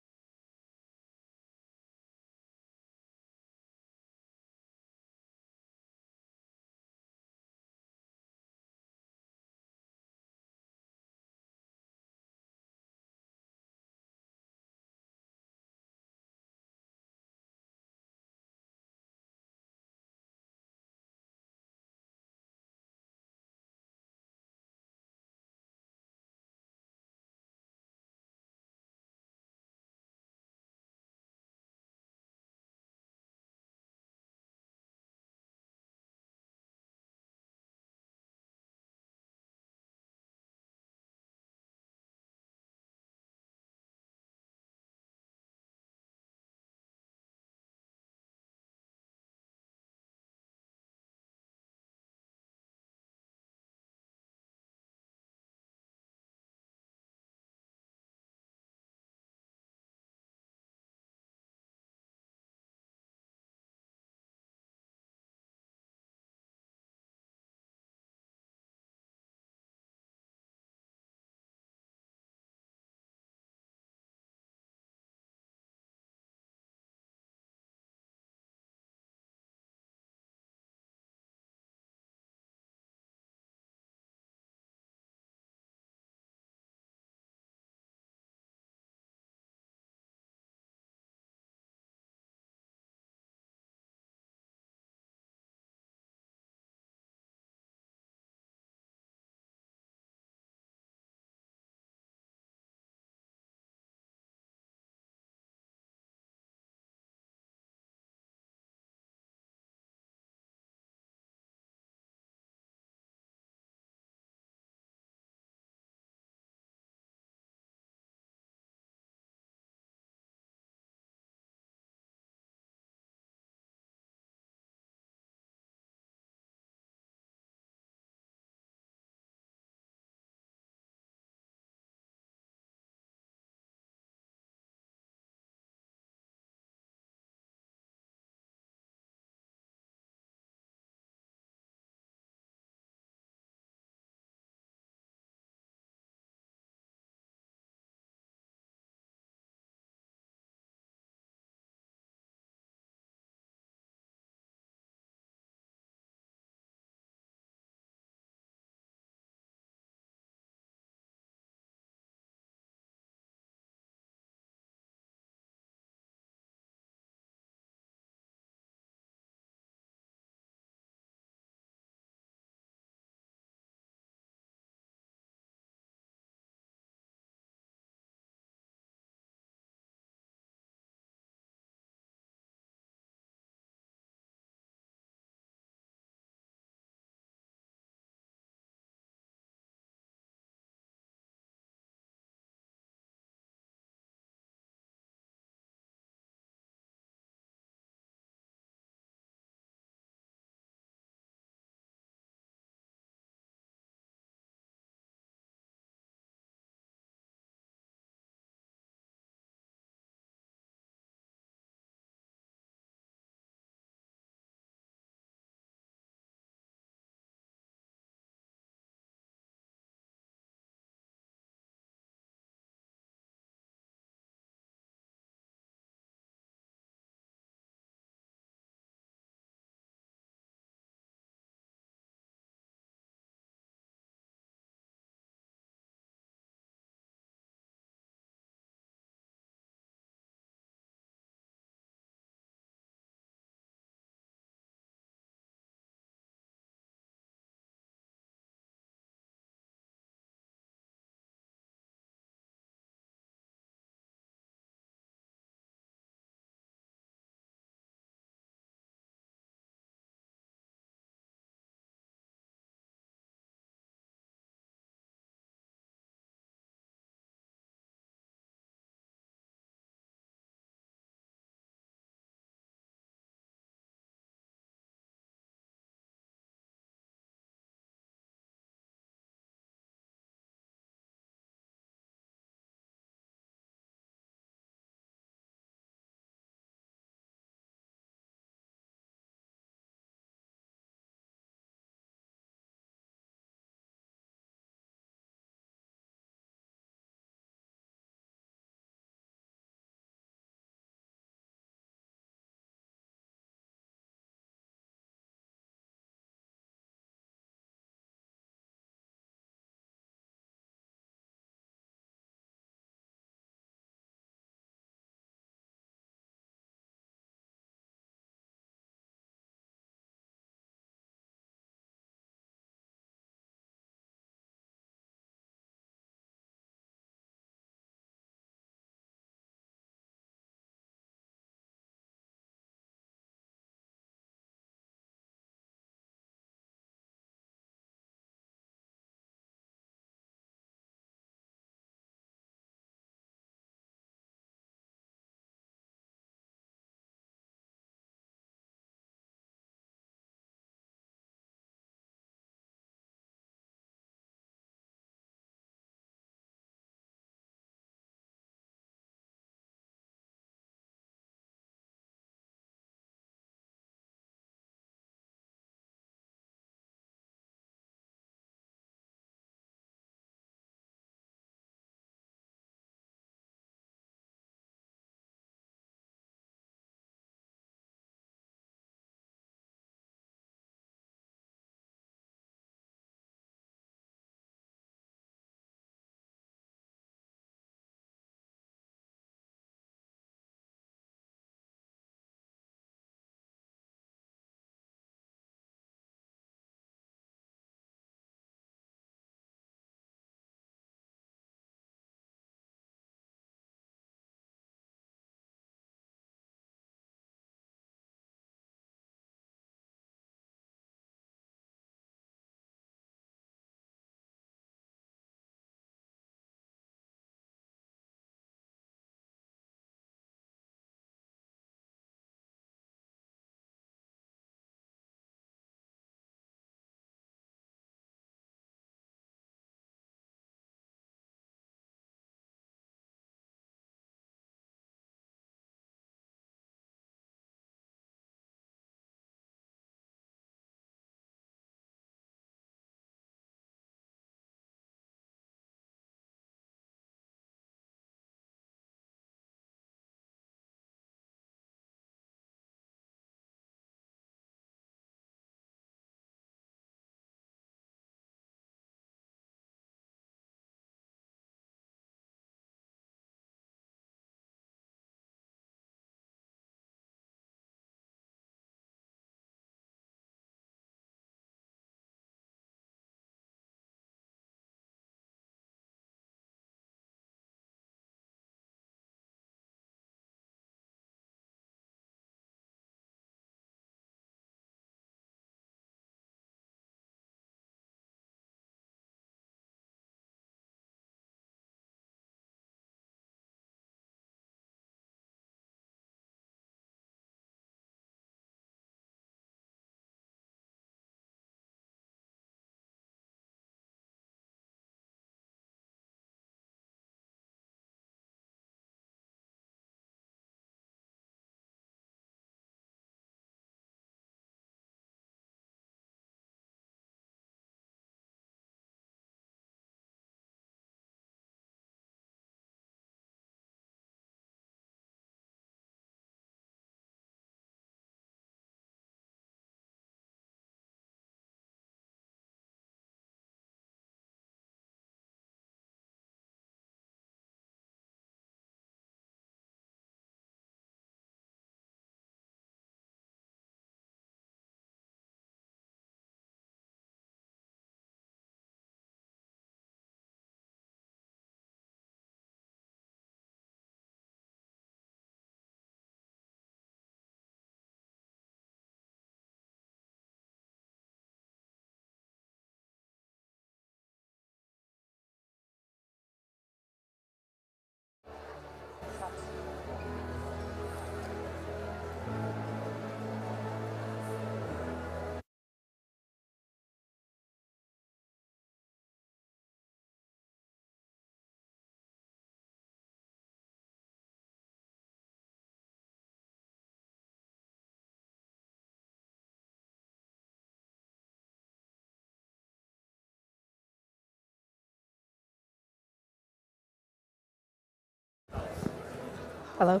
Speaker 16: Hello.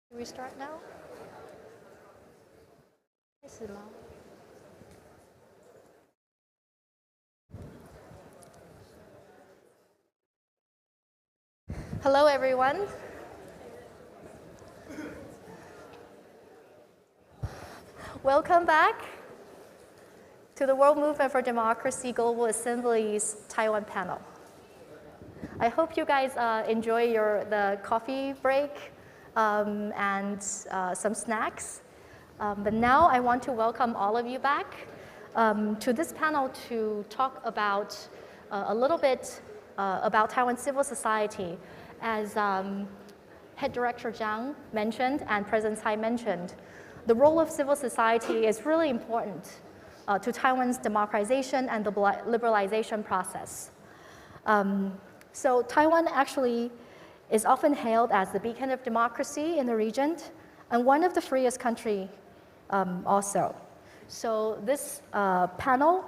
Speaker 17: Can we start now? Hello, everyone. Welcome back to the World Movement for Democracy Global Assembly's Taiwan panel. I hope you guys enjoy the coffee break and some snacks. But now I want to welcome all of you back to this panel to talk about a little bit about Taiwan civil society. As Head Director Zhang mentioned and President Tsai mentioned, the role of civil society is really important to Taiwan's democratization and the liberalization process. So Taiwan actually is often hailed as the beacon of democracy in the region and one of the freest countries also. So this panel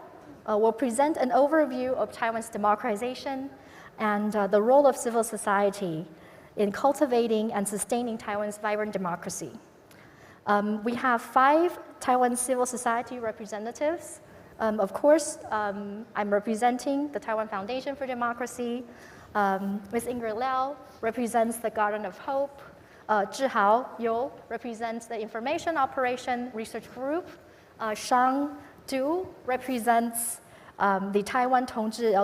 Speaker 17: will present an overview of Taiwan's democratization and the role of civil society in cultivating and sustaining Taiwan's vibrant democracy. We have 5 Taiwan civil society representatives. Of course, I'm representing the Taiwan Foundation for Democracy. Ms. Ingrid Liao represents the Garden of Hope. Zhihao Yu represents the Information Operation Research Group. Shang Du represents the Taiwan Tongzhi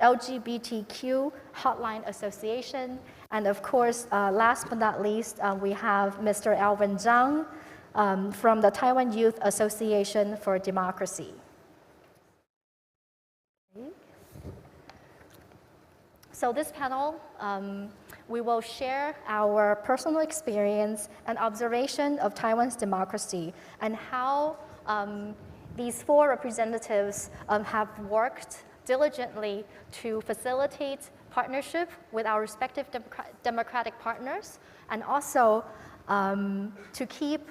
Speaker 17: LGBTQ Hotline Association. And of course, last but not least, we have Mr. Alvin Zhang from the Taiwan Youth Association for Democracy. So this panel, we will share our personal experience and observation of Taiwan's democracy and how these 4 representatives have worked diligently to facilitate partnership with our respective democratic partners and also to keep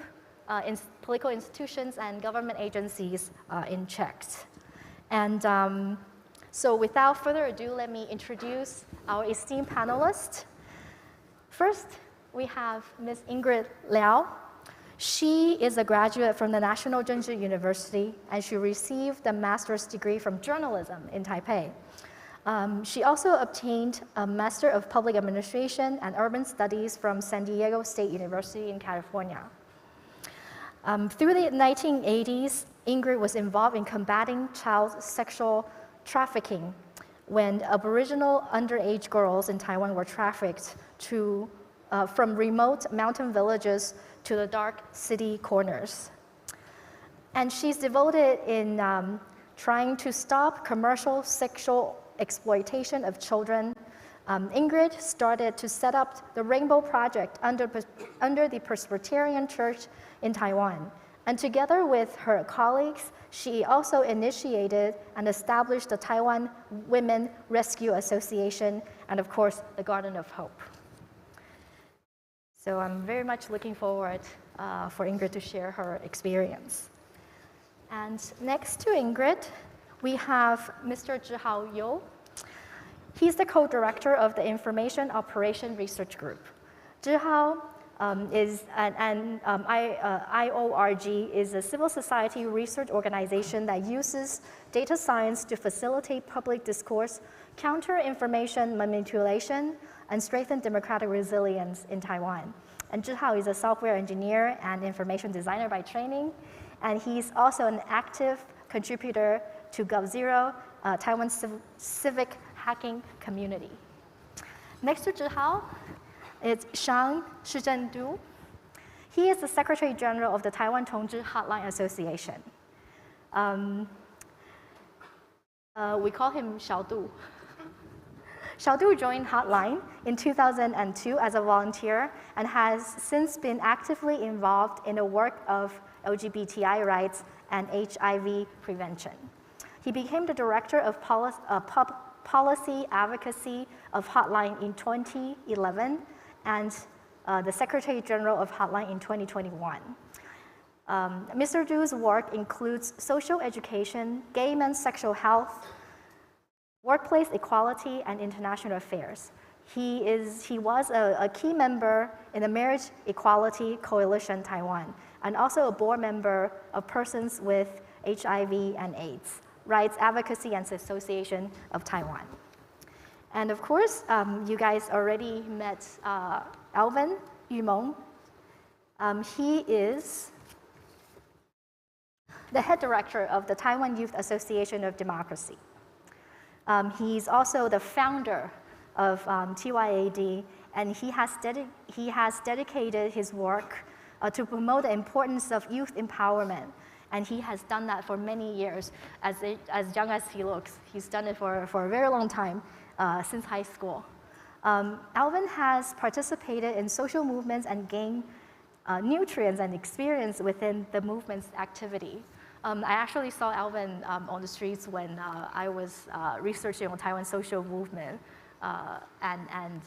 Speaker 17: political institutions and government agencies in check. And so without further ado, let me introduce our esteemed panelists. First, we have Ms. Ingrid Liao. She is a graduate from the National Zhengzhi University, and she received a master's degree from journalism in Taipei. She also obtained a Master of Public Administration and Urban Studies from San Diego State University in California. Through the 1980s, Ingrid was involved in combating child sexual trafficking when Aboriginal underage girls in Taiwan were trafficked from remote mountain villages to the dark city corners. And she's devoted in trying to stop commercial sexual exploitation of children. Ingrid started to set up the Rainbow Project under the Presbyterian Church in Taiwan. And together with her colleagues, she also initiated and established the Taiwan Women Rescue Association and, of course, the Garden of Hope. So I'm very much looking forward for Ingrid to share her experience. And next to Ingrid, we have Mr. Zhihao Yu. He's the co-director of the Information Operation Research Group. Zhihao is IORG is a civil society research organization that uses data science to facilitate public discourse, counter information manipulation, and strengthen democratic resilience in Taiwan. And Zhihao is a software engineer and information designer by training, and he's also an active contributor to GovZero, Taiwan's civic hacking community. Next to Zhihao is Shang Shizhendu. He is the Secretary General of the Taiwan Tongzhi Hotline Association. We call him Xiao Du. Xiao Du joined Hotline in 2002 as a volunteer and has since been actively involved in the work of LGBTI rights and HIV prevention. He became the Director of Policy Advocacy of Hotline in 2011 and the Secretary General of Hotline in 2021. Mr. Du's work includes social education, gay men's sexual health, workplace equality and international affairs. He was a key member in the Marriage Equality Coalition Taiwan, and also a board member of Persons with HIV and AIDS, Rights Advocacy and Association of Taiwan. And of course, you guys already met Alvin Yumeng. He is the head director of the Taiwan Youth Association of Democracy. He's also the founder of TYAD, and he has dedicated his work to promote the importance of youth empowerment. And he has done that for many years, as young as he looks. He's done it for a very long time, since high school. Alvin has participated in social movements and gained nutrients and experience within the movement's activity. I actually saw Alvin on the streets when I was researching on Taiwan social movement and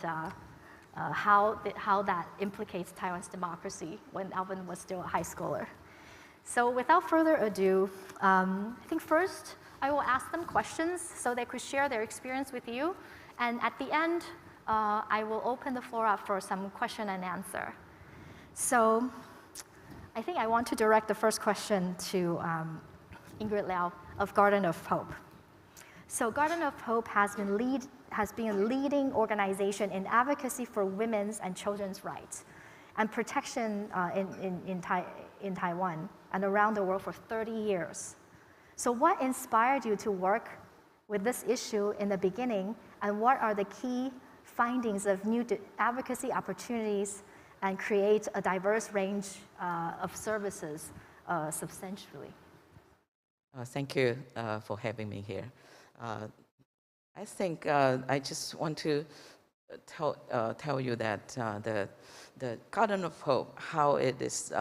Speaker 17: how that implicates Taiwan's democracy when Alvin was still a high schooler. So without further ado, I think first I will ask them questions so they could share their experience with you. And at the end, I will open the floor up for some question and answer. So I think I want to direct the first question to Ingrid Liao of Garden of Hope. So Garden of Hope has been a leading organization in advocacy for women's and children's rights and protection in Taiwan and around the world for 30 years. So what inspired you to work with this issue in the beginning, and what are the key findings of new advocacy opportunities and create a diverse range of services substantially?
Speaker 16: Thank you for having me here. I think I just want to tell you that the Garden of Hope, how it is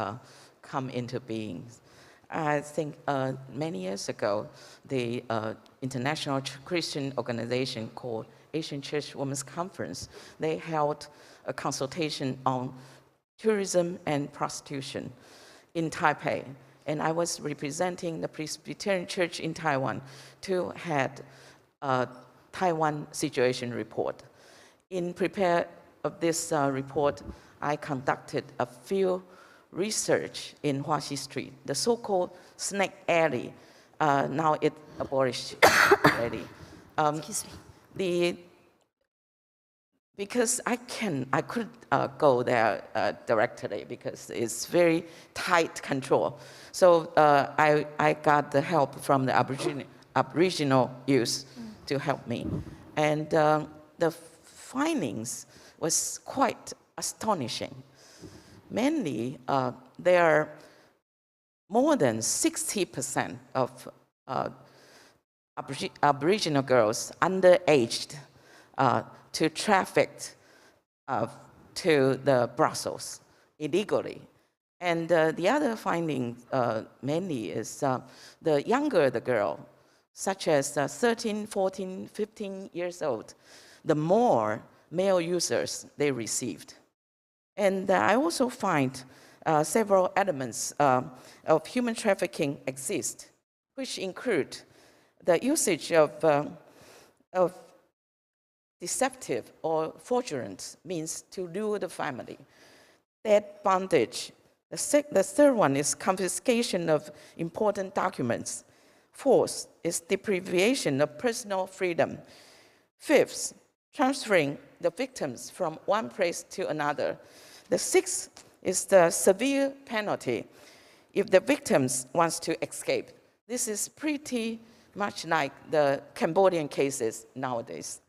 Speaker 16: come into being. I think many years ago, the international Christian organization called Asian Church Women's Conference, they held a consultation on tourism and prostitution in Taipei. And I was representing the Presbyterian Church in Taiwan to head a Taiwan situation report. In prepare of this report, I conducted a field research in Huaxi Street, the so-called Snake Alley. Now it's abolished already.
Speaker 3: Excuse me.
Speaker 16: Because I could go there directly because it's very tight control. So I got the help from the Aboriginal youth to help me. And the findings was quite astonishing. Mainly, there are more than 60% of Aboriginal girls underaged to trafficked to the Brussels illegally. And the other finding mainly is the younger the girl, such as 13, 14, 15 years old, the more male users they received. And I also find several elements of human trafficking exist, which include the usage of deceptive or fraudulent means to lure the family. Debt bondage. The third one is confiscation of important documents. Fourth is deprivation of personal freedom. Fifth, transferring the victims from one place to another. The sixth is the severe penalty if the victims wants to escape. This is pretty much like the Cambodian cases nowadays.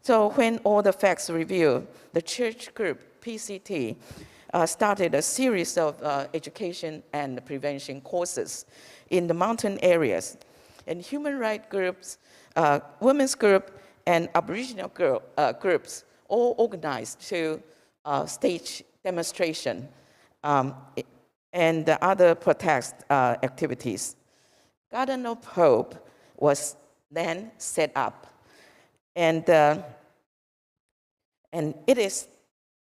Speaker 16: So when all the facts revealed, the church group, PCT, started a series of education and prevention courses in the mountain areas. And human rights groups, women's group, and Aboriginal groups all organized to stage demonstration and other protest activities. Garden of Hope was then set up. And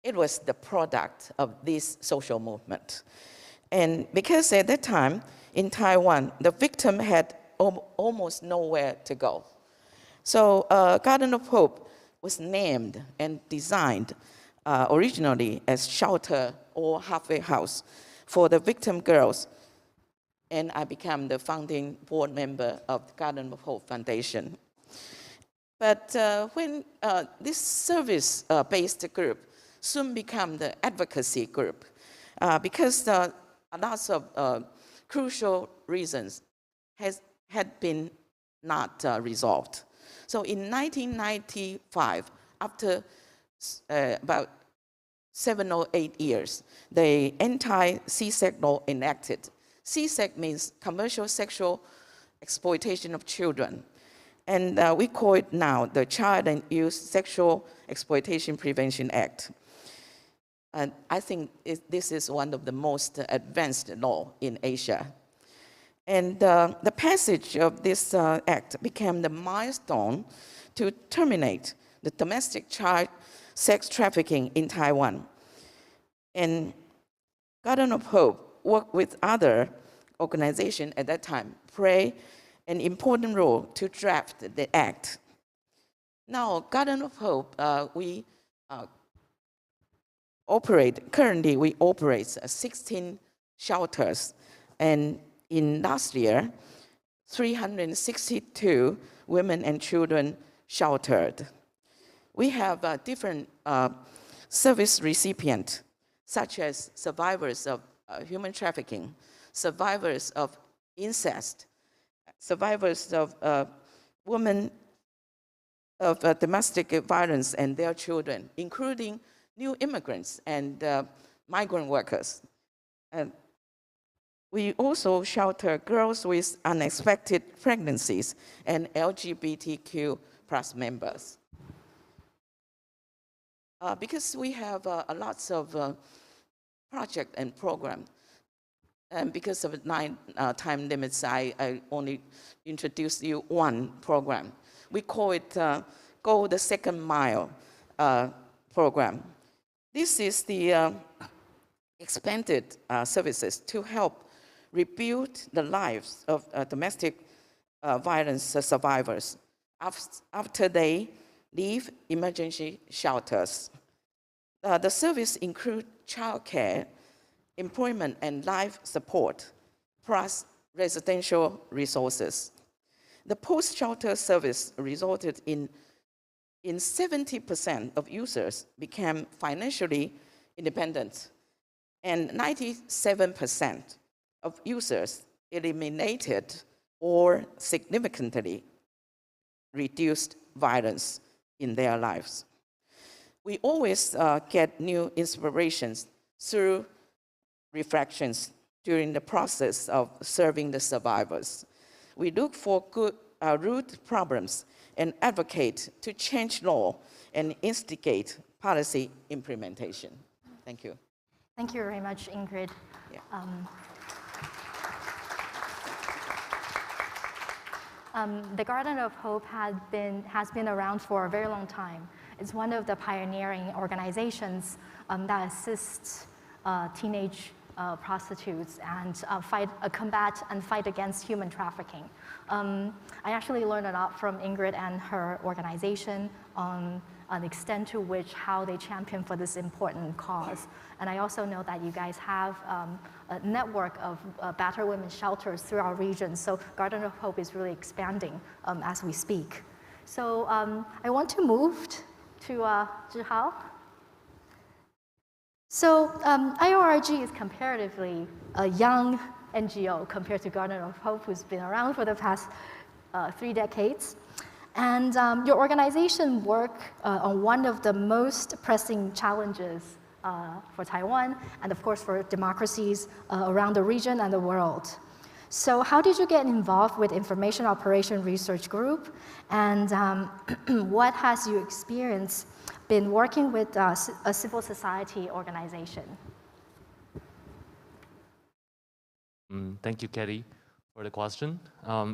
Speaker 16: it was the product of this social movement. And because at that time in Taiwan, the victim had almost nowhere to go. So Garden of Hope was named and designed originally as shelter or halfway house for the victim girls. And I became the founding board member of the Garden of Hope Foundation. But when this service-based group soon became the advocacy group, because lots of crucial reasons had been not resolved. So in 1995, after about 7 or 8 years, the anti-CSEC law enacted. CSEC means commercial sexual exploitation of children. And we call it now the Child and Youth Sexual Exploitation Prevention Act. And I think this is one of the most advanced law in Asia. And the passage of this act became the milestone to terminate the domestic child sex trafficking in Taiwan. And Garden of Hope worked with other organizations at that time, played an important role to draft the act. Now, Garden of Hope, currently we operate 16 shelters, and in last year, 362 women and children sheltered. We have different service recipients, such as survivors of human trafficking, survivors of incest, survivors of women of domestic violence and their children, including new immigrants and migrant workers. And we also shelter girls with unexpected pregnancies and LGBTQ plus members. Because we have lots of projects and programs, and because of time limits, I only introduced you one program. We call it Go the Second Mile program. This is the expanded services to help rebuild the lives of domestic violence survivors after they leave emergency shelters. The service includes childcare, employment and life support, plus residential resources. The post-shelter service resulted in 70% of users became financially independent, and 97% of users eliminated or significantly reduced violence in their lives. We always get new inspirations through reflections during the process of serving the survivors. We look for good root problems and advocate to change law and instigate policy implementation. Thank you.
Speaker 17: Thank you very much, Ingrid.
Speaker 16: Yeah.
Speaker 17: The Garden of Hope has been around for a very long time. It's one of the pioneering organizations that assists teenage prostitutes and combat and fight against human trafficking. I actually learned a lot from Ingrid and her organization on the extent to which how they champion for this important cause. And I also know that you guys have a network of battered women's shelters through our region. So Garden of Hope is really expanding as we speak. So I want to move to Zhihao. So IORG is comparatively a young NGO compared to Garden of Hope, who's been around for the past 3 decades. And your organization work on one of the most pressing challenges for Taiwan, and of course for democracies around the region and the world. So how did you get involved with Information Operation Research Group? And what has your experience been working with a civil society organization?
Speaker 18: Thank you, Katie, for the question.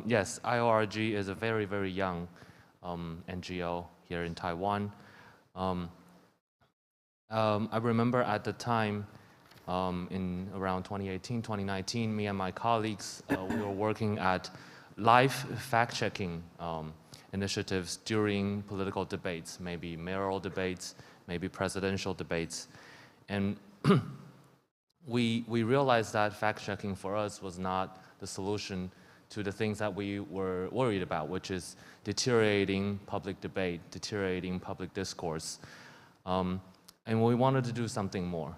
Speaker 18: Yes, IORG is a very, very young NGO here in Taiwan. I remember at the time, in around 2018, 2019, me and my colleagues, we were working at live fact-checking initiatives during political debates, maybe mayoral debates, maybe presidential debates. And we realized that fact-checking for us was not the solution to the things that we were worried about, which is deteriorating public debate, deteriorating public discourse. And we wanted to do something more.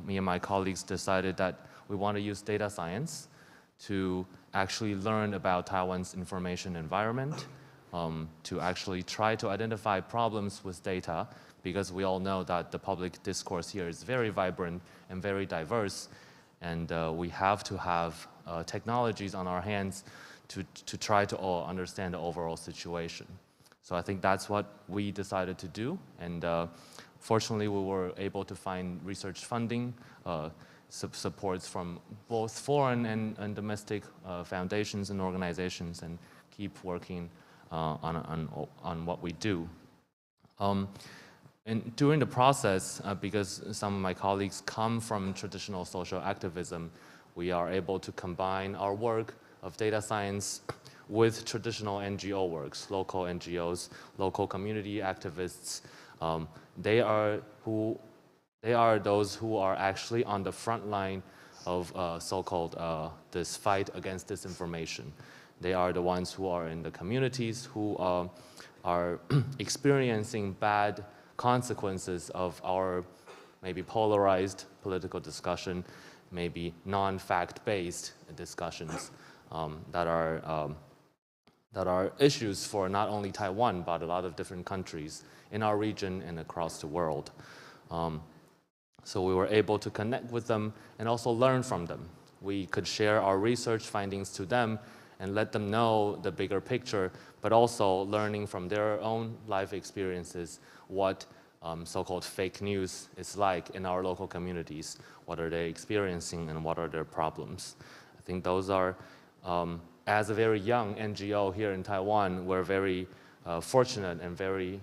Speaker 18: Me and my colleagues decided that we want to use data science to actually learn about Taiwan's information environment, to actually try to identify problems with data, because we all know that the public discourse here is very vibrant and very diverse, and we have to have technologies on our hands to try to understand the overall situation. So I think that's what we decided to do, and fortunately we were able to find research funding, supports from both foreign and domestic foundations and organizations, and keep working on what we do. And during the process, because some of my colleagues come from traditional social activism, we are able to combine our work of data science with traditional NGO works, local NGOs, local community activists. They are those who are actually on the front line of so-called this fight against disinformation. They are the ones who are in the communities who are experiencing bad consequences of our maybe polarized political discussion, maybe non-fact-based discussions that are issues for not only Taiwan, but a lot of different countries in our region and across the world. So we were able to connect with them and also learn from them. We could share our research findings to them and let them know the bigger picture, but also learning from their own life experiences what so-called fake news is like in our local communities. What are they experiencing and what are their problems? I think those are, as a very young NGO here in Taiwan, we're very fortunate and very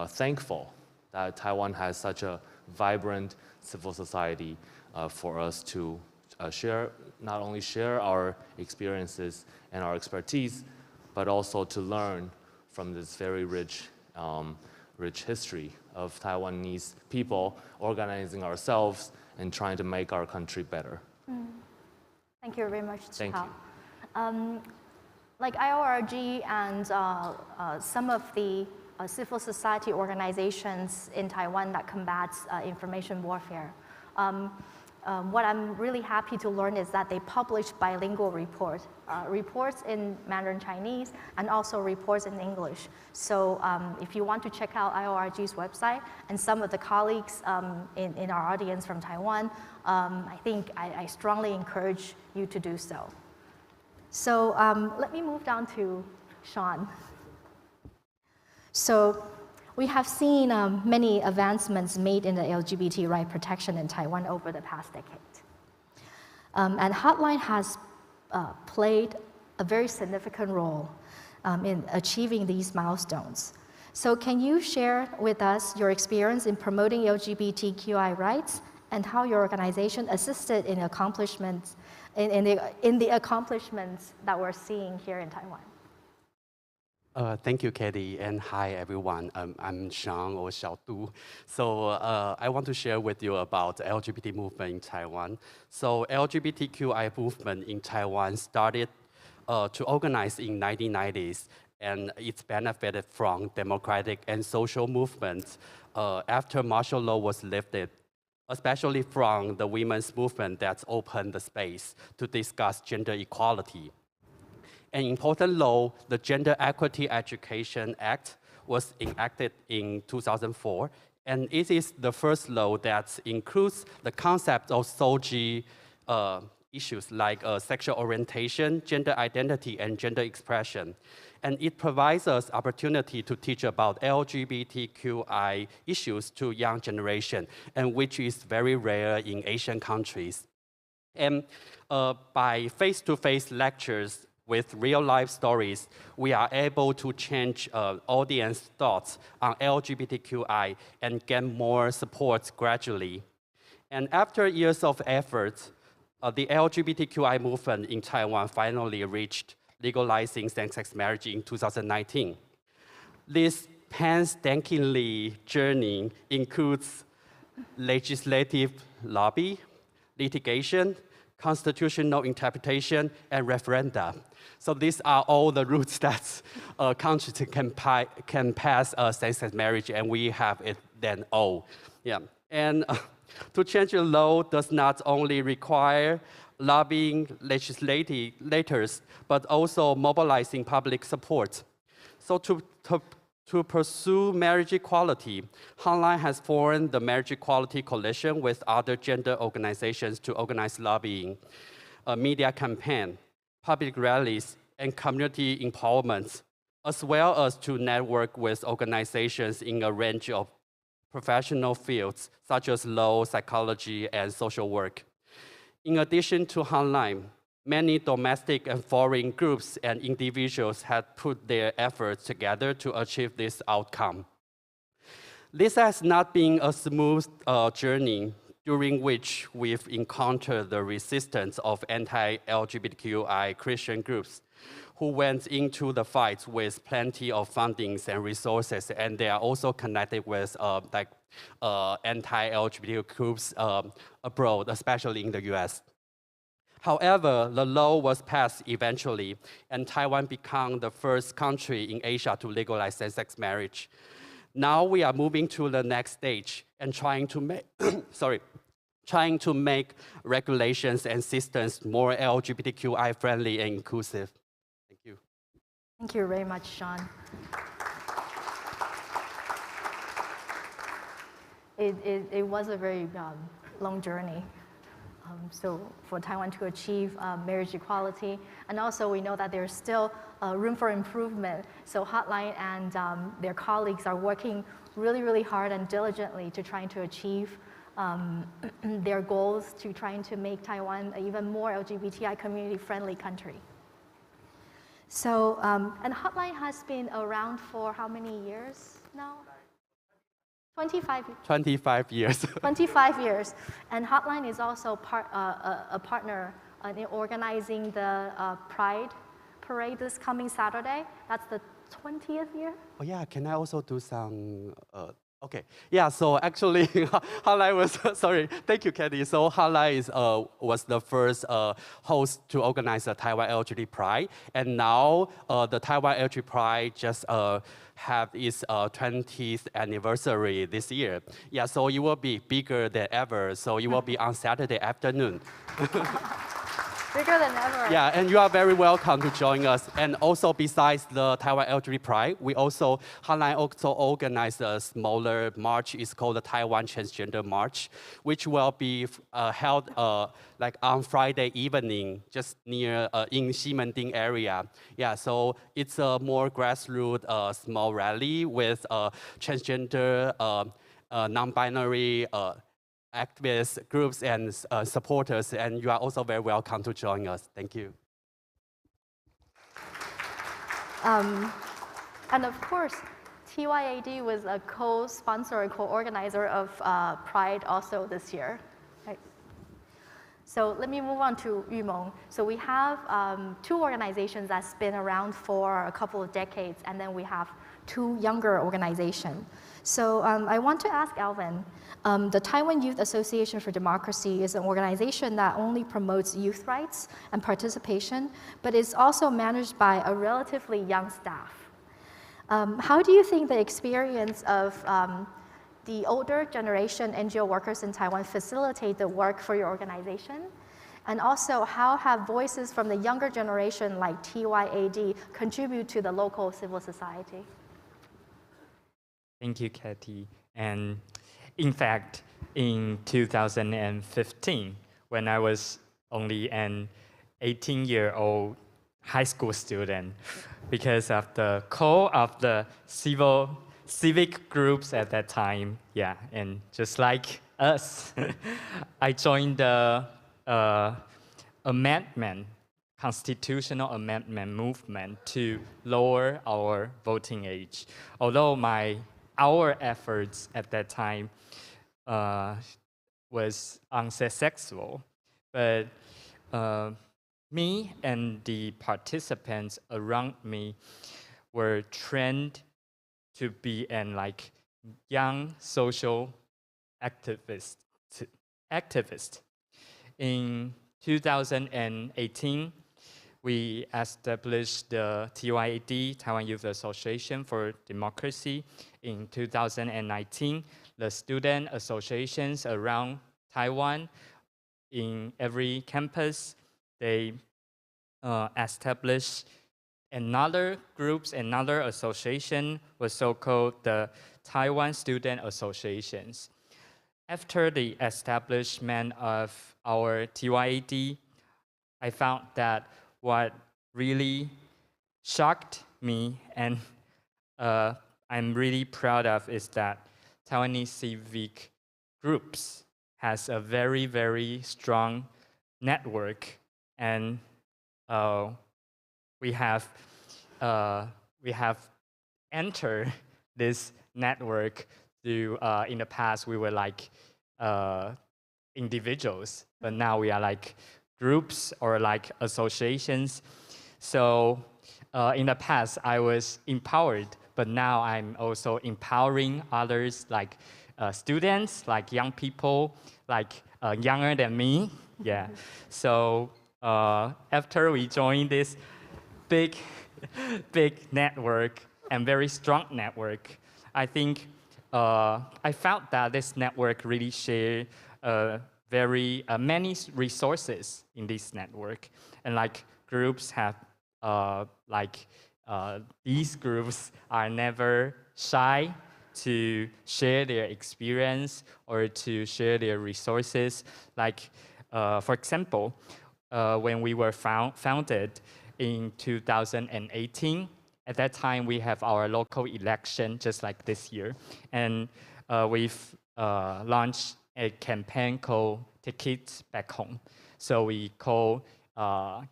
Speaker 18: thankful that Taiwan has such a vibrant civil society for us to not only share our experiences and our expertise, but also to learn from this very rich history of Taiwanese people organizing ourselves and trying to make our country better.
Speaker 17: Thank you very much,
Speaker 18: Thank you.
Speaker 17: Like IORG and some of the civil society organizations in Taiwan that combats information warfare. What I'm really happy to learn is that they publish bilingual reports in Mandarin Chinese and also reports in English. So if you want to check out IORG's website and some of the colleagues in our audience from Taiwan, I think I strongly encourage you to do so. So let me move down to Sean. So we have seen many advancements made in the LGBT right protection in Taiwan over the past decade. And Hotline has played a very significant role in achieving these milestones. So can you share with us your experience in promoting LGBTQI rights and how your organization assisted in accomplishments, in the accomplishments that we're seeing here in Taiwan?
Speaker 19: Thank you, Katie, and hi, everyone. I'm Sean, or Xiao Du. So I want to share with you about the LGBT movement in Taiwan. So LGBTQI movement in Taiwan started to organize in 1990s, and it's benefited from democratic and social movements after martial law was lifted, especially from the women's movement that's opened the space to discuss gender equality. An important law, the Gender Equity Education Act, was enacted in 2004, and it is the first law that includes the concept of SOGI issues like sexual orientation, gender identity, and gender expression. And it provides us opportunity to teach about LGBTQI issues to young generation, and which is very rare in Asian countries. And by face-to-face lectures, with real-life stories, we are able to change audience thoughts on LGBTQI and get more support gradually. And after years of effort, the LGBTQI movement in Taiwan finally reached legalizing same-sex marriage in 2019. This painstakingly journey includes legislative lobby, litigation, constitutional interpretation, and referenda. So these are all the routes that a country can pass same-sex marriage, and we have it then all. Yeah. And to change the law does not only require lobbying legislators, but also mobilizing public support. So to pursue marriage equality, Hotline has formed the Marriage Equality Coalition with other gender organizations to organize lobbying, a media campaign, public rallies, and community empowerment, as well as to network with organizations in a range of professional fields, such as law, psychology, and social work. In addition to Hotline, many domestic and foreign groups and individuals have put their efforts together to achieve this outcome. This has not been a smooth journey, during which we've encountered the resistance of anti-LGBTQI Christian groups who went into the fight with plenty of fundings and resources, and they are also connected with anti-LGBT groups abroad, especially in the US. However, the law was passed eventually, and Taiwan became the first country in Asia to legalize same-sex marriage. Now we are moving to the next stage and trying to make, trying to make regulations and systems more LGBTQI friendly and inclusive. Thank you.
Speaker 17: Thank you very much, Sean. It was a very long journey. So for Taiwan to achieve marriage equality, and also we know that there's still room for improvement. So Hotline and their colleagues are working really, really hard and diligently to trying to achieve their goals, to trying to make Taiwan an even more LGBTI community-friendly country. So, and Hotline has been around for how many years now? 25
Speaker 19: years.
Speaker 17: 25 years. And Hotline is also a partner in organizing the Pride Parade this coming Saturday. That's the 20th year.
Speaker 19: Oh yeah, can I also do some, okay. Yeah, so actually, Hotline was, sorry, thank you, Katie. So Hotline was the first host to organize the Taiwan LGBT Pride. And now the Taiwan LGBT Pride just have its 20th anniversary this year. Yeah, so it will be bigger than ever. So it will be on Saturday afternoon.
Speaker 17: Bigger than ever.
Speaker 19: Yeah, and you are very welcome to join us. And also, besides the Taiwan LGBT Pride, Hotline also organized a smaller march. It's called the Taiwan Transgender March, which will be held like on Friday evening, just near in Ximending area. Yeah, so it's a more grassroots small rally with transgender, non-binary activists, groups, and supporters, and you are also very welcome to join us. Thank you.
Speaker 17: And of course, TYAD was a co-sponsor and co-organizer of Pride also this year. Right. So let me move on to Yumeng. So we have two organizations that's been around for a couple of decades, and then we have two younger organizations. So I want to ask Alvin, the Taiwan Youth Association for Democracy is an organization that only promotes youth rights and participation, but is also managed by a relatively young staff. How do you think the experience of the older generation NGO workers in Taiwan facilitate the work for your organization? And also, how have voices from the younger generation like TYAD contribute to the local civil society?
Speaker 4: Thank you, Katie. And in fact, in 2015, when I was only an 18-year-old high school student, because of the call of the civic groups at that time, yeah, and just like us, I joined the constitutional amendment movement to lower our voting age. Although our efforts at that time was unsuccessful, but me and the participants around me were trained to be an like young social activist. In 2018, we established the TYAD, Taiwan Youth Association for Democracy. In 2019, the student associations around Taiwan in every campus, they established another association was so-called the Taiwan Student Associations. After the establishment of our TYAD, I found that what really shocked me and I'm really proud of is that Taiwanese civic groups has a very, very strong network, and we have entered this network through, in the past we were like individuals, but now we are like groups or like associations. So in the past I was empowered, but now I'm also empowering others like students, like young people, like younger than me. Yeah. So after we joined this big network and very strong network, I think I found that this network really shared very many resources in this network, and like groups have these groups are never shy to share their experience or to share their resources. Like for example, when we were founded in 2018, at that time we have our local election just like this year, and we've launched a campaign called Tickets Back Home. So we call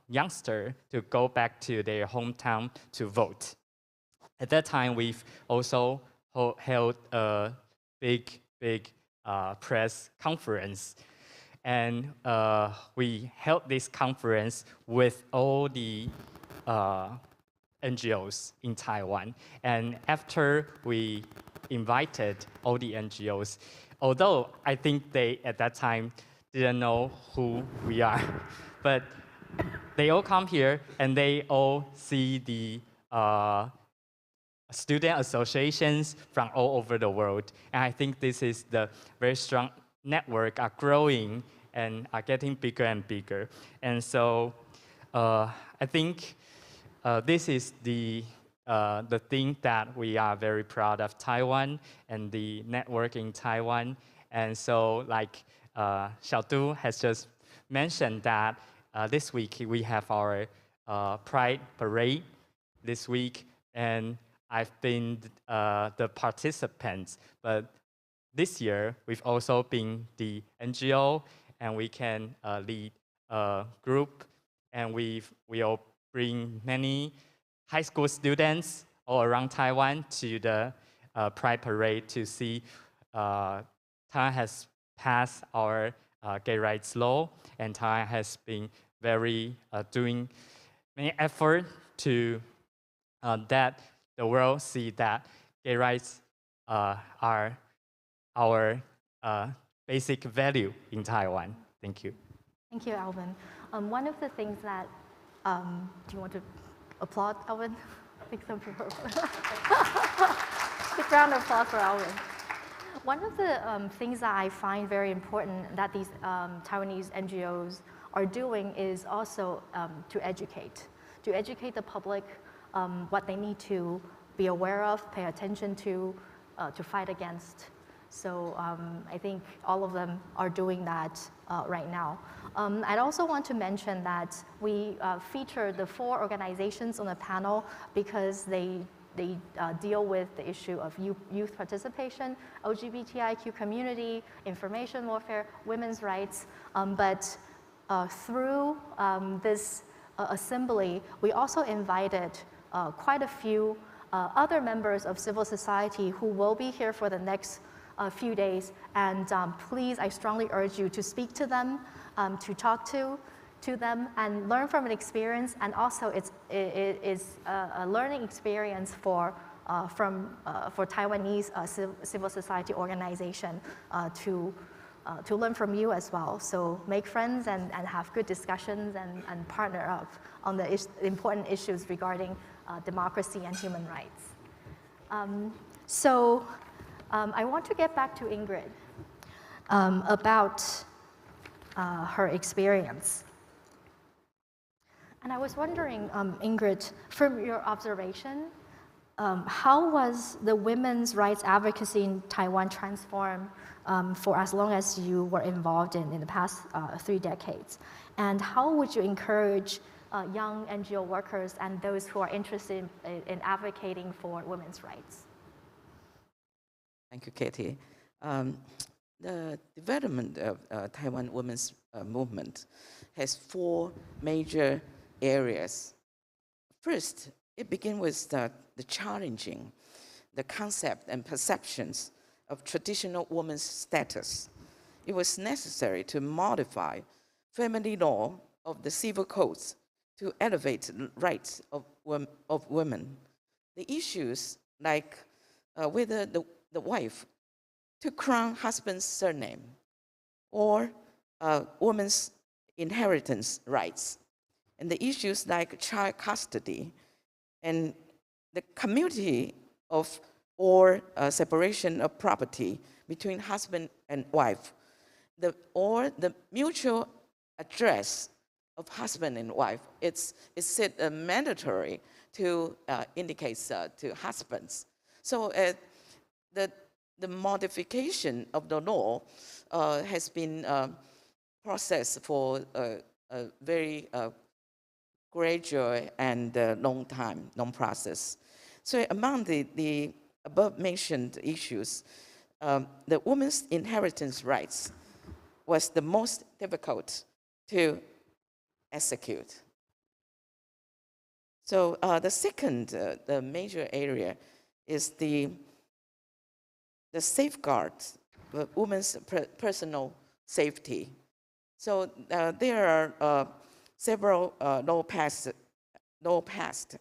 Speaker 4: youngsters to go back to their hometown to vote. At that time, we've also held a big press conference. And we held this conference with all the NGOs in Taiwan. And after we invited all the NGOs, although I think they, at that time, didn't know who we are, but they all come here and they all see the student associations from all over the world. And I think this is the very strong network are growing and are getting bigger and bigger. And so I think this is the thing that we are very proud of Taiwan and the network in Taiwan. And so like Xiaodu has just mentioned that this week we have our Pride Parade this week, and I've been the participants, but this year we've also been the NGO, and we can lead a group, and we'll bring many high school students all around Taiwan to the Pride Parade to see Taiwan has passed our gay rights law, and Taiwan has been very doing many effort to that the world see that gay rights are our basic value in Taiwan. Thank you.
Speaker 17: Thank you, Alvin. One of the things that, do you want to applaud, Alvin? I think some people big round of applause for Alvin. One of the things that I find very important that these Taiwanese NGOs are doing is also to educate the public what they need to be aware of, pay attention to fight against. So I think all of them are doing that right now. I'd also want to mention that we featured the 4 organizations on the panel because they deal with the issue of youth participation, LGBTIQ community, information warfare, women's rights. But through this assembly, we also invited quite a few other members of civil society who will be here for the next few days. And please, I strongly urge you to speak to them, to talk to, to them and learn from an experience, and also it is a learning experience for Taiwanese civil society organization to learn from you as well. So make friends and have good discussions and partner up on the important issues regarding democracy and human rights. I want to get back to Ingrid about her experience. And I was wondering, Ingrid, from your observation, how was the women's rights advocacy in Taiwan transformed for as long as you were involved in the past 3 decades? And how would you encourage young NGO workers and those who are interested in advocating for women's rights?
Speaker 16: Thank you, Katie. The development of Taiwan women's movement has 4 major areas. First, it began with the challenging the concept and perceptions of traditional women's status. It was necessary to modify family law of the civil codes to elevate the rights of women. The issues like whether the wife to crown husband's surname or women's inheritance rights, and the issues like child custody and the community of or separation of property between husband and wife, or the mutual address of husband and wife. It's said mandatory to indicate to husbands. So the modification of the law has been processed for a very gradual and long process. So among the above-mentioned issues, the women's inheritance rights was the most difficult to execute. So the second, the major area is the safeguard of women's personal safety. So there are several laws passed.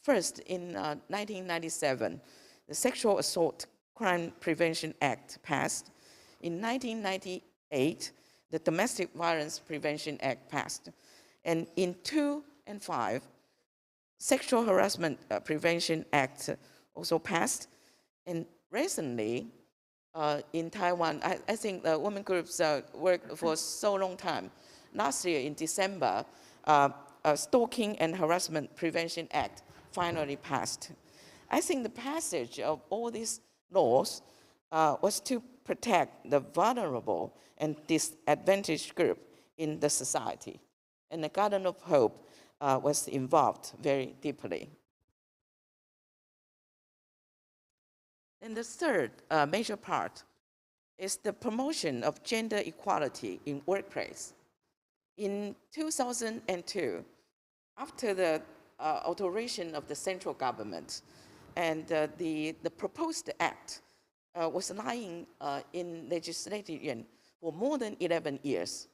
Speaker 16: First, in 1997, the Sexual Assault Crime Prevention Act passed. In 1998, the Domestic Violence Prevention Act passed. And in 2005, Sexual Harassment Prevention Act also passed. And recently, in Taiwan, I think the women groups worked for so long time. Last year, in December, Stalking and Harassment Prevention Act finally passed. I think the passage of all these laws was to protect the vulnerable and disadvantaged group in the society. And the Garden of Hope was involved very deeply. And the third major part is the promotion of gender equality in workplace. In 2002, after the alteration of the central government, and the proposed act was lying in legislation for more than 11 years.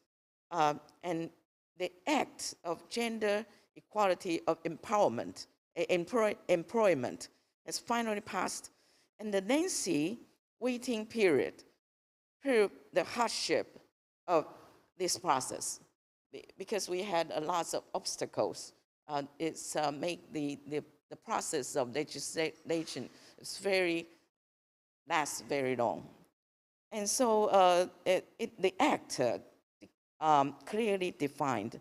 Speaker 16: And the Act of Gender Equality of Empowerment, Employment has finally passed, and the lengthy waiting period proved the hardship of this process because we had a lot of obstacles. It's make the process of legislation lasts very long. And so the act clearly defined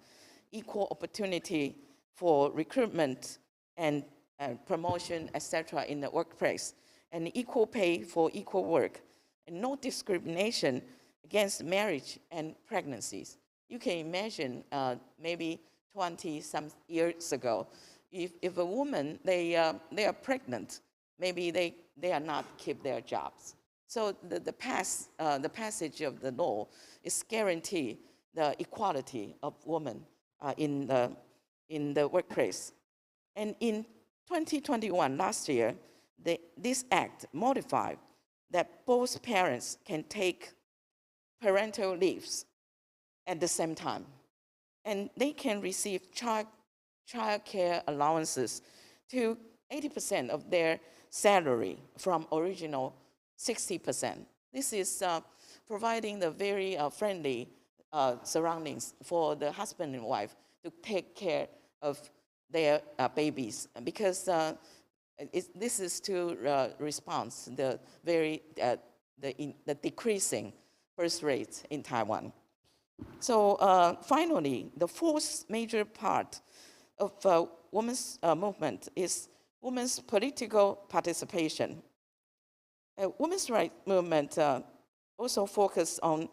Speaker 16: equal opportunity for recruitment and promotion, etc., in the workplace, and equal pay for equal work, and no discrimination against marriage and pregnancies. You can imagine maybe 20-some years ago, if a woman, they are pregnant, maybe they are not keep their jobs. So the passage of the law is guarantee the equality of women in the workplace. And in 2021, last year, this act modified that both parents can take parental leaves at the same time. And they can receive child care allowances to 80% of their salary from original 60%. This is providing the very friendly surroundings for the husband and wife to take care of their babies, because this is to respond to the very the decreasing birth rate in Taiwan. So finally, the fourth major part of women's movement is women's political participation. Women's rights movement also focus on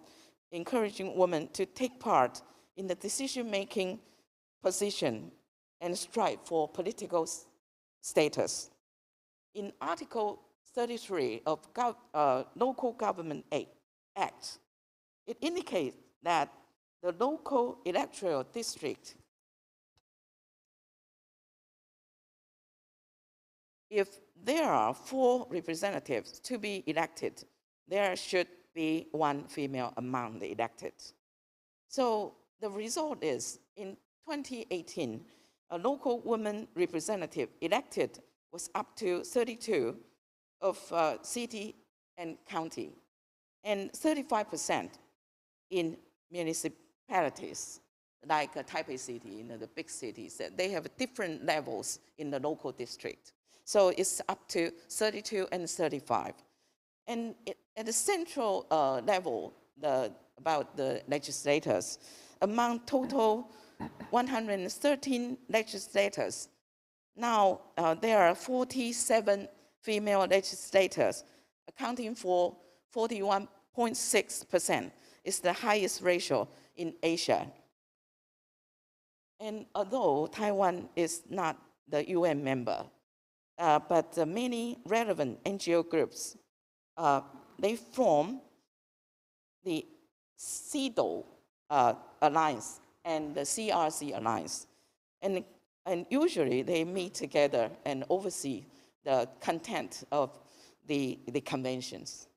Speaker 16: encouraging women to take part in the decision-making position and strive for political status. In Article 33 of Local Government Act, it indicates that the local electoral district, if there are 4 representatives to be elected, there should be 1 female among the elected. So the result is, in 2018, a local woman representative elected was up to 32 of city and county, and 35% in municipalities, like Taipei City, the big cities. They have different levels in the local district. So it's up to 32 and 35. And at the central level, about the legislators, among total 113 legislators, now there are 47 female legislators, accounting for 41.6%. It's the highest ratio in Asia. And although Taiwan is not the UN member, but many relevant NGO groups, they form the CEDAW Alliance and the CRC Alliance. And usually they meet together and oversee the content of the conventions.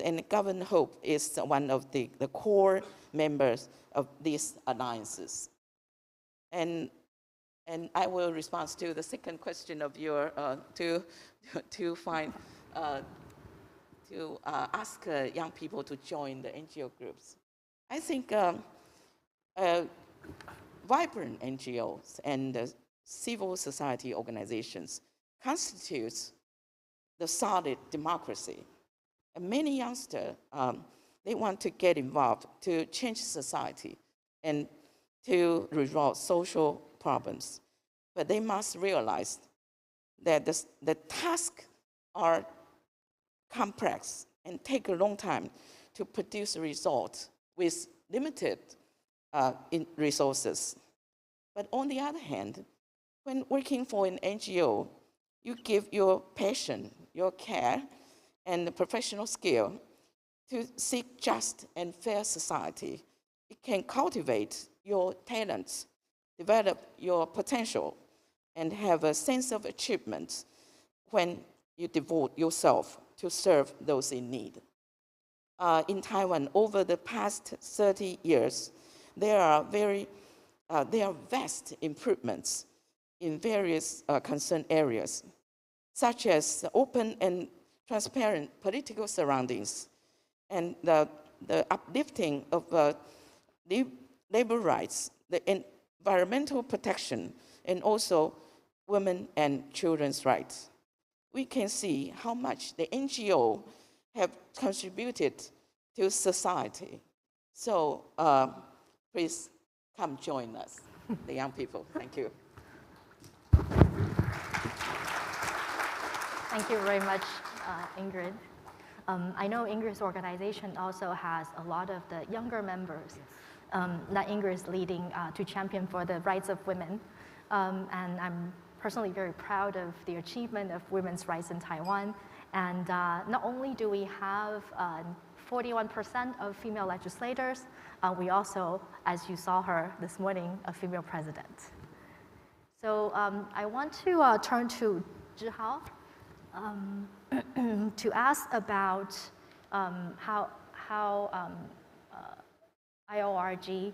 Speaker 16: And Governor Hope is one of the core members of these alliances. And I will respond to the second question of your, to ask young people to join the NGO groups. I think vibrant NGOs and civil society organizations constitutes the solid democracy. And many youngsters, they want to get involved to change society and to resolve social problems. But they must realize that the tasks are complex and take a long time to produce a result with limited resources. But on the other hand, when working for an NGO, you give your passion, your care, and the professional skill to seek just and fair society. It can cultivate your talents, develop your potential, and have a sense of achievement when you devote yourself to serve those in need. In Taiwan, over the past 30 years, there are vast improvements in various concerned areas, such as open and transparent political surroundings, and the uplifting of labor rights, the environmental protection, and also women and children's rights. We can see how much the NGO have contributed to society. So please come join us, the young people. Thank you.
Speaker 17: Thank you very much, Ingrid. I know Ingrid's organization also has a lot of the younger members that Ingrid is leading to champion for the rights of women. And I'm personally very proud of the achievement of women's rights in Taiwan. And not only do we have 41% of female legislators, we also, as you saw her this morning, a female president. So I want to turn to Zhihao to ask about how IORG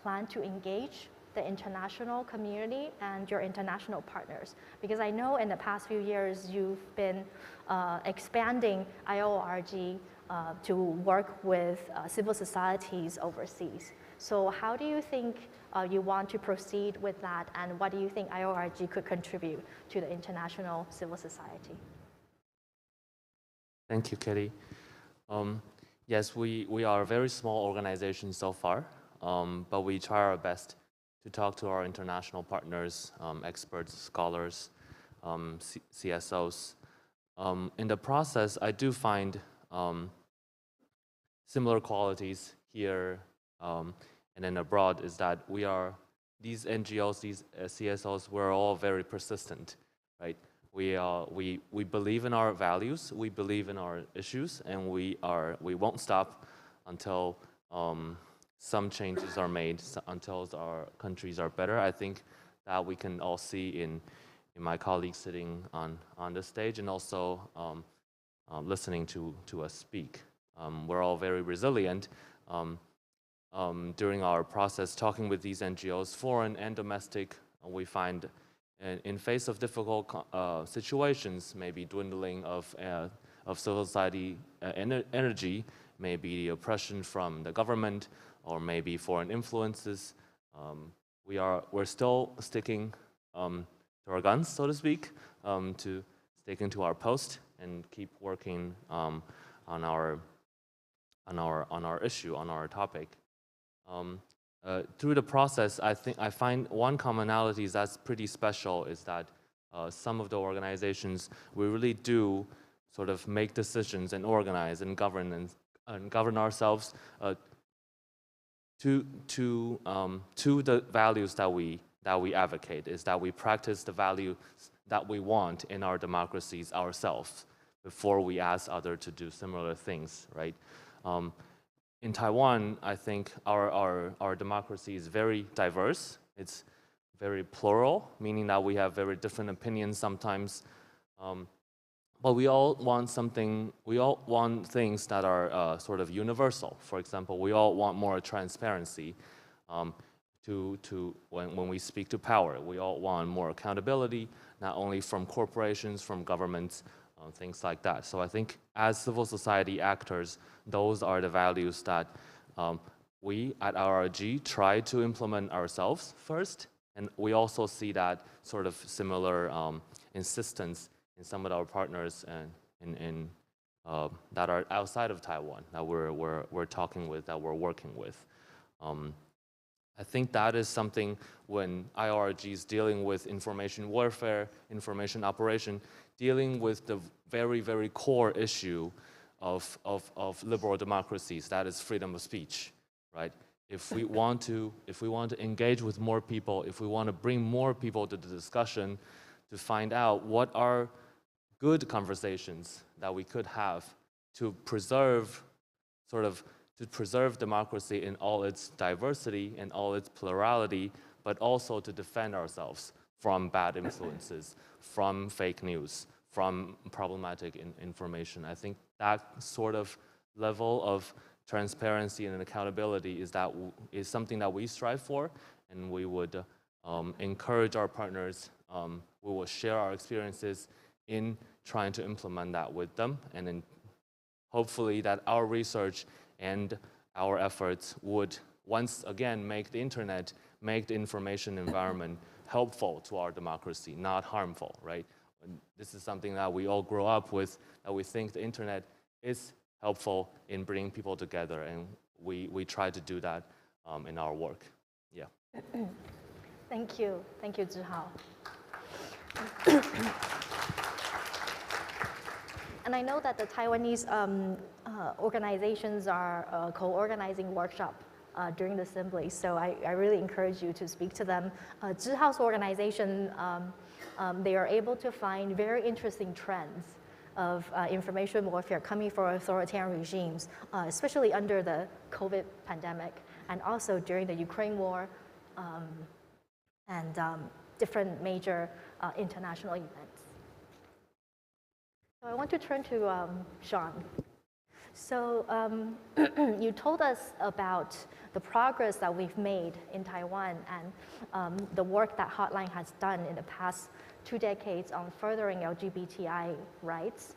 Speaker 17: plan to engage the international community and your international partners? Because I know in the past few years you've been expanding IORG to work with civil societies overseas. So how do you think you want to proceed with that, and what do you think IORG could contribute to the international civil society?
Speaker 18: Thank you, Kitty. Yes, we are a very small organization so far, but we try our best to talk to our international partners, experts, scholars, CSOs. In the process, I do find similar qualities here and then abroad, is that these NGOs, these CSOs, we're all very persistent, right? We believe in our values, we believe in our issues, and we won't stop until some changes are made, until our countries are better. I think that we can all see in my colleagues sitting on the stage, and also listening to us speak. We're all very resilient. During our process, talking with these NGOs, foreign and domestic, we find in face of difficult situations, maybe dwindling of civil society energy, maybe the oppression from the government, or maybe foreign influences, we're still sticking to our guns, so to speak, to sticking to our post and keep working on our issue, on our topic. Through the process, I find one commonality that's pretty special is that some of the organizations, we really do sort of make decisions and organize and govern ourselves to the values that we advocate, is that we practice the values that we want in our democracies ourselves before we ask others to do similar things, right? In Taiwan, I think our democracy is very diverse. It's very plural, meaning that we have very different opinions sometimes. But we all want things that are sort of universal. For example, we all want more transparency when we speak to power. We all want more accountability, not only from corporations, from governments, things like that. So I think as civil society actors, those are the values that we at IORG try to implement ourselves first. And we also see that sort of similar insistence in some of our partners and that are outside of Taiwan that we're talking with, that we're working with. I think that is something when IORG is dealing with information warfare, information operation, dealing with the very, very core issue of liberal democracies, that is freedom of speech, right? If we want to engage with more people, if we want to bring more people to the discussion to find out what are good conversations that we could have to preserve democracy in all its diversity and all its plurality, but also to defend ourselves from bad influences, from fake news, from problematic information. I think that sort of level of transparency and accountability is something that we strive for, and we would encourage our partners. We will share our experiences in trying to implement that with them, and then hopefully that our research and our efforts would once again make the internet, make the information environment helpful to our democracy, not harmful, right? And this is something that we all grow up with, that we think the internet is helpful in bringing people together, and we try to do that in our work. Yeah.
Speaker 17: Thank you, Zhihao. And I know that the Taiwanese organizations are co-organizing workshop during the assembly, so I really encourage you to speak to them. Zhihao's organization, they are able to find very interesting trends of information warfare coming from authoritarian regimes, especially under the COVID pandemic, and also during the Ukraine war, and different major international events. So I want to turn to Sean. So you told us about the progress that we've made in Taiwan and the work that Hotline has done in the past 2 decades on furthering LGBTI rights.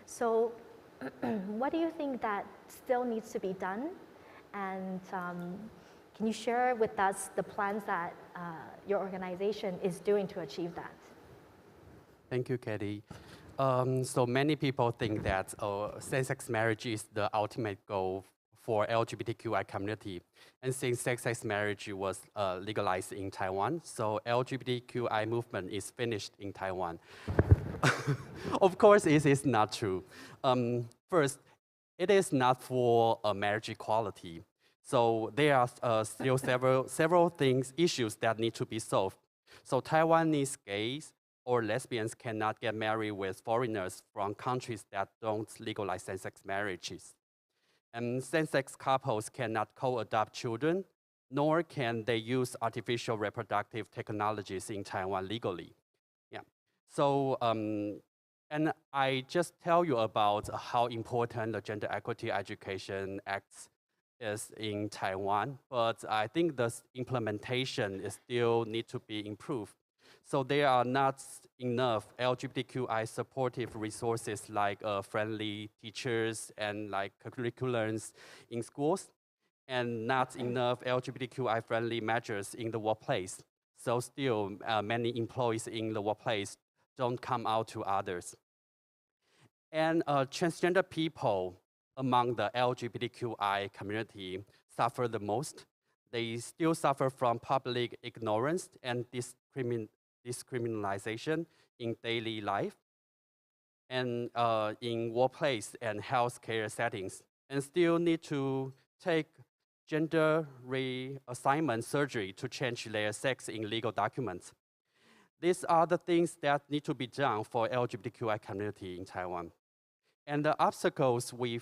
Speaker 17: So what do you think that still needs to be done? And can you share with us the plans that your organization is doing to achieve that?
Speaker 19: Thank you, Katie. So many people think that same-sex marriage is the ultimate goal for LGBTQI community. And since same-sex marriage was legalized in Taiwan, so LGBTQI movement is finished in Taiwan. Of course, it is not true. First, it is not for marriage equality. So there are still several issues that need to be solved. So Taiwanese gays or lesbians cannot get married with foreigners from countries that don't legalize same-sex marriages. And same-sex couples cannot co-adopt children, nor can they use artificial reproductive technologies in Taiwan legally. Yeah. So, and I just tell you about how important the Gender Equity Education Act is in Taiwan, but I think the implementation is still need to be improved. So there are not enough LGBTQI supportive resources like friendly teachers and like curriculums in schools, and not enough LGBTQI friendly measures in the workplace. So still many employees in the workplace don't come out to others. And transgender people among the LGBTQI community suffer the most. They still suffer from public ignorance and discrimination in daily life and in workplace and healthcare settings, and still need to take gender reassignment surgery to change their sex in legal documents. These are the things that need to be done for LGBTQI community in Taiwan. And the obstacles we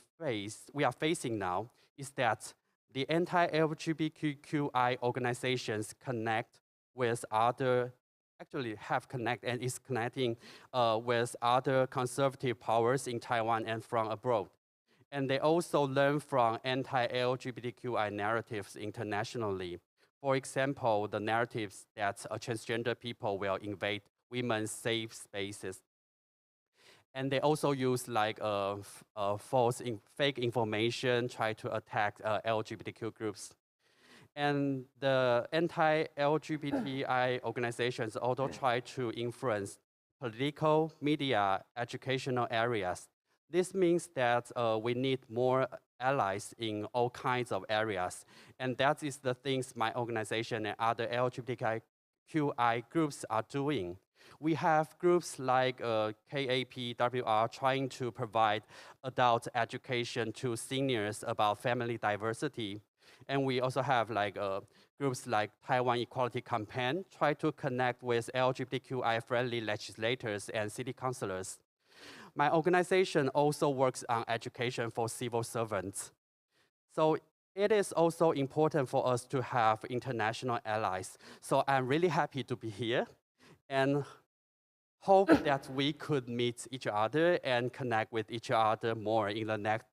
Speaker 19: are facing now is that the anti-LGBTQI organizations connect with other, actually have connect and is connecting with other conservative powers in Taiwan and from abroad. And they also learn from anti-LGBTQI narratives internationally. For example, the narratives that transgender people will invade women's safe spaces. And they also use like fake information, try to attack LGBTQ groups. And the anti-LGBTI organizations also try to influence political, media, educational areas. This means that we need more allies in all kinds of areas. And that is the things my organization and other LGBTQI groups are doing. We have groups like KAPWR trying to provide adult education to seniors about family diversity. And we also have like groups like Taiwan Equality Campaign, try to connect with LGBTQI-friendly legislators and city councilors. My organization also works on education for civil servants. So it is also important for us to have international allies. So I'm really happy to be here and hope that we could meet each other and connect with each other more in the next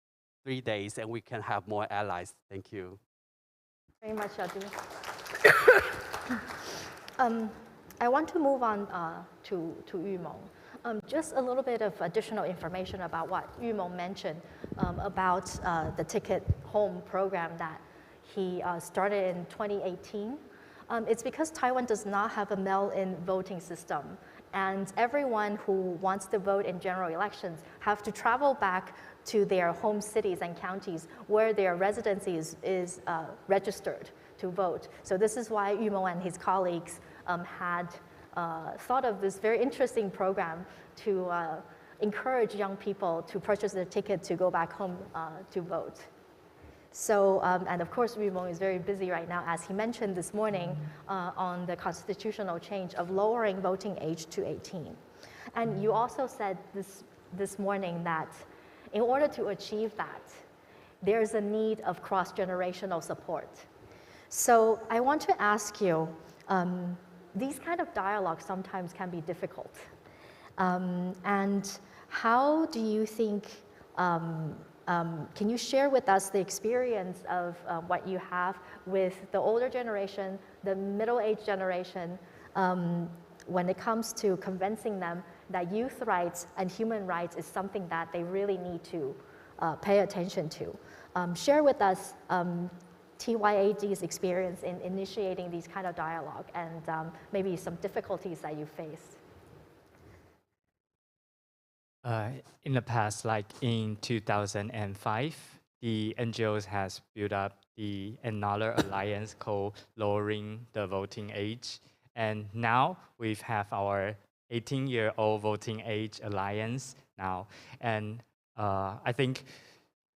Speaker 19: 3 days, and we can have more allies. Thank you.
Speaker 17: Very much, Adu. I want to move on to Yumeng. Just a little bit of additional information about what Yumeng mentioned about the Ticket Home program that he started in 2018. It's because Taiwan does not have a mail-in voting system, and everyone who wants to vote in general elections have to travel back to their home cities and counties where their residency is registered to vote. So this is why Yumeng and his colleagues had thought of this very interesting program to encourage young people to purchase their ticket to go back home to vote. So, and of course, Yumeng is very busy right now, as he mentioned this morning, on the constitutional change of lowering voting age to 18. And you also said this morning that in order to achieve that, there's a need of cross-generational support. So I want to ask you, these kind of dialogues sometimes can be difficult. And how do you think Can you share with us the experience of what you have with the older generation, the middle-aged generation, when it comes to convincing them that youth rights and human rights is something that they really need to pay attention to? Share with us TYAD's experience in initiating these kind of dialogue and maybe some difficulties that you faced.
Speaker 4: In the past, like in 2005, the NGOs has built up another alliance called Lowering the Voting Age. And now we have our 18-year-old voting age alliance now. And I think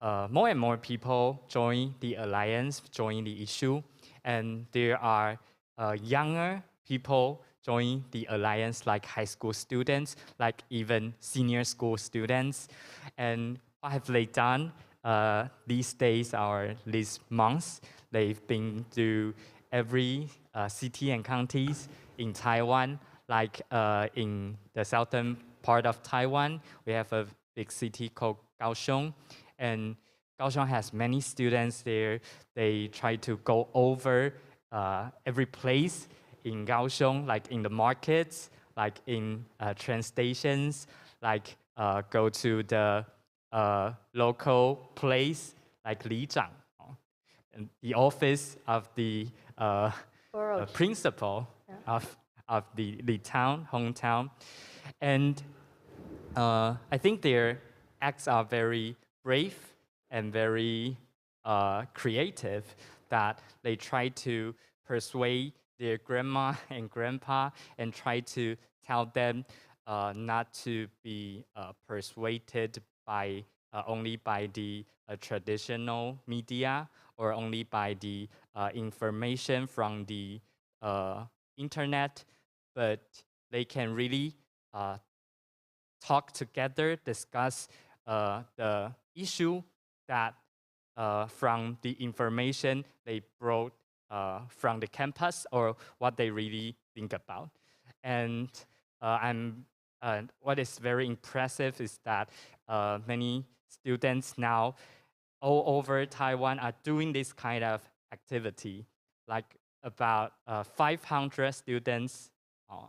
Speaker 4: more and more people join the alliance, join the issue. And there are younger people join the alliance, like high school students, like even senior school students. And what have they done these days or these months? They've been to every city and counties in Taiwan, like in the southern part of Taiwan, we have a big city called Kaohsiung. And Kaohsiung has many students there. They try to go over every place in Kaohsiung, like in the markets, like in train stations, like go to the local place, like Li-Zhang, and the office of the principal of the town, hometown. And I think their acts are very brave and very creative, that they try to persuade their grandma and grandpa and try to tell them not to be persuaded by only by the traditional media or only by the information from the internet, but they can really talk together, discuss the issue that from the information they brought from the campus or what they really think about. And what is very impressive is that many students now all over Taiwan are doing this kind of activity. Like about 500 students,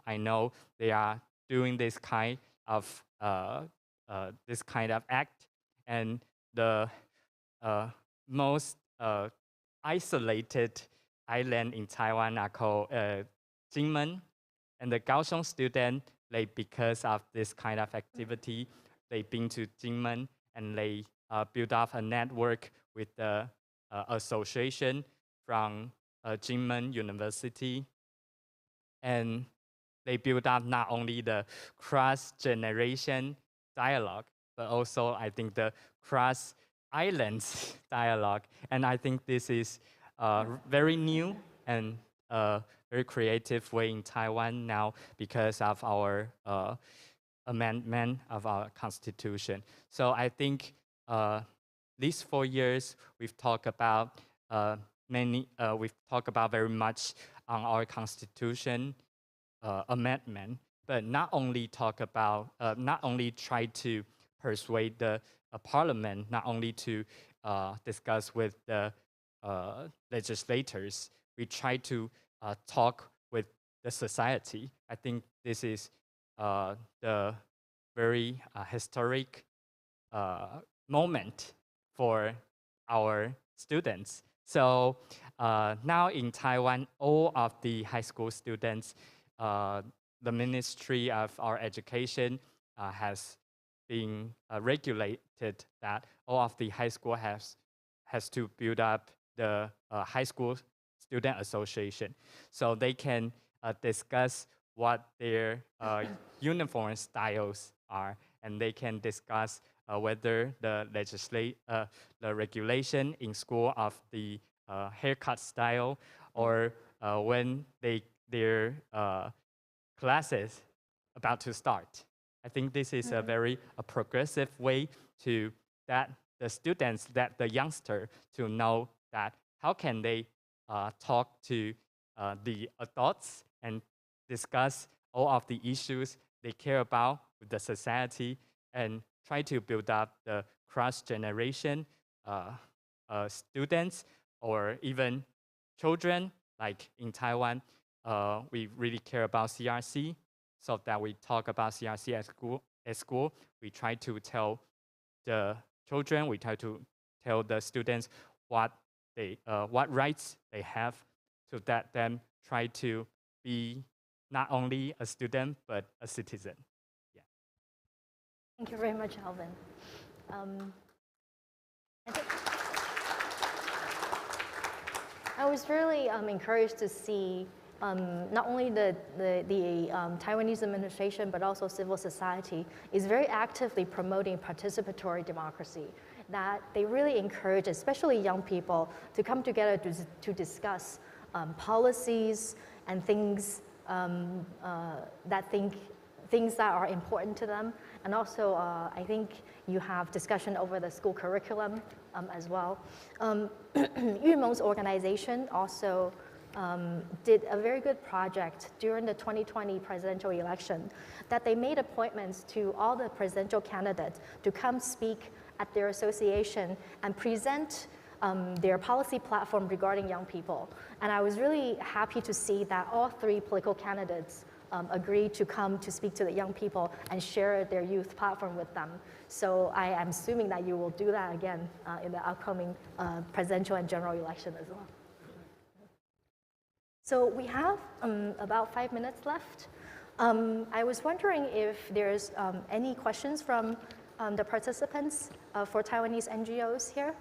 Speaker 4: I know they are doing this kind of act. And the most isolated island in Taiwan are called Jinmen. And the Kaohsiung student, because of this kind of activity, they've been to Jinmen and they built up a network with the association from Jinmen University. And they built up not only the cross-generation dialogue, but also I think the cross-islands dialogue. And I think this is very new and very creative way in Taiwan now because of our amendment of our constitution. So I think these 4 years we've talked about we've talked about very much on our constitution amendment, but not only talk about not only try to persuade the parliament, not only to discuss with the legislators, we try to talk with the society. I think this is the very historic moment for our students. So now in Taiwan, all of the high school students, the Ministry of our Education has been regulated that all of the high school has to build up the high school student association, so they can discuss what their uniform styles are, and they can discuss whether the regulation in school of the haircut style, or when their classes about to start. I think this is a very progressive way to that the students, that the youngster, to know that how can they talk to the adults and discuss all of the issues they care about with the society, and try to build up the cross-generation students or even children, like in Taiwan, we really care about CRC, so that we talk about CRC at school. We try to tell the children, we try to tell the students what rights they have, so that them try to be not only a student but a citizen. Yeah.
Speaker 17: Thank you very much, Alvin. I was really encouraged to see not only the Taiwanese administration, but also civil society is very actively promoting participatory democracy, that they really encourage, especially young people, to come together to discuss policies and things things that are important to them. And also, I think you have discussion over the school curriculum as well. Yumeng's organization also did a very good project during the 2020 presidential election, that they made appointments to all the presidential candidates to come speak at their association and present their policy platform regarding young people. And I was really happy to see that all three political candidates agreed to come to speak to the young people and share their youth platform with them. So I am assuming that you will do that again in the upcoming presidential and general election as well. So we have about 5 minutes left. I was wondering if there's any questions from the participants for Taiwanese NGOs here.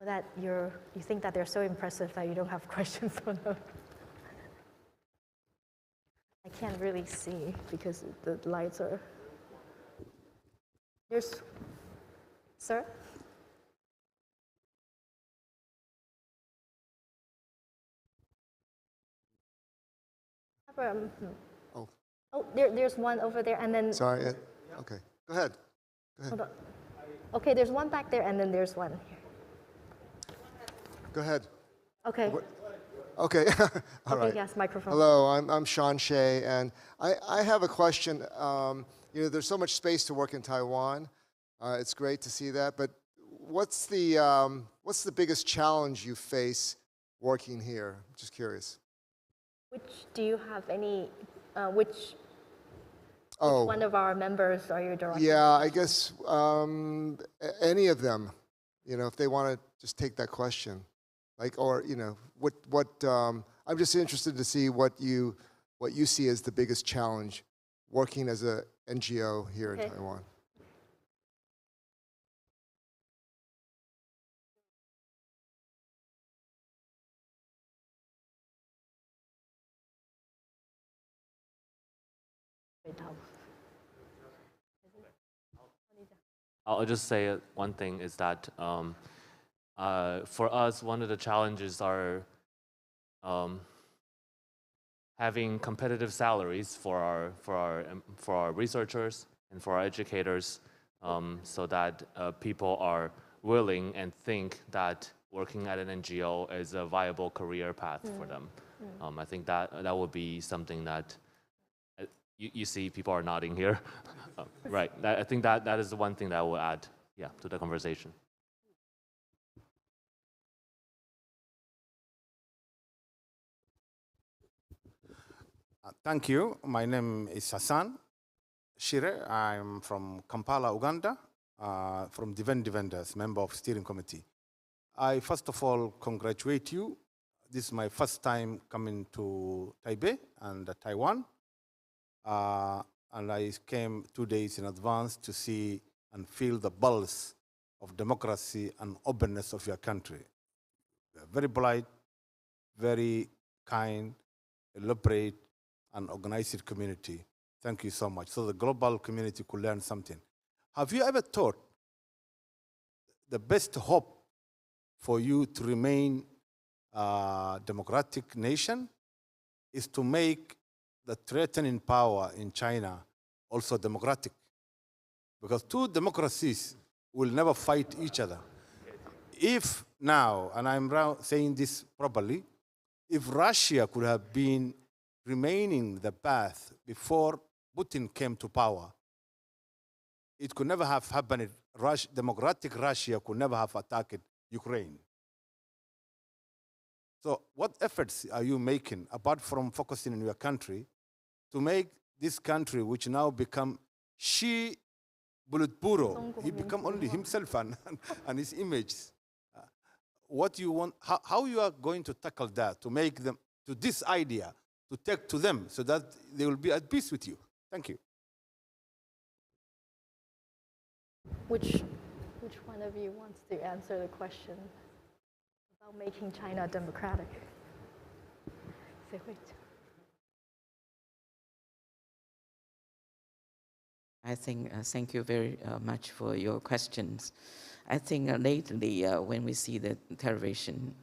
Speaker 17: That you think that they're so impressive that you don't have questions for them. I can't really see because the lights are. There's, sir? Oh, there's one over there, and then.
Speaker 14: Sorry. Okay. Go ahead. Go ahead.
Speaker 17: Hold on. Okay, there's one back there, and then there's one here.
Speaker 14: Go ahead.
Speaker 17: Okay.
Speaker 14: Okay. All right.
Speaker 17: Yes, microphone.
Speaker 14: Hello, I'm Sean Shea, and I have a question. You know, there's so much space to work in Taiwan. It's great to see that, but what's the biggest challenge you face working here? Just curious.
Speaker 17: Do you have any? Which one of our members are you directing?
Speaker 14: Yeah, I guess any of them. You know, if they want to just take that question. Like, or, you know, I'm just interested to see what you see as the biggest challenge working as a NGO here in Taiwan.
Speaker 18: I'll just say one thing is that for us, one of the challenges are having competitive salaries for our researchers and for our educators, so that people are willing and think that working at an NGO is a viable career path for them. I think that would be something that you see people are nodding here. Right. I think that is the one thing that I will add, to the conversation.
Speaker 20: Thank you. My name is Hassan Shire. I'm from Kampala, Uganda, from Defenders, member of steering committee. I first of all congratulate you. This is my first time coming to Taipei and Taiwan. And I came 2 days in advance to see and feel the pulse of democracy and openness of your country. Very polite, very kind, elaborate, and organized community. Thank you so much. So the global community could learn something. Have you ever thought the best hope for you to remain a democratic nation is to make the threatening power in China also democratic? Because two democracies will never fight each other. If now, and I'm saying this properly, if Russia could have been remaining the path before Putin came to power, it could never have happened. Democratic Russia could never have attacked Ukraine. So what efforts are you making, apart from focusing on your country, to make this country, which now become Xi Bulutpuro, he become only himself and his image. What you want, how you are going to tackle that, to make them, to this idea, to take to them so that they will be at peace with you? Thank you.
Speaker 17: Which one of you wants to answer the question about making China democratic? Say wait.
Speaker 16: I think, thank you very much for your questions. I think lately when we see the television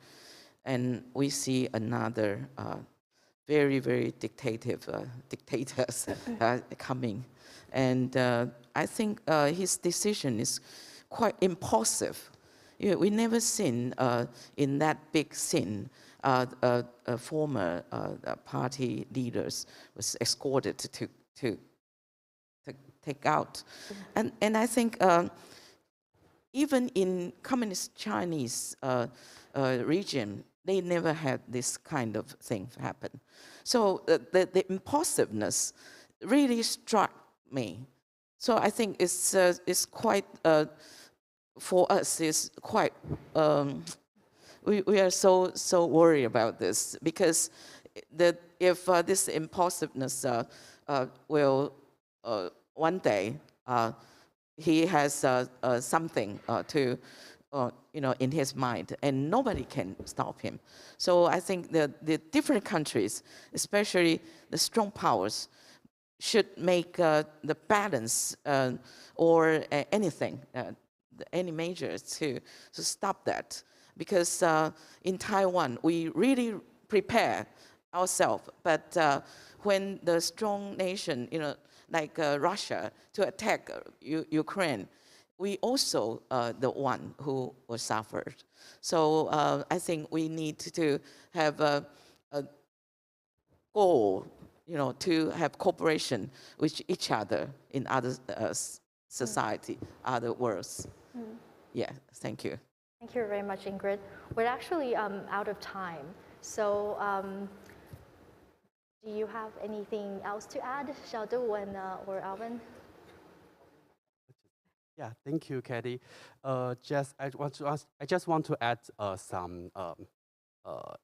Speaker 16: and we see another very, very dictators coming, and I think his decision is quite impulsive. We never seen in that big scene former party leaders was escorted to take out. And I think even in communist Chinese region, they never had this kind of thing happen. So the impulsiveness really struck me. So I think it's quite, for us, it's quite, we are so worried about this, because if this impulsiveness will one day, he has something to, in his mind, and nobody can stop him. So I think the different countries, especially the strong powers, should make the balance or anything, any measures to stop that. Because in Taiwan, we really prepare ourselves, but when the strong nation, like Russia, to attack Ukraine, we also the one who was suffered. So I think we need to have a goal, to have cooperation with each other in other society, other worlds. Yeah, thank you.
Speaker 17: Thank you very much, Ingrid. We're actually out of time. So do you have anything else to add, Xiaodu and or Alvin?
Speaker 19: Yeah, thank you, Katie. I just want to add some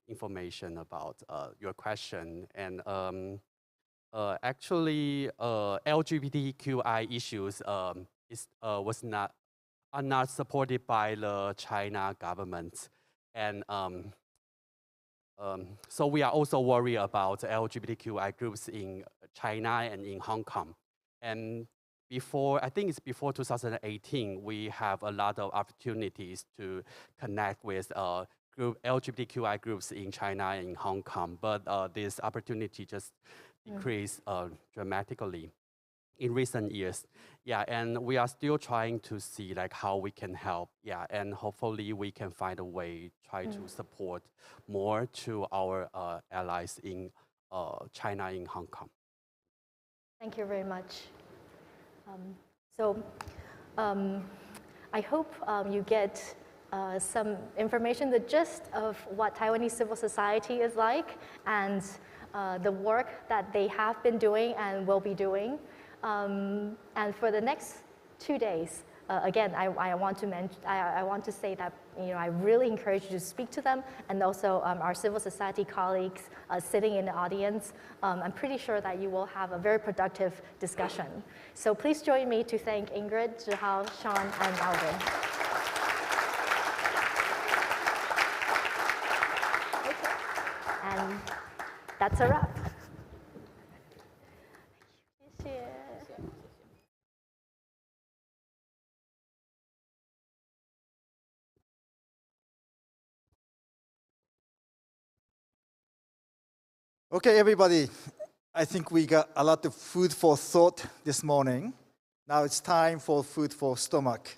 Speaker 19: information about your question. And actually, LGBTQI issues are not supported by the China government, and so we are also worried about LGBTQI groups in China and in Hong Kong. And I think it's before 2018, we have a lot of opportunities to connect with LGBTQI groups in China and in Hong Kong, but this opportunity just decreased dramatically in recent years. Yeah, and we are still trying to see how we can help. Yeah, and hopefully we can find a way, try to support more to our allies in China, in Hong Kong.
Speaker 17: Thank you very much. I hope you get some information, the gist of what Taiwanese civil society is like, and the work that they have been doing and will be doing. And for the next 2 days, again, I want to say that I really encourage you to speak to them, and also our civil society colleagues sitting in the audience. I'm pretty sure that you will have a very productive discussion. So please join me to thank Ingrid, Zhihao, Sean, and Alvin. And that's a wrap.
Speaker 7: Okay, everybody. I think we got a lot of food for thought this morning. Now it's time for food for stomach.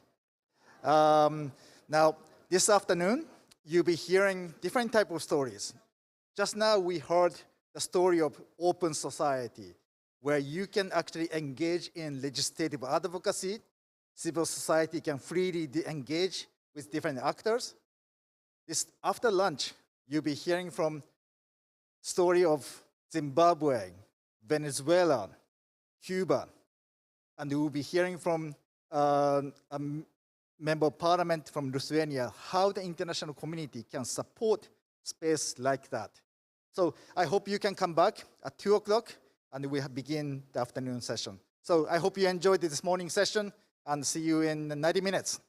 Speaker 7: Now, this afternoon, you'll be hearing different type of stories. Just now, we heard the story of open society, where you can actually engage in legislative advocacy civil society can freely engage with different actors. After lunch, you'll be hearing from story of Zimbabwe, Venezuela, Cuba, and we will be hearing from a member of parliament from Lithuania how the international community can support space like that. So I hope you can come back at 2 o'clock and we begin the afternoon session. So I hope you enjoyed this morning session and see you in 90 minutes.